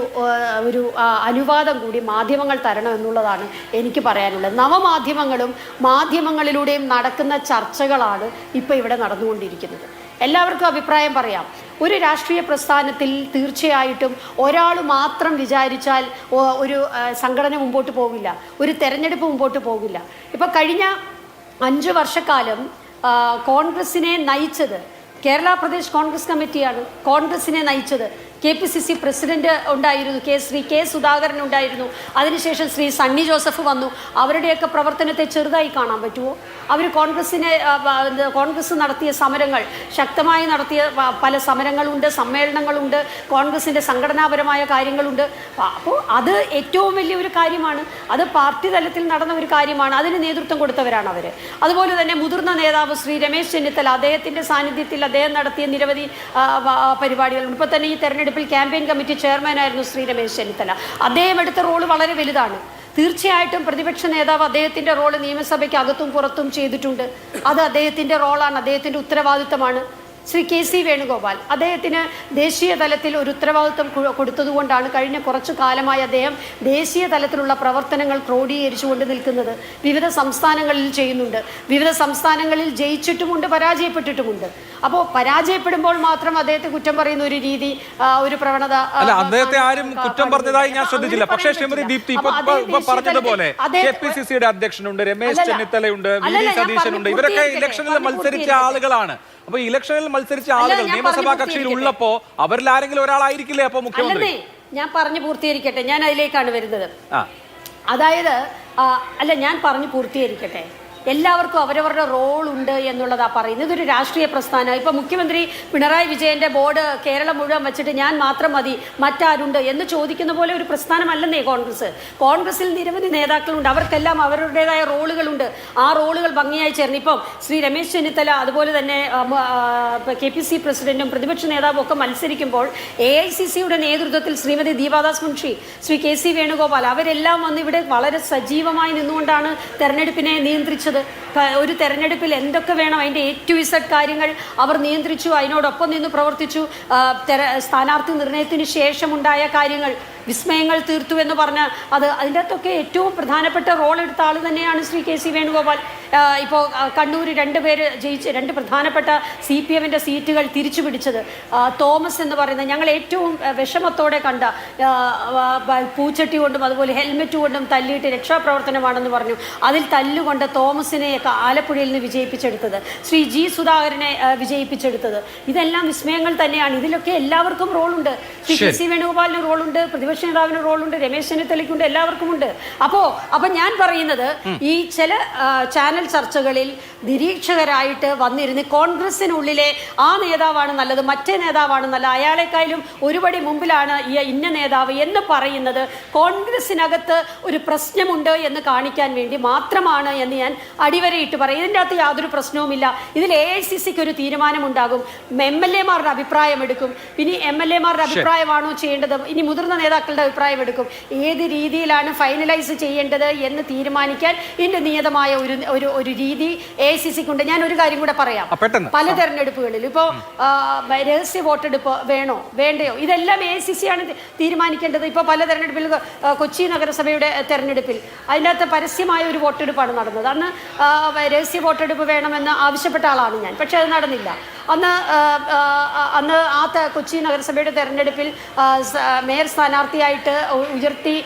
അനുവാദം കൂടി മാധ്യമങ്ങൾ തരണം എന്നുള്ളതാണ് എനിക്ക് പറയാനുള്ളത്. നവമാധ്യമങ്ങളും മാധ്യമങ്ങളിലൂടെയും നടക്കുന്ന ചർച്ചകളാണ് ഇപ്പോൾ ഇവിടെ നടന്നുകൊണ്ടിരിക്കുന്നത്. എല്ലാവർക്കും അഭിപ്രായം പറയാം. ഒരു രാഷ്ട്രീയ പ്രസ്ഥാനത്തിൽ തീർച്ചയായിട്ടും ഒരാൾ മാത്രം വിചാരിച്ചാൽ ഒരു സംഘടന മുമ്പോട്ട് പോകില്ല, ഒരു തെരഞ്ഞെടുപ്പ് മുമ്പോട്ട് പോകില്ല. ഇപ്പോൾ കഴിഞ്ഞ 5 വർഷക്കാലം കോൺഗ്രസിനെ നയിച്ചത് കേരള പ്രദേശ് കോൺഗ്രസ് കമ്മിറ്റിയാണ്. കോൺഗ്രസിനെ നയിച്ചത് KPCC പ്രസിഡന്റ് ഉണ്ടായിരുന്നു, ശ്രീ കെ സുധാകരൻ ഉണ്ടായിരുന്നു. അതിനുശേഷം ശ്രീ സണ്ണി ജോസഫ് വന്നു. അവരുടെയൊക്കെ പ്രവർത്തനത്തെ ചെറുതായി കാണാൻ പറ്റുമോ? അവർ കോൺഗ്രസ് നടത്തിയ സമരങ്ങൾ, ശക്തമായി നടത്തിയ പല സമരങ്ങളുണ്ട്, സമ്മേളനങ്ങളുണ്ട്, കോൺഗ്രസിൻ്റെ സംഘടനാപരമായ കാര്യങ്ങളുണ്ട്. അപ്പോൾ അത് ഏറ്റവും വലിയൊരു കാര്യമാണ്. അത് പാർട്ടി തലത്തിൽ നടന്ന ഒരു കാര്യമാണ്. അതിന് നേതൃത്വം കൊടുത്തവരാണ് അവർ. അതുപോലെ തന്നെ മുതിർന്ന നേതാവ് ശ്രീ രമേശ് ചെന്നിത്തല, അദ്ദേഹത്തിൻ്റെ സാന്നിധ്യത്തിൽ അദ്ദേഹം നടത്തിയ നിരവധി പരിപാടികളുണ്ട്. ഇപ്പോൾ തന്നെ ഈ തെരഞ്ഞെടുപ്പ് ക്യാമ്പയിൻ കമ്മിറ്റി ചെയർമാനായിരുന്നു ശ്രീ രമേശ് ചെന്നിത്തല. അദ്ദേഹം എടുത്ത റോള് വളരെ വലുതാണ്. തീർച്ചയായിട്ടും പ്രതിപക്ഷ നേതാവ് അദ്ദേഹത്തിൻ്റെ റോള് നിയമസഭയ്ക്ക് അകത്തും പുറത്തും ചെയ്തിട്ടുണ്ട്. അത് അദ്ദേഹത്തിൻ്റെ റോളാണ്, അദ്ദേഹത്തിൻ്റെ ഉത്തരവാദിത്തമാണ്. ശ്രീ KC വേണുഗോപാൽ, അദ്ദേഹത്തിന് ദേശീയ തലത്തിൽ ഒരു ഉത്തരവാദിത്വം കൊടുത്തതുകൊണ്ടാണ് കഴിഞ്ഞ കുറച്ചു കാലമായി അദ്ദേഹം ദേശീയ തലത്തിലുള്ള പ്രവർത്തനങ്ങൾ ക്രോഡീകരിച്ചുകൊണ്ട് നിൽക്കുന്നത്. വിവിധ സംസ്ഥാനങ്ങളിൽ ചെയ്യുന്നുണ്ട്. വിവിധ സംസ്ഥാനങ്ങളിൽ ജയിച്ചിട്ടുമുണ്ട്, പരാജയപ്പെട്ടിട്ടുമുണ്ട്. അപ്പോൾ പരാജയപ്പെടുമ്പോൾ മാത്രം അദ്ദേഹത്തെ കുറ്റം പറയുന്ന ഒരു രീതി, ഒരു പ്രവണത അദ്ദേഹത്തെ ആരും കുറ്റം പറഞ്ഞതായി ഞാൻ ശ്രദ്ധിച്ചില്ല. പക്ഷേ ശ്രീമതി ദീപ്തി ഇപ്പൊ പറഞ്ഞതുപോലെ KPCCയുടെ അധ്യക്ഷനുണ്ട്, രമേശ് ചെന്നിത്തലയുണ്ട്, VD സതീശനുണ്ട്. ഇവരൊക്കെ ഇലക്ഷനിൽ മത്സരിച്ച ആളുകളാണ്. അപ്പൊ ഇലക്ഷനിൽ മത്സരിച്ച ആളുകൾ നിയമസഭാ കക്ഷിയിൽ ഉള്ളപ്പോ അവരിൽ ആരെങ്കിലും ഒരാളായിരിക്കില്ലേ അപ്പൊ മുഖ്യമന്ത്രി? ഞാൻ പറഞ്ഞു പൂർത്തീകരിക്കട്ടെ, ഞാൻ അതിലേക്കാണ് വരുന്നത്. അതായത് ഞാൻ പറഞ്ഞു പൂർത്തീകരിക്കട്ടെ. എല്ലാവർക്കും അവരവരുടെ റോൾ ഉണ്ട് എന്നുള്ളതാണ് പറയുന്നത്. ഇതൊരു രാഷ്ട്രീയ പ്രസ്ഥാനം. ഇപ്പോൾ മുഖ്യമന്ത്രി പിണറായി വിജയൻ്റെ ബോർഡ് കേരളം മുഴുവൻ വെച്ചിട്ട് ഞാൻ മാത്രം മതി, മറ്റാരുണ്ട് എന്ന് ചോദിക്കുന്ന പോലെ ഒരു പ്രസ്ഥാനമല്ലെന്നേ കോൺഗ്രസ്. കോൺഗ്രസിൽ നിരവധി നേതാക്കളുണ്ട്, അവർക്കെല്ലാം അവരുടേതായ റോളുകളുണ്ട്. ആ റോളുകൾ ഭംഗിയായി ചേർന്ന് ഇപ്പം ശ്രീ രമേശ് ചെന്നിത്തല, അതുപോലെ തന്നെ KPCC പ്രസിഡന്റും പ്രതിപക്ഷ നേതാവും ഒക്കെ മത്സരിക്കുമ്പോൾ AICCയുടെ നേതൃത്വത്തിൽ ശ്രീമതി ദീപാദാസ് മുൻഷി, ശ്രീ KC വേണുഗോപാൽ അവരെല്ലാം വന്ന് ഇവിടെ വളരെ സജീവമായി നിന്നുകൊണ്ടാണ് തെരഞ്ഞെടുപ്പിനെ നിയന്ത്രിച്ചത്. ഒരു തെരഞ്ഞെടുപ്പിൽ എന്തൊക്കെ വേണം അതിൻ്റെ A to Z കാര്യങ്ങൾ അവർ നിയന്ത്രിച്ചു, അതിനോടൊപ്പം നിന്ന് പ്രവർത്തിച്ചു. സ്ഥാനാർത്ഥി നിർണയത്തിന് ശേഷമുണ്ടായ കാര്യങ്ങൾ വിസ്മയങ്ങൾ തീർത്തു എന്ന് പറഞ്ഞാൽ അതിൻ്റെ അകത്തൊക്കെ ഏറ്റവും പ്രധാനപ്പെട്ട റോൾ എടുത്ത ആൾ തന്നെയാണ് ശ്രീ KC വേണുഗോപാൽ. ഇപ്പോൾ കണ്ണൂർ 2 പേര് ജയിച്ച് 2 പ്രധാനപ്പെട്ട CPMൻ്റെ സീറ്റുകൾ തിരിച്ചു പിടിച്ചത്. തോമസ് എന്ന് പറയുന്നത് ഞങ്ങൾ ഏറ്റവും വിഷമത്തോടെ കണ്ട പൂച്ചട്ടി കൊണ്ടും അതുപോലെ ഹെൽമെറ്റ് കൊണ്ടും തല്ലിയിട്ട് രക്ഷാപ്രവർത്തനമാണെന്ന് പറഞ്ഞു. അതിൽ തല്ലുകൊണ്ട് തോമസിനെ ആലപ്പുഴയിൽ നിന്ന് വിജയിപ്പിച്ചെടുത്തത്, ശ്രീ G സുധാകരനെ വിജയിപ്പിച്ചെടുത്തത്, ഇതെല്ലാം വിസ്മയങ്ങൾ തന്നെയാണ്. ഇതിലൊക്കെ എല്ലാവർക്കും റോളുണ്ട്. ശ്രീ KC വേണുഗോപാലിന് റോളുണ്ട്, പ്രതിപക്ഷ നേതാവിന് റോളുണ്ട്, രമേശ് ചെന്നിത്തലയ്ക്കുണ്ട്, എല്ലാവർക്കും ഉണ്ട്. അപ്പോൾ ഞാൻ പറയുന്നത് ഈ ചില ചാനൽ ചർച്ചകളിൽ നിരീക്ഷകരായിട്ട് വന്നിരുന്ന് കോൺഗ്രസിനുള്ളിലെ ആ നേതാവാണ് നല്ലത്, മറ്റേ നേതാവാണ് നല്ലത്, അയാളെക്കാളും ഒരുപടി മുമ്പിലാണ് ഈ ഇന്ന നേതാവ് എന്ന് പറയുന്നത് കോൺഗ്രസിനകത്ത് ഒരു പ്രശ്നമുണ്ട് എന്ന് കാണിക്കാൻ വേണ്ടി മാത്രമാണ് എന്ന് ഞാൻ അടിവരയിട്ട് പറയും. ഇതിൻ്റെ അകത്ത് യാതൊരു പ്രശ്നവുമില്ല. ഇതിൽ AICCക്ക് ഒരു തീരുമാനമുണ്ടാകും, MLA-മാരുടെ അഭിപ്രായം എടുക്കും. ഇനി MLA-മാരുടെ അഭിപ്രായമാണോ ചെയ്യേണ്ടത്, ഇനി മുതിർന്ന നേതാക്കളുടെ അഭിപ്രായം എടുക്കും. ഏത് രീതിയിലാണ് ഫൈനലൈസ് ചെയ്യേണ്ടത് എന്ന് തീരുമാനിക്കാൻ ഇതിൻ്റെ നിയതമായ ഒരു രീതി AICCക്കുണ്ട്. ഞാൻ ഒരു കാര്യം കൂടെ പറയാം. പല തെരഞ്ഞെടുപ്പുകളിൽ ഇപ്പോൾ രഹസ്യ വോട്ടെടുപ്പ് വേണോ വേണ്ടയോ ഇതെല്ലാം AICC ആണ് തീരുമാനിക്കേണ്ടത്. ഇപ്പോൾ പല തെരഞ്ഞെടുപ്പിൽ കൊച്ചി നഗരസഭയുടെ തെരഞ്ഞെടുപ്പിൽ അതിനകത്ത് പരസ്യമായ ഒരു വോട്ടെടുപ്പാണ് നടന്നത്. അന്ന് രഹസ്യ വോട്ടെടുപ്പ് വേണമെന്ന് ആവശ്യപ്പെട്ട ആളാണ് ഞാൻ, പക്ഷെ അത് നടന്നില്ല. അന്ന് കൊച്ചി നഗരസഭയുടെ തെരഞ്ഞെടുപ്പിൽ മേയർ സ്ഥാനാർത്ഥിയായിട്ട് ഉയർത്തി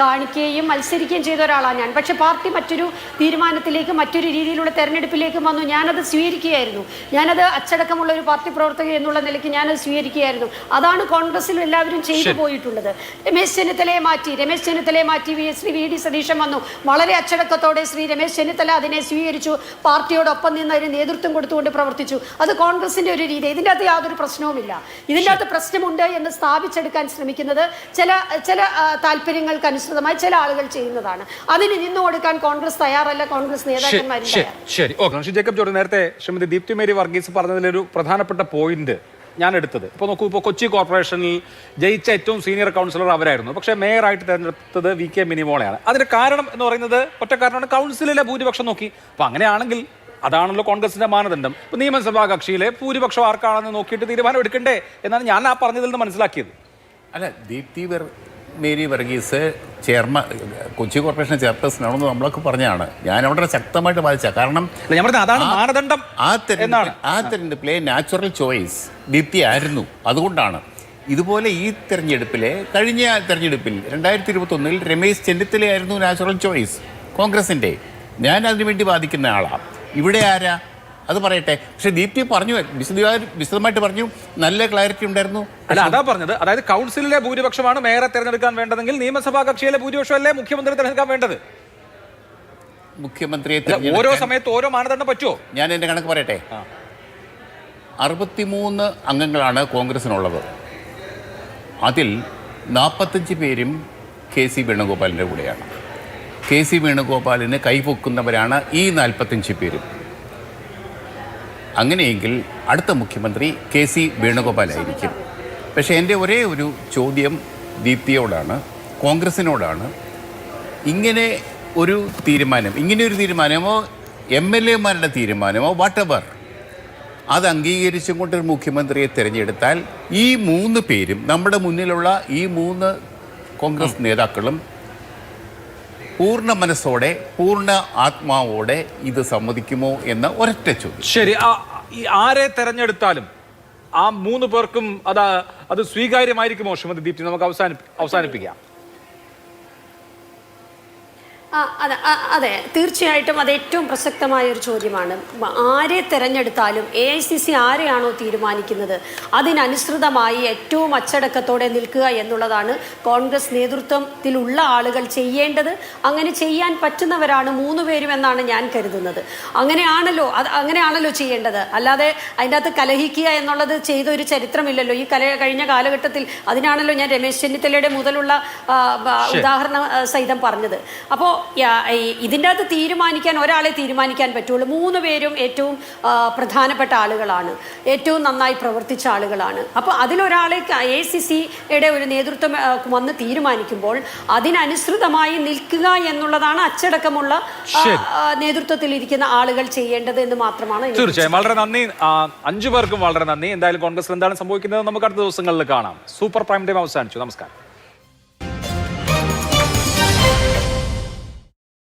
കാണിക്കുകയും മത്സരിക്കുകയും ചെയ്ത ഒരാളാണ് ഞാൻ. പക്ഷെ പാർട്ടി മറ്റൊരു തീരുമാനത്തിലേക്ക്, മറ്റൊരു രീതിയിലുള്ള തെരഞ്ഞെടുപ്പിലേക്ക് വന്നു. ഞാനത് സ്വീകരിക്കുകയായിരുന്നു. ഞാനത് അച്ചടക്കമുള്ള ഒരു പാർട്ടി പ്രവർത്തക എന്നുള്ള നിലയ്ക്ക് ഞാനത് സ്വീകരിക്കുകയായിരുന്നു. അതാണ് കോൺഗ്രസിലും എല്ലാവരും ചെയ്തു പോയിട്ടുള്ളത്. രമേശ് ചെന്നിത്തലയെ മാറ്റി ശ്രീ VD സതീശൻ വന്നു. വളരെ അച്ചടക്കത്തോടെ ശ്രീ രമേശ് ചെന്നിത്തല അതിനെ സ്വീകരിച്ചു, പാർട്ടിയോടൊപ്പം നിന്ന് അതിന് നേതൃത്വം കൊടുത്തുകൊണ്ട് പ്രവർത്തിച്ചു. അത് കോൺഗ്രസിന്റെ ഒരു രീതി. ഇതിൻ്റെ അകത്ത് യാതൊരു പ്രശ്നവുമില്ല. ഇതിൻ്റെ അകത്ത് പ്രശ്നമുണ്ട് എന്ന് സ്ഥാപിച്ചെടുക്കാൻ ശ്രമിക്കുന്നത് ചില താല്പര്യങ്ങൾക്ക് അനുസൃതമായി ചില ആളുകൾ ചെയ്യുന്നതാണ്. അതിന് നിന്നു കൊടുക്കാൻ കോൺഗ്രസ് തയ്യാറല്ല, കോൺഗ്രസ് നേതാക്കന്മാരും ശരി. ഓക്കെ, ജേക്കബ് ജോർജ് നേരത്തെ ശ്രീമതി ദീപ്തി മേരി വർഗീസ് പറഞ്ഞതിലൊരു പ്രധാനപ്പെട്ട പോയിന്റ് ഞാൻ എടുത്തത്, ഇപ്പോൾ നോക്കൂ, ഇപ്പോൾ കൊച്ചി കോർപ്പറേഷനിൽ ജയിച്ച ഏറ്റവും സീനിയർ കൗൺസിലർ അവരായിരുന്നു. പക്ഷേ മേയറായിട്ട് തിരഞ്ഞെടുത്തത് VK മിനിമോളെയാണ്. അതിന് കാരണം എന്ന് പറയുന്നത് ഒറ്റ കാരണമാണ്, കൗൺസിലിലെ ഭൂരിപക്ഷം നോക്കി. അപ്പോൾ അങ്ങനെയാണെങ്കിൽ അതാണല്ലോ കോൺഗ്രസിന്റെ മാനദണ്ഡം. ഇപ്പോൾ നിയമസഭാ കക്ഷിയിലെ ഭൂരിപക്ഷം ആർക്കാണെന്ന് നോക്കിയിട്ട് തീരുമാനം എടുക്കണ്ടേ എന്നാണ് ഞാൻ ആ പറഞ്ഞതിൽ നിന്ന് മനസ്സിലാക്കിയത്. അല്ല, ദീപ്തി മേരി വർഗീസ് കൊച്ചി കോർപ്പറേഷൻ ചെയർപേഴ്സൺ ആണെന്ന് നമ്മളൊക്കെ പറഞ്ഞതാണ്. ഞാൻ അവിടെ ശക്തമായിട്ട് ബാധിച്ച കാരണം ഞാൻ പറഞ്ഞത് അതാണ് മാനദണ്ഡം എന്നാണ്. ആ തെരഞ്ഞെടുപ്പിലെ നാച്ചുറൽ ചോയ്സ് ദീപ്തി ആയിരുന്നു. അതുകൊണ്ടാണ് ഇതുപോലെ ഈ തെരഞ്ഞെടുപ്പിലെ കഴിഞ്ഞ തെരഞ്ഞെടുപ്പിൽ 2021 രമേശ് ചെന്നിത്തലയായിരുന്നു നാച്ചുറൽ ചോയ്സ് കോൺഗ്രസിൻ്റെ. ഞാൻ അതിനുവേണ്ടി വാദിക്കുന്ന ആളാണ്. ഇവിടെ ആരാ അത് പറയട്ടെ. പക്ഷെ ദീപ്തി പറഞ്ഞു, വിശദമായിട്ട് പറഞ്ഞു, നല്ല ക്ലാരിറ്റി ഉണ്ടായിരുന്നു. അല്ല, അതാ പറഞ്ഞത്. അതായത് കൗൺസിലിലെ ഭൂരിപക്ഷമാണ് മേയറെ തെരഞ്ഞെടുക്കാൻ വേണ്ടതെങ്കിൽ നിയമസഭാ കക്ഷിയിലെ ഭൂരിപക്ഷമല്ലേ മുഖ്യമന്ത്രി തെരഞ്ഞെടുക്കാൻ വേണ്ടത്? മുഖ്യമന്ത്രിയെ ഓരോ സമയത്ത് ഓരോ മാനദണ്ഡം പറ്റുമോ? ഞാൻ എൻ്റെ കണക്ക് പറയട്ടെ. 63 അംഗങ്ങളാണ് കോൺഗ്രസിനുള്ളത്. അതിൽ 45 പേരും KC വേണുഗോപാലിൻ്റെ കൂടെയാണ്. KC വേണുഗോപാലിന് കൈപൊക്കുന്നവരാണ് ഈ 45 പേരും. അങ്ങനെയെങ്കിൽ അടുത്ത മുഖ്യമന്ത്രി KC വേണുഗോപാലായിരിക്കും. പക്ഷേ എൻ്റെ ഒരേ ഒരു ചോദ്യം ദീപ്തിയോടാണ്, കോൺഗ്രസിനോടാണ്. ഇങ്ങനെ ഒരു തീരുമാനമോ MLA-മാരുടെ തീരുമാനമോ വാട്ടെവർ അത് അംഗീകരിച്ചും കൊണ്ടൊരു മുഖ്യമന്ത്രിയെ തിരഞ്ഞെടുത്താൽ ഈ 3 പേരും, നമ്മുടെ മുന്നിലുള്ള ഈ 3 കോൺഗ്രസ് നേതാക്കളും പൂർണ്ണ മനസ്സോടെ പൂർണ്ണ ആത്മാവോടെ ഇത് സമ്മതിക്കുമോ എന്ന ഒരൊറ്റ ചോദ്യം. ശരി, ആരെ തെരഞ്ഞെടുത്താലും ആ 3 പേർക്കും അത് സ്വീകാര്യമായിരിക്കുമോ ശ്രീമതി ദീപ്തി? നമുക്ക് അവസാനിപ്പിക്കാം. അതെ, തീർച്ചയായിട്ടും അത് ഏറ്റവും പ്രസക്തമായ ഒരു ചോദ്യമാണ്. ആരെ തെരഞ്ഞെടുത്താലും AICC ആരെയാണോ തീരുമാനിക്കുന്നത് അതിനനുസൃതമായി ഏറ്റവും അച്ചടക്കത്തോടെ നിൽക്കുക എന്നുള്ളതാണ് കോൺഗ്രസ് നേതൃത്വത്തിലുള്ള ആളുകൾ ചെയ്യേണ്ടത്. അങ്ങനെ ചെയ്യാൻ പറ്റുന്നവരാണ് 3 പേരും എന്നാണ് ഞാൻ കരുതുന്നത്. അങ്ങനെയാണല്ലോ ചെയ്യേണ്ടത്. അല്ലാതെ അതിൻ്റെ അകത്ത് കലഹിക്കുക എന്നുള്ളത് ചെയ്ത ഒരു ചരിത്രമില്ലല്ലോ ഈ കഴിഞ്ഞ കാലഘട്ടത്തിൽ. അതിനാണല്ലോ ഞാൻ രമേശ് ചെന്നിത്തലയുടെ മുതലുള്ള ഉദാഹരണ സഹിതം പറഞ്ഞത്. അപ്പോൾ ഇതിൻ്റെ അകത്ത് ഒരാളെ തീരുമാനിക്കാൻ പറ്റുള്ളൂ. 3 പേരും ഏറ്റവും പ്രധാനപ്പെട്ട ആളുകളാണ്, ഏറ്റവും നന്നായി പ്രവർത്തിച്ച ആളുകളാണ്. അപ്പോൾ അതിലൊരാളെ AICC-യുടെ ഒരു നേതൃത്വം വന്ന് തീരുമാനിക്കുമ്പോൾ അതിനനുസൃതമായി നിൽക്കുക എന്നുള്ളതാണ് അച്ചടക്കമുള്ള നേതൃത്വത്തിൽ ഇരിക്കുന്ന ആളുകൾ ചെയ്യേണ്ടത് എന്ന് മാത്രമാണ്. തീർച്ചയായും വളരെ നന്ദി 5 പേർക്കും വളരെ നന്ദി. എന്തായാലും കോൺഗ്രസ് എന്താണ് സംഭവിക്കുന്നത് നമുക്ക് അടുത്ത ദിവസങ്ങളിൽ കാണാം. സൂപ്പർ പ്രൈം ടൈം അവസാനിച്ചു. നമസ്കാരം.